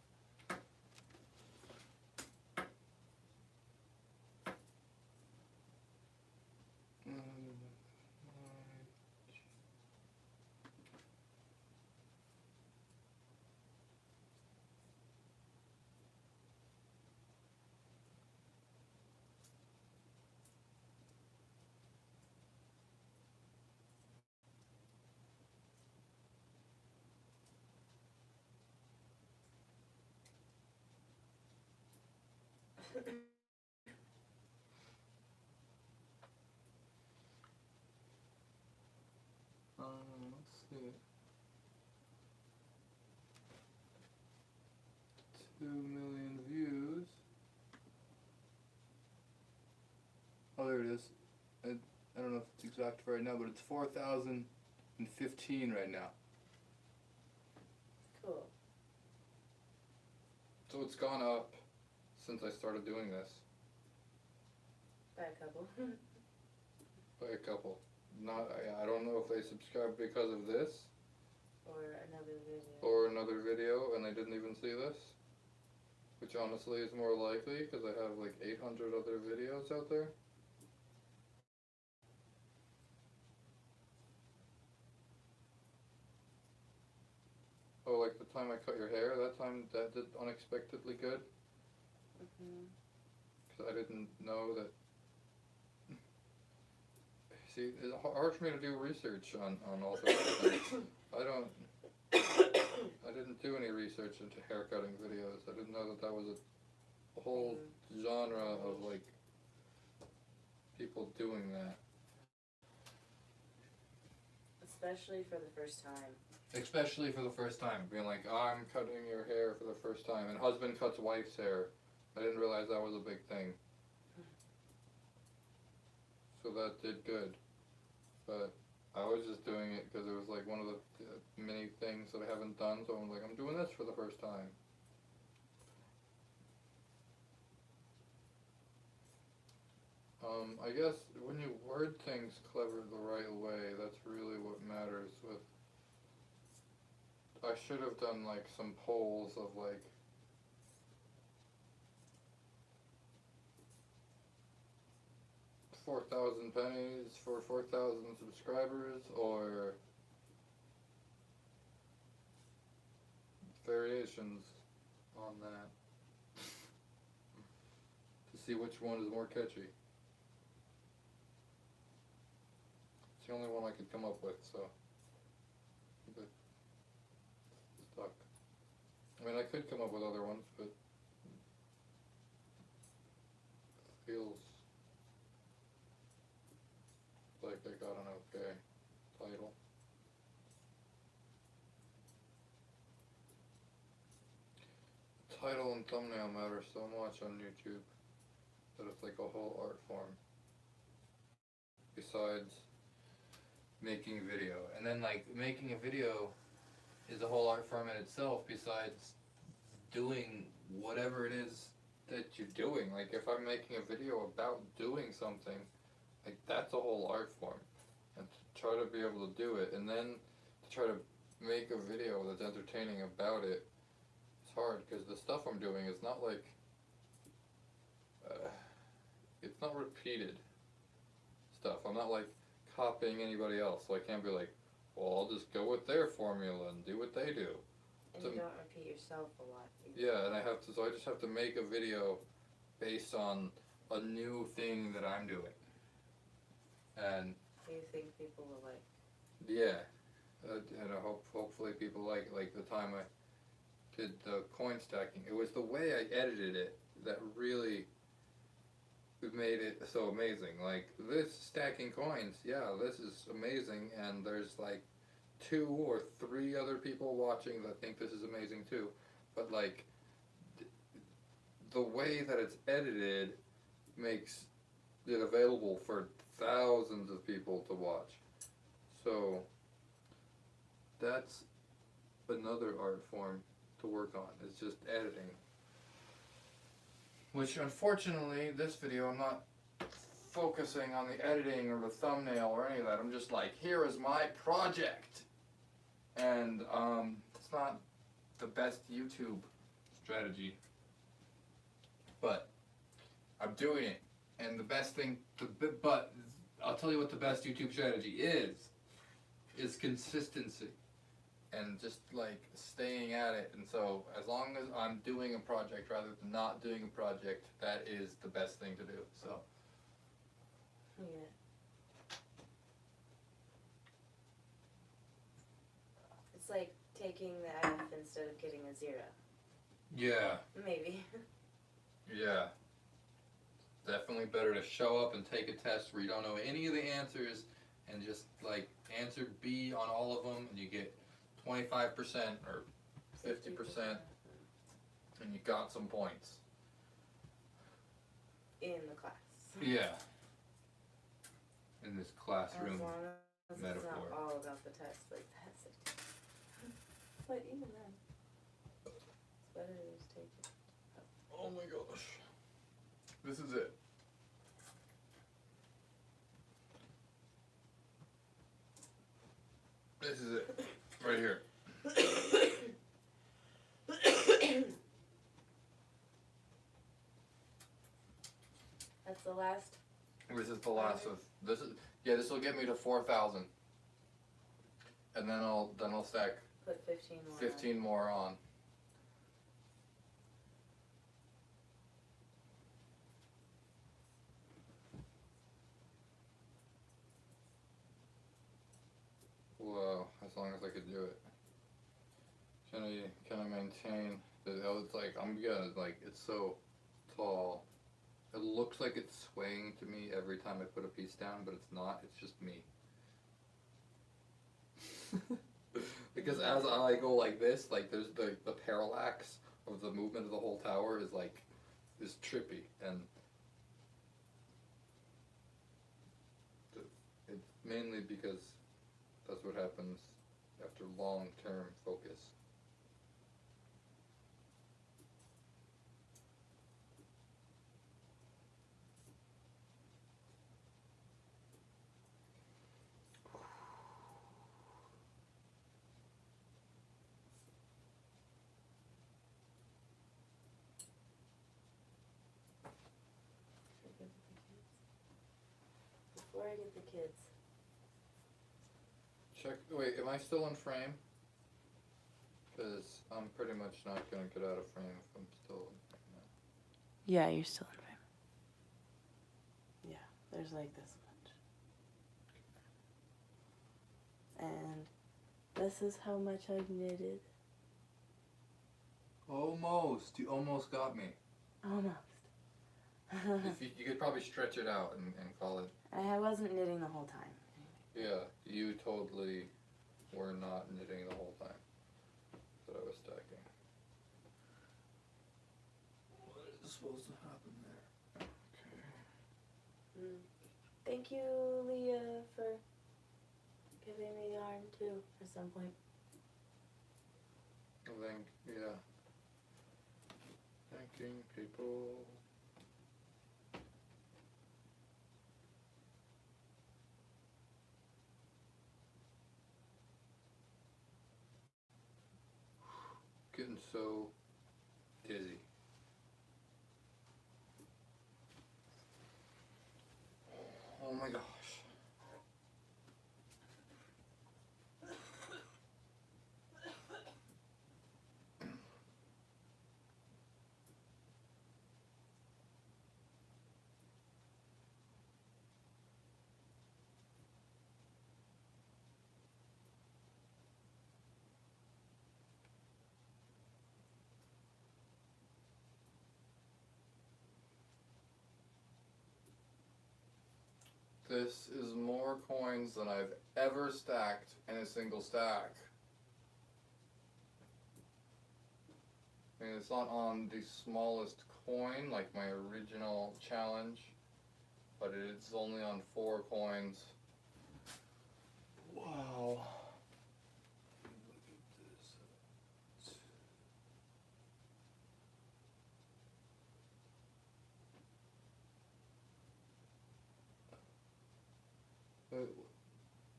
Let's see. 2 million views. Oh, there it is. I don't know if it's exact right now, but it's 4,015 right now. Cool. So it's gone up since I started doing this By a couple. by a couple. I don't know if they subscribed because of this Or another video. or another video and they didn't even see this, which honestly is more likely because I have like 800 other videos out there. Oh, like the time I cut your hair, that time that did unexpectedly good. Mm-hmm. Because I didn't know that. See, it's hard for me to do research on all sorts of things. I didn't do any research into haircutting videos. I didn't know that was a whole genre of like people doing that. Especially for the first time. Especially for the first time, being like, oh, I'm cutting your hair for the first time, and husband cuts wife's hair. I didn't realize that was a big thing. So that did good. But I was just doing it because it was like one of the many things that I haven't done, so I'm like, I'm doing this for the first time. I guess when you word things clever the right way, that's really what matters with I should have done like some polls of like 4,000 pennies for 4,000 subscribers, or variations on that to see which one is more catchy. It's the only one I could come up with, so but stuck. I mean, I could come up with other ones, but feels like I got an okay title. Title and thumbnail matter so much on YouTube that it's like a whole art form besides making video. And then like making a video is a whole art form in itself besides doing whatever it is that you're doing. Like if I'm making a video about doing something, like that's a whole art form. And to try to be able to do it and then to try to make a video that's entertaining about it, it's hard because the stuff I'm doing is not like it's not repeated stuff. I'm not like copying anybody else, so I can't be like, well, I'll just go with their formula and do what they do. And So, you don't repeat yourself a lot. yeah, and so I just have to make a video based on a new thing that I'm doing. And Do you think people will like? yeah, and I hopefully people like the time I did the coin stacking. It was the way I edited it that really made it so amazing. Like this stacking coins, yeah, this is amazing, and there's like 2 or 3 other people watching that think this is amazing too. But like the way that it's edited makes it available for thousands of people to watch. So that's another art form to work on. It's just editing. Which unfortunately, this video I'm not focusing on the editing or the thumbnail or any of that. I'm just like, here is my project. And it's not the best YouTube strategy. But I'm doing it. And the best thing, but I'll tell you what the best YouTube strategy is consistency. And just like staying at it. And so as long as I'm doing a project rather than not doing a project, that is the best thing to do. So Yeah. It's like taking the F instead of getting a 0. yeah, Maybe. yeah. Definitely better to show up and take a test where you don't know any of the answers and just like answer B on all of them and you get 25% or 50% and you got some points. In the class. Yeah. In this classroom. As long as metaphor. it's not all about the test, like that's it. But even then, it's better to just take it. Oh my gosh. This is it. This is it. Right here. That's the last. This is the last of this is this will get me to 4,000. And then I'll stack Put 15 more. 15 more on. Well, as long as I could do it. Can I maintain the it's like I'm gonna like it's so tall. It looks like it's swaying to me every time I put a piece down, but it's not, it's just me. Because as I go like this, like there's the parallax of the movement of the whole tower is trippy, and it's mainly because that's what happens after long-term focus. before I get the kids. Check. Wait, am I still in frame? Because I'm pretty much not gonna get out of frame if I'm still in frame now. Yeah, you're still in frame. Yeah, there's like this much. And this is how much I've knitted. Almost. You almost got me. Almost. If you could probably stretch it out and call it. I wasn't knitting the whole time. Yeah, you totally were not knitting the whole time that I was stacking. What is supposed to happen there? Okay. Thank you, Leah, for giving me the yarn too at some point. I think, yeah. Thanking people. Getting so dizzy. Oh my gosh. This is more coins than I've ever stacked in a single stack. I mean, it's not on the smallest coin like my original challenge, but it's only on 4 coins. Wow. Look at this.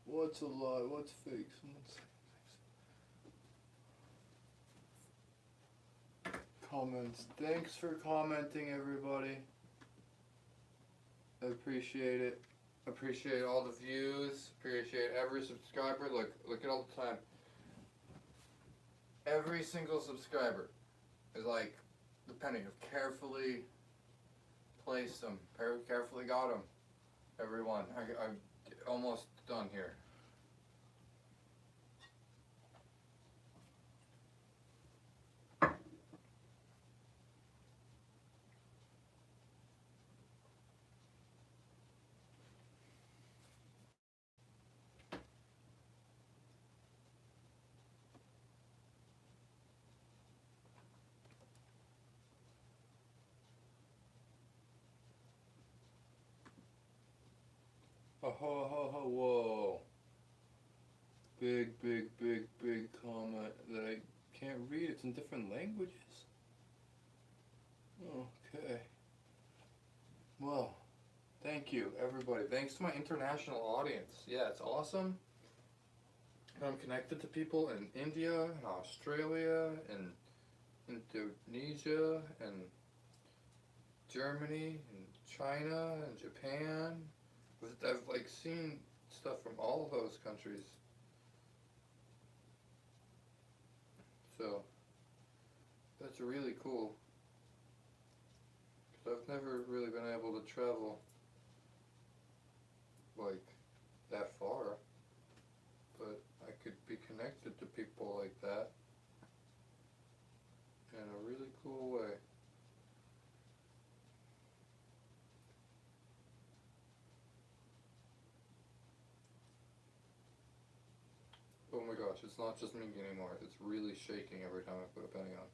What's a lie? What's fake? Comments. Thanks for commenting, everybody. I appreciate it. Appreciate all the views. Appreciate every subscriber. Look at all the time. Every single subscriber is like the penny. I've carefully placed them. Carefully got them. Everyone. I'm almost done here. Whoa. Big comment that I can't read. It's in different languages. Okay. Well, thank you, everybody. Thanks to my international audience. Yeah, it's awesome. I'm connected to people in India, and Australia, and Indonesia, and Germany, and China, and Japan. I've like seen stuff from all of those countries. So that's really cool. 'Cause I've never really been able to travel like that far. But I could be connected to people like that in a really cool way. Oh my gosh, it's not just me anymore. It's really shaking every time I put a penny on.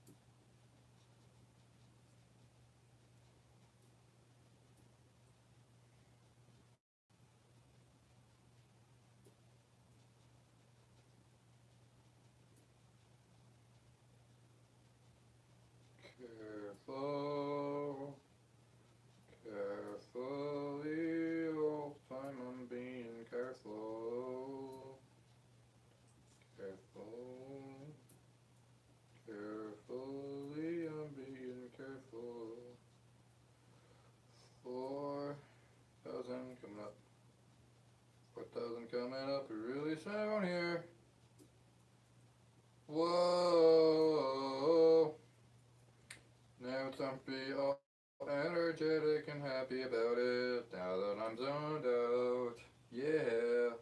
Careful, carefully, all the time I'm being careful. Careful, carefully, I'm being careful. 4,000 coming up. Don't be all energetic and happy about it. Now that I'm zoned out. Yeah.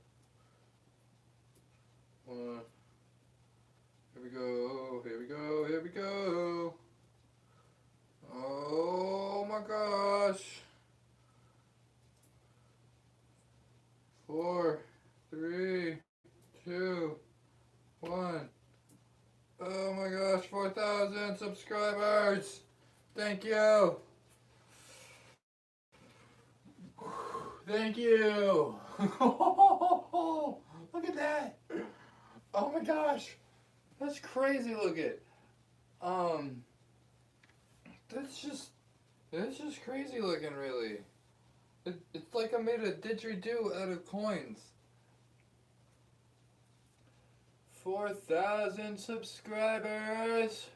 One. Here we go. Here we go. Here we go. Oh my gosh. 4, 3, 2, 1. Oh my gosh, 4,000 subscribers. Thank you. Thank you. Look at that. Oh my gosh. That's crazy looking. That's just crazy looking, really. It's like I made a didgeridoo out of coins. 4,000 subscribers.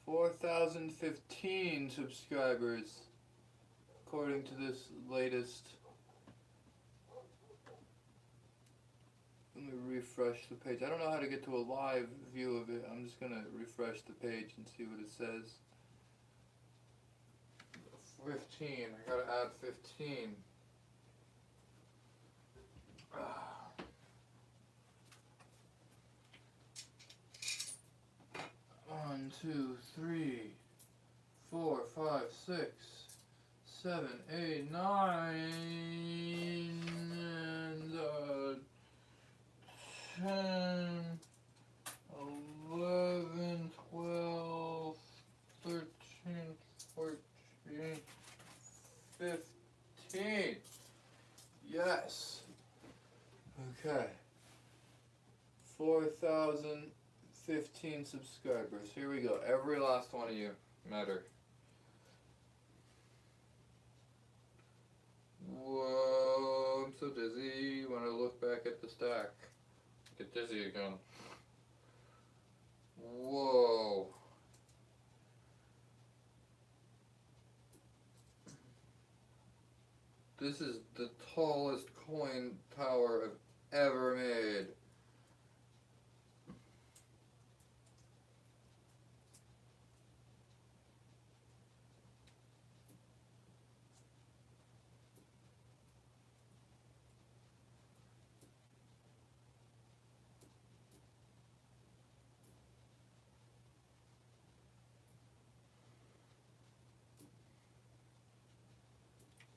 $4,015 subscribers, according to this latest. Let me refresh the page. I don't know how to get to a live view of it. I'm just gonna refresh the page and see what it says. 15. I gotta add 15. 1, 2, 3, 4, 5, 6, 7, 8, 9, and 10, 11, 12, 13, 14, 15. Yes. Okay. 4,015 subscribers. Here we go. Every last one of you matter. Whoa, I'm so dizzy when I look back at the stack. Get dizzy again. Whoa. This is the tallest coin tower I've ever made.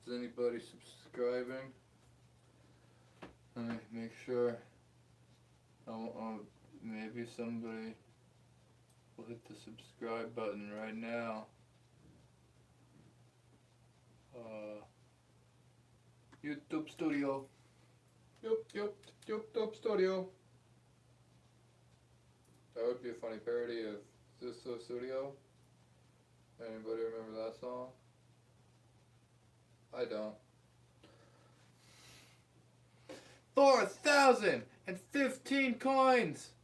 Is anybody subscribing? Let me make sure. Maybe somebody will hit the subscribe button right now. YouTube Studio. YouTube Studio. That would be a funny parody of This So Studio. Anybody remember that song? I don't. 4,015 coins!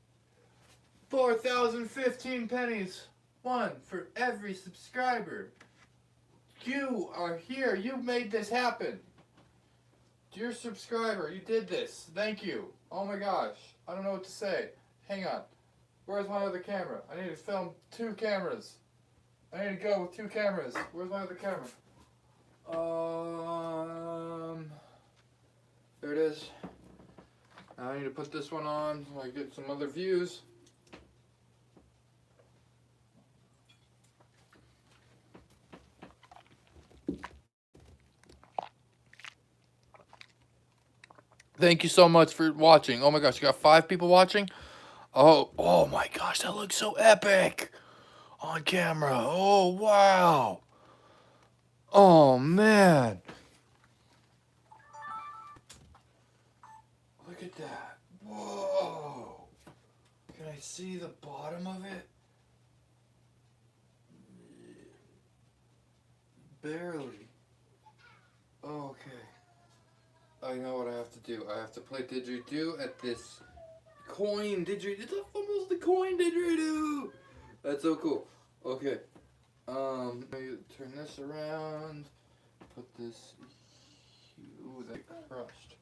4,015 pennies! One for every subscriber. You are here. You made this happen. Dear subscriber, you did this. Thank you. Oh my gosh. I don't know what to say. Hang on. Where's my other camera? I need to film 2 cameras. I need to go with 2 cameras. Where's my other camera? There it is. Now I need to put this one on so I get some other views. Thank you so much for watching. Oh my gosh, you got 5 people watching? Oh my gosh, that looks so epic on camera. Oh wow. Oh man. Look at that. Whoa. Can I see the bottom of it? Barely. Okay. I know what I have to do. I have to play didgeridoo at this coin didgeridoo. It's almost the coin didgeridoo. That's so cool. Okay. Let me turn this around. Put this. Ooh, that crushed.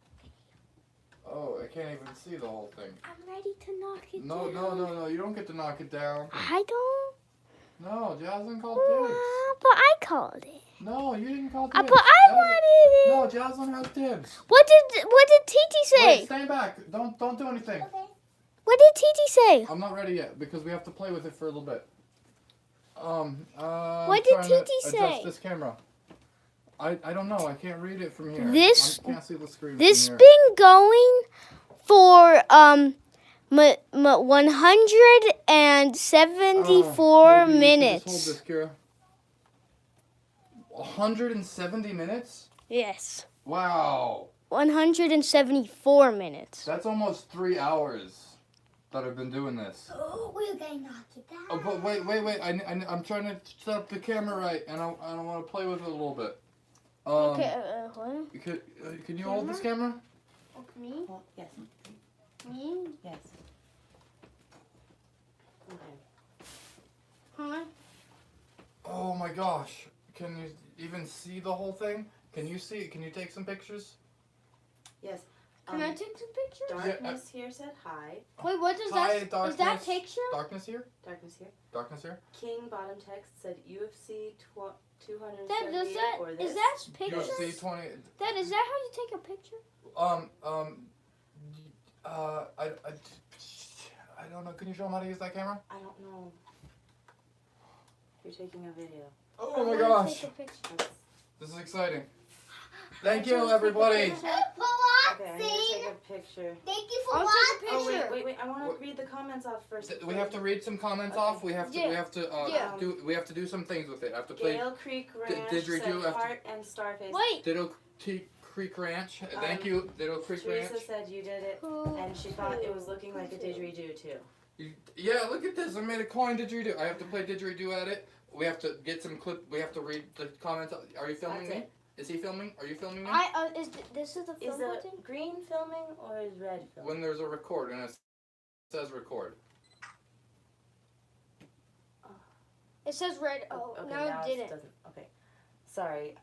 Oh, I can't even see the whole thing. I'm ready to knock it No, down. no. You don't get to knock it down. I don't. No, Jocelyn called dibs. But I called it. No, you didn't call But dibs. I wanted it. No, Jocelyn has dibs. What did Titi say? Wait, stay back. Don't do anything. What did Titi say? I'm not ready yet because we have to play with it for a little bit. What did trying to Titi say? Adjust this camera. I don't know. I can't read it from here. This- I can't see the screen This from here. been going for 174 Maybe you should minutes. Just hold this, Kira. 170 minutes? Yes. Wow. 174 minutes. That's almost 3 hours that I've been doing this. Oh, we're gonna knock it down. Oh, but wait. I'm trying to set up the camera right, and I want to play with it a little bit. Okay, what? Can you hold this camera? Me? Well, yes. Me? Yes. Okay. Huh? Oh my gosh. Can you even see the whole thing? Can you see it? Can you take some pictures? Yes. Can I take some pictures? Darkness here said hi. Wait, what is Hi, that? darkness. Is that picture? Darkness here? Darkness here. Darkness here? King bottom text said UFC 278 Dad, or is this. that picture? UFC 20. Dad, is that how you take a picture? I don't know. Can you show them how to use that camera? I don't know. You're taking a video. Oh I my wanna gosh. take a picture. That's, This is exciting. Thank you, everybody. okay, I need to take a picture. Thank you for Oh, watching. wait. I want What? to read the comments off first. We have to read some comments Okay. off. We have to. Yeah. We have to. Yeah. We have to do some things with it. I have to play Gale Creek Ranch didgeridoo said after- heart and starface. Wait. Diddle Creek Ranch. Thank you, Diddle Creek Teresa Ranch. said you did it, and she thought it was looking like a didgeridoo too. Yeah, look at this. I made a coin didgeridoo. I have to play didgeridoo at it. We have to get some clip. We have to read the comments. Are you filming That's me? Is he filming? Are you filming me? This is the Is film the button? green filming or is red filming? When there's a record and it says record. It says red. Oh, okay, no, now it didn't. doesn't. Okay, sorry.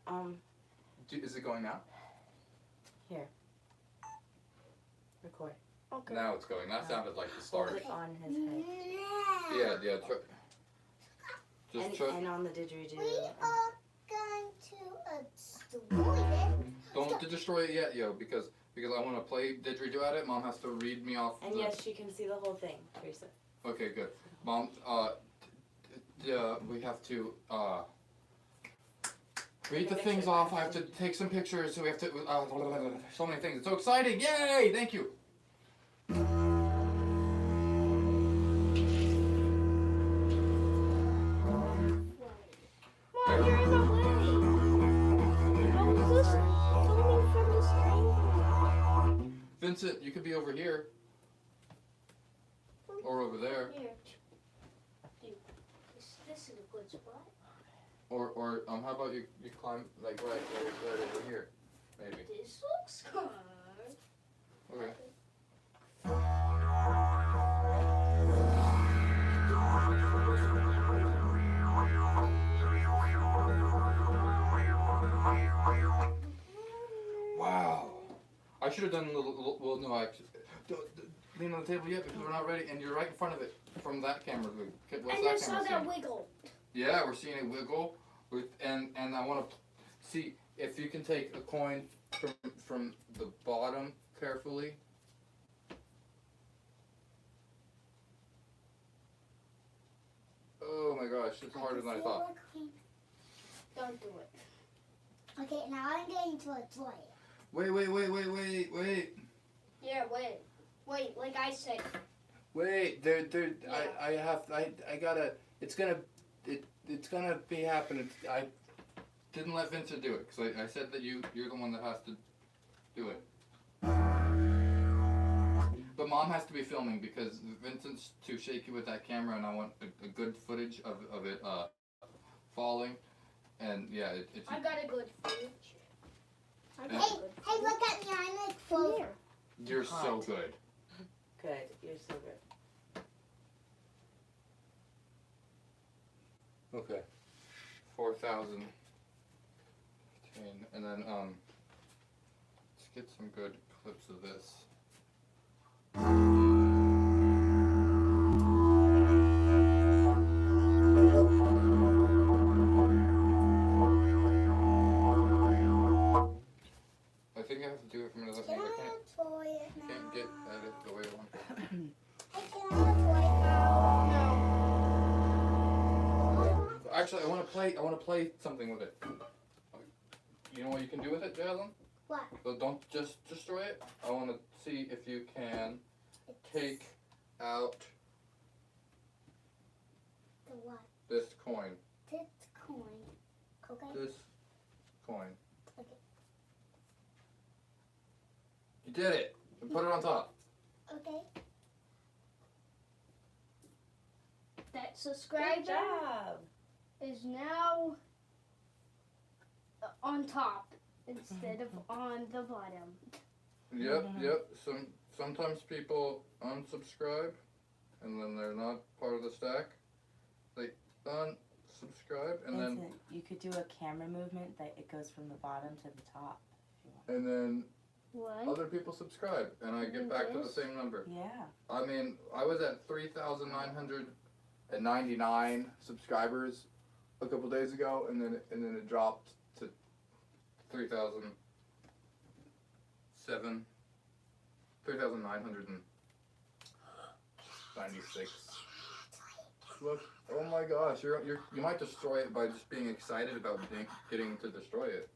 Is it going now? Record. Okay. Now it's going. That sounded like the Hold start. it on his head. Yeah. Just try. And on the didgeridoo. We are going to destroy it. Don't destroy it yet, yo, because I want to play didgeridoo at it. Mom has to read me off. And yes, she can see the whole thing, Teresa. Okay, good. Mom, we have to read the things off. I have to take some pictures. So we have to. So many things. It's so exciting! Yay! Thank you. Mom, you're in the way. How is this filming from this angle? Vincent, you could be over here or over there, Here. This is a good spot. or how about you climb like right over here, maybe. This looks good. Okay. Wow. I should have done a little well, no, actually. Don't lean on the table yet because we're not ready, and you're right in front of it from that camera. What's And I that saw camera that seeing? wiggle. Yeah, we're seeing it wiggle, and I want to see if you can take a coin from the bottom carefully. Oh my gosh, it's harder than I thought. Don't do it. Okay, now I'm getting to a toy. Wait. Yeah, wait, like I said. Wait, I gotta. It's gonna be happening. I didn't let Vincent do it because I said that you're the one that has to do it. But Mom has to be filming because Vincent's too shaky with that camera, and I want a good footage of it falling. And yeah, it's. I got a good footage. Hey, Hey, look at me, I'm like closer. You're so good. Good. You're so good. Okay. 4,000. And then let's get some good clips of this. actually, I want to play something with it. You know what you can do with it, Jasmine? What? So don't just destroy it. I want to see if you can take out The what? this coin. This coin. Okay. This coin. Okay. You did it. And put it on top. Okay. That Good subscriber job. is now on top instead of on the bottom. Yep, yep. Sometimes people unsubscribe, and then they're not part of the stack. They unsubscribe, and then Vincent, you could do a camera movement that it goes from the bottom to the top. and then What? other people subscribe, and I get back to the same number. Yeah. I mean, I was at 3,999 subscribers a couple days ago, and then it dropped to 3,996. Look, oh my gosh, you might destroy it by just being excited about getting to destroy it.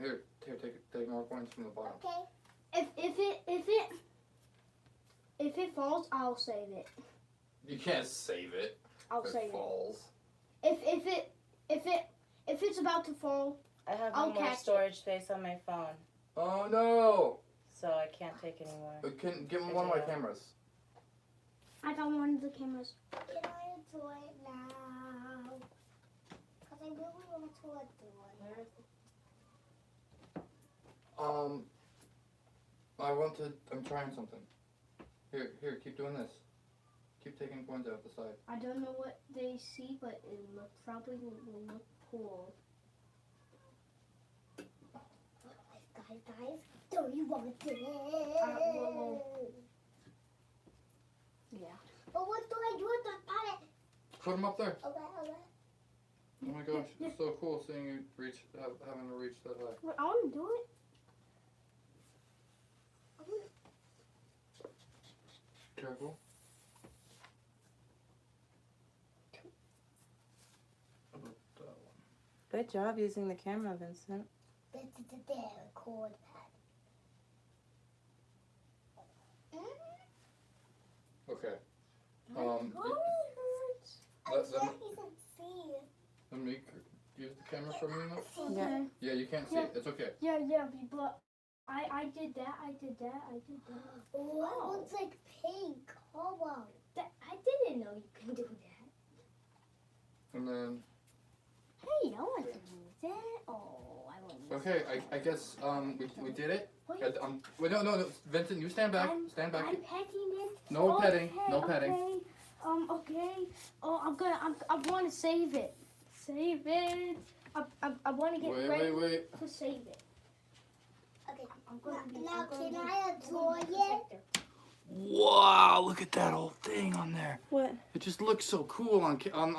Here, take more coins from the bottom. Okay. If it falls, I'll save it. You can't save it. I'll If save it it. falls. If it's about to fall, I have I'll no more catch it. storage space on my phone, Oh no! so I can't take any more. Can give me one of my cameras. I got one of the cameras. Can I enjoy it now? Because I really want to enjoy it. I'm trying something. Here, keep doing this. Keep taking coins out the side. I don't know what they see, but it probably will look cool. Guys, don't you want it? Yeah. But what do I do with the pallet? Put them up there. Okay. Oh my gosh, it's so cool seeing you having to reach that high. Wait, I want to do it. Careful. Good job using the camera, Vincent. This is the record pad. Okay. My tummy hurts. I Let- let can't even see. Let me use the camera for a minute. Yeah. Yeah, you can't see Yeah. it. It's okay. Yeah, but I did that. Oh, it looks like pink. Oh, wow. I didn't know you can do that. And then Hey, I want to do that. Oh, I want to. okay, I guess we did it. Wait, Wait, no, Vincent, you stand back. Stand back. I'm petting it. No Okay, petting. No petting. Okay. Okay. Oh, I want to save it. Save it. I want to get ready Wait. to save it. Okay. I'm gonna be. Now, I'm gonna can be- I I'm gonna enjoy be it? protector. Wow, look at that whole thing on there. What? It just looks so cool on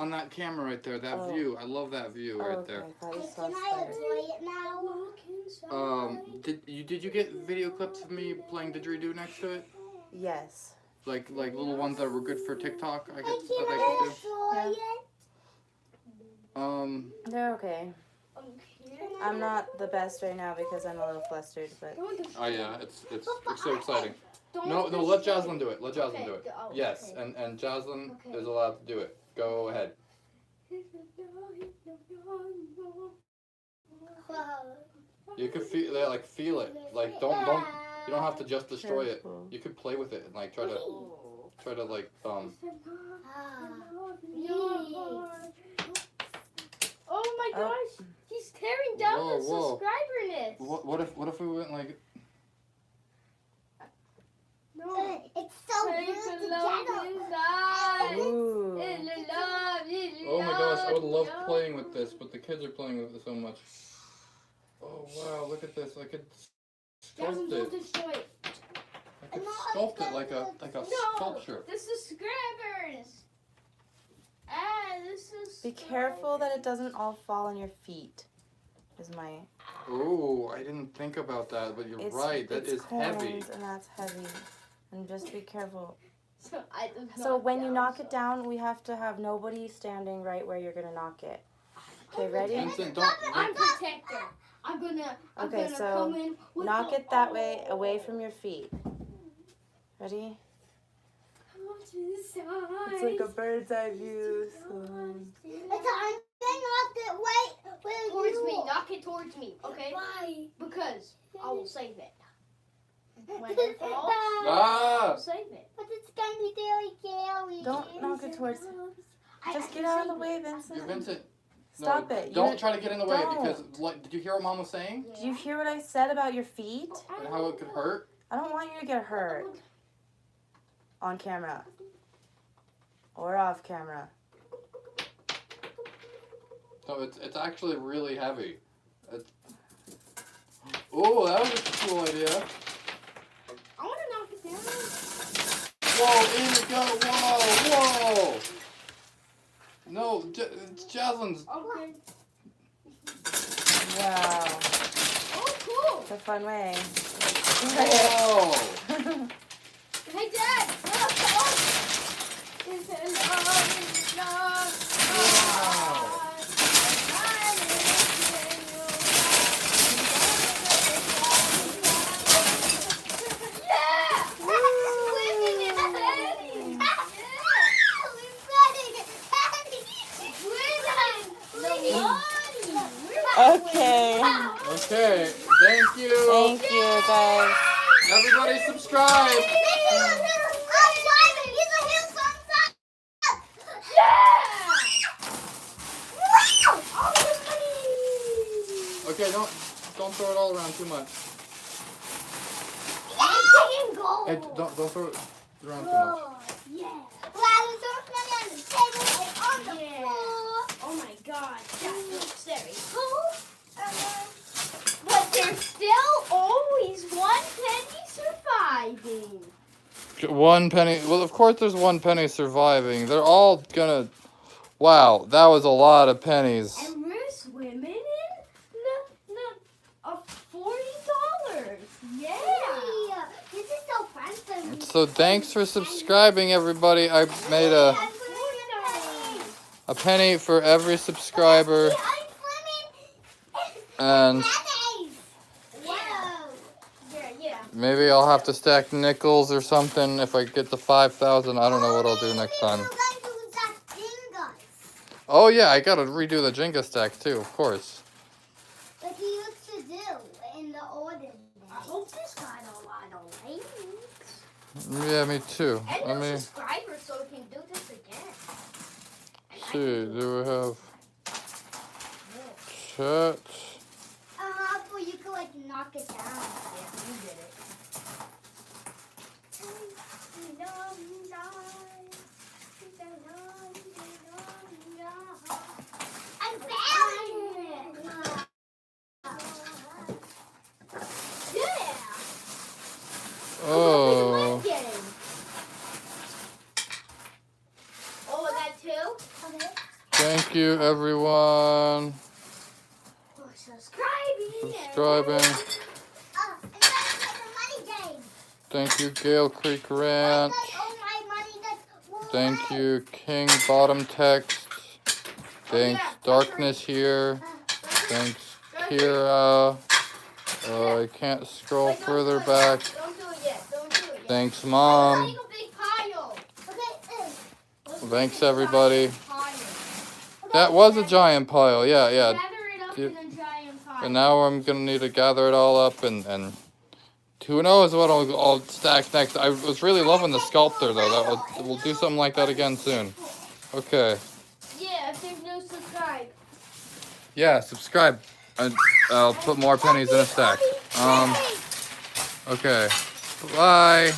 that camera right there. That Oh. view. I love that view right there. I thought you Hey, saw can I spider. enjoy it now? Look inside. Did you get video clips of me playing didgeridoo next to it? Yes. Like little ones that were good for TikTok. I Hey, guess can that I I could enjoy Yeah. it? do. They're okay. Okay. I'm not the best right now because I'm a little flustered, but Oh yeah, it's so exciting. Don't No, let destroy Jocelyn do it. Let Jocelyn do it. Oh, Yes, okay. and Jocelyn Okay. is allowed to do it. Go ahead. Wow. You could feel it. Like don't you don't have to just destroy it. careful. You could play with it and like try to like Ah. Oh my Oh. gosh! He's tearing down Whoa, the whoa. subscriber list. what if we went like No. It's so Take good the to love get inside. ooh. In the love, in the oh my gosh, I would love love. playing with this, but the kids are playing with it so much. Oh wow, look at this. I could Jasmine, sculpt don't it. destroy it. I could sculpt it like a No, sculpture. the subscribers. Ah, this is. Be careful that it doesn't all fall on your feet. Is my. Oh, I didn't think about that, but you're It's, right. That it's is coins heavy. and that's heavy. And just be careful. So when you knock it down, we have to have nobody standing right where you're gonna knock it. Okay, ready? Vincent, don't. I'm protector. I'm Okay, gonna so come in with knock the- it that way, away from your feet. Ready? Come on to the side. It's like a bird's eye view. It's I'm gonna knock it right where Towards you me. Knock it towards me, okay? Why? Because I will save it. When it falls, Ah! I'll save it. But it's gonna be very scary. Don't knock it towards. Just get out of the way, Vincent. Vincent. Stop no, it. Don't You- try to get in the way don't. because did you hear what Mom was saying? Did you hear what I said about your feet? And how it could hurt? I don't want you to get hurt. On camera. Or off camera. No, it's actually really heavy. Oh, that was a cool idea. I want to knock it down. Whoa, in it go. Whoa, whoa. No, it's Jasmine's. Okay. Wow. Oh, cool. It's a fun way. Whoa. Hey, Dad. It's a love. Okay. Okay, thank you. Thank you, guys. Everybody subscribe. Okay, don't throw it all around too much. Hey, don't throw it around too much. Oh my God, that looks very cool. But there's still always one penny surviving. One penny. Well, of course there's one penny surviving. They're all gonna. Wow, that was a lot of pennies. And we're swimming in $40. Yeah. This is so fun. So thanks for subscribing, everybody. I made a penny for every subscriber, and Yeah. maybe I'll have to stack nickels or something if I get to 5,000. I don't know what I'll do next time. Oh yeah, I gotta redo the Jenga stack too, of course. Like he used to do in the olden days. I hope this got a lot of likes. Yeah, me too. And Let no me subscribers, so we can do this again. And I see. can Do we have this. chat? So you could like knock it down. Yeah, you did it. I found it. Yeah. Oh, Oh, that too? Okay. thank you everyone. For subscribing. Subscribing. And that's like a money game. Thank you, Gale Creek Ranch. Oh, my money that's Thank you, King Bottom Text. Thanks, Darkness here. Thanks, Kira. I can't scroll further back. Don't do it yet. Don't do it yet. Thanks, Mom. Make a big pile. Okay. Thanks, everybody. Pile. That was a giant pile. Yeah. Gather it up Yep. in a giant pile. And now I'm gonna need to gather it all up and who knows what I'll stack next. I was really loving the sculptor though. We'll do something like that again soon. Okay. Yeah, if there's no subscribe. Yeah, subscribe. I'll put more pennies in a stack. Okay. Bye.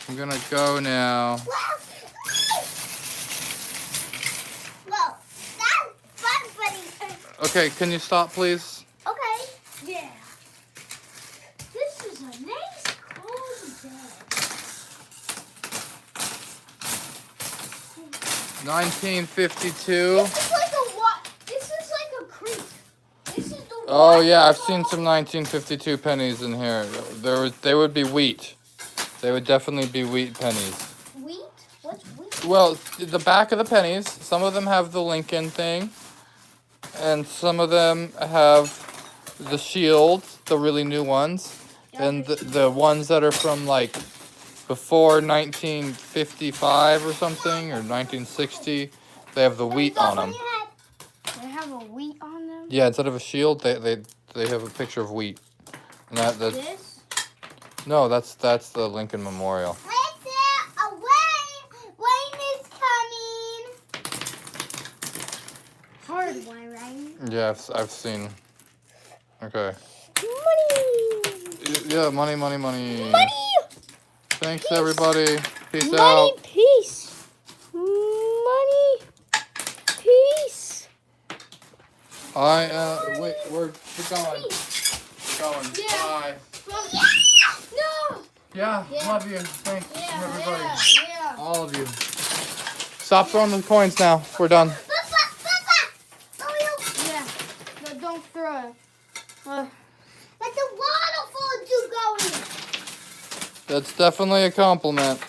I'm gonna go now. Well, that's fun, buddy. Okay, can you stop, please? Okay. Yeah. This is a nice cold day. 1952. This is like a what? This is like a creek. This is the Oh water yeah, I've fall. seen some 1952 pennies in here. They would be wheat. They would definitely be wheat pennies. We Well, the back of the pennies, some of them have the Lincoln thing, and some of them have the shield, the really new ones, and the ones that are from like before 1955 or something, or 1960, they have the wheat on them. They have a wheat on them? Yeah, instead of a shield, they have a picture of wheat. And that's This? no, that's the Lincoln Memorial. Wayne is coming. Hard one, right? Yeah, I've seen. Okay. Money! Yeah, money. Money! Thanks, everybody. Peace Money, out. peace! Money, peace! Wait, we're going. We're going. Yeah. Bye. No! Yeah, Yeah. love you. Thanks, everybody. Yeah. All of you. Stop throwing the coins now. We're done. Yeah, but don't throw it. But the waterfall do go in. That's definitely a compliment.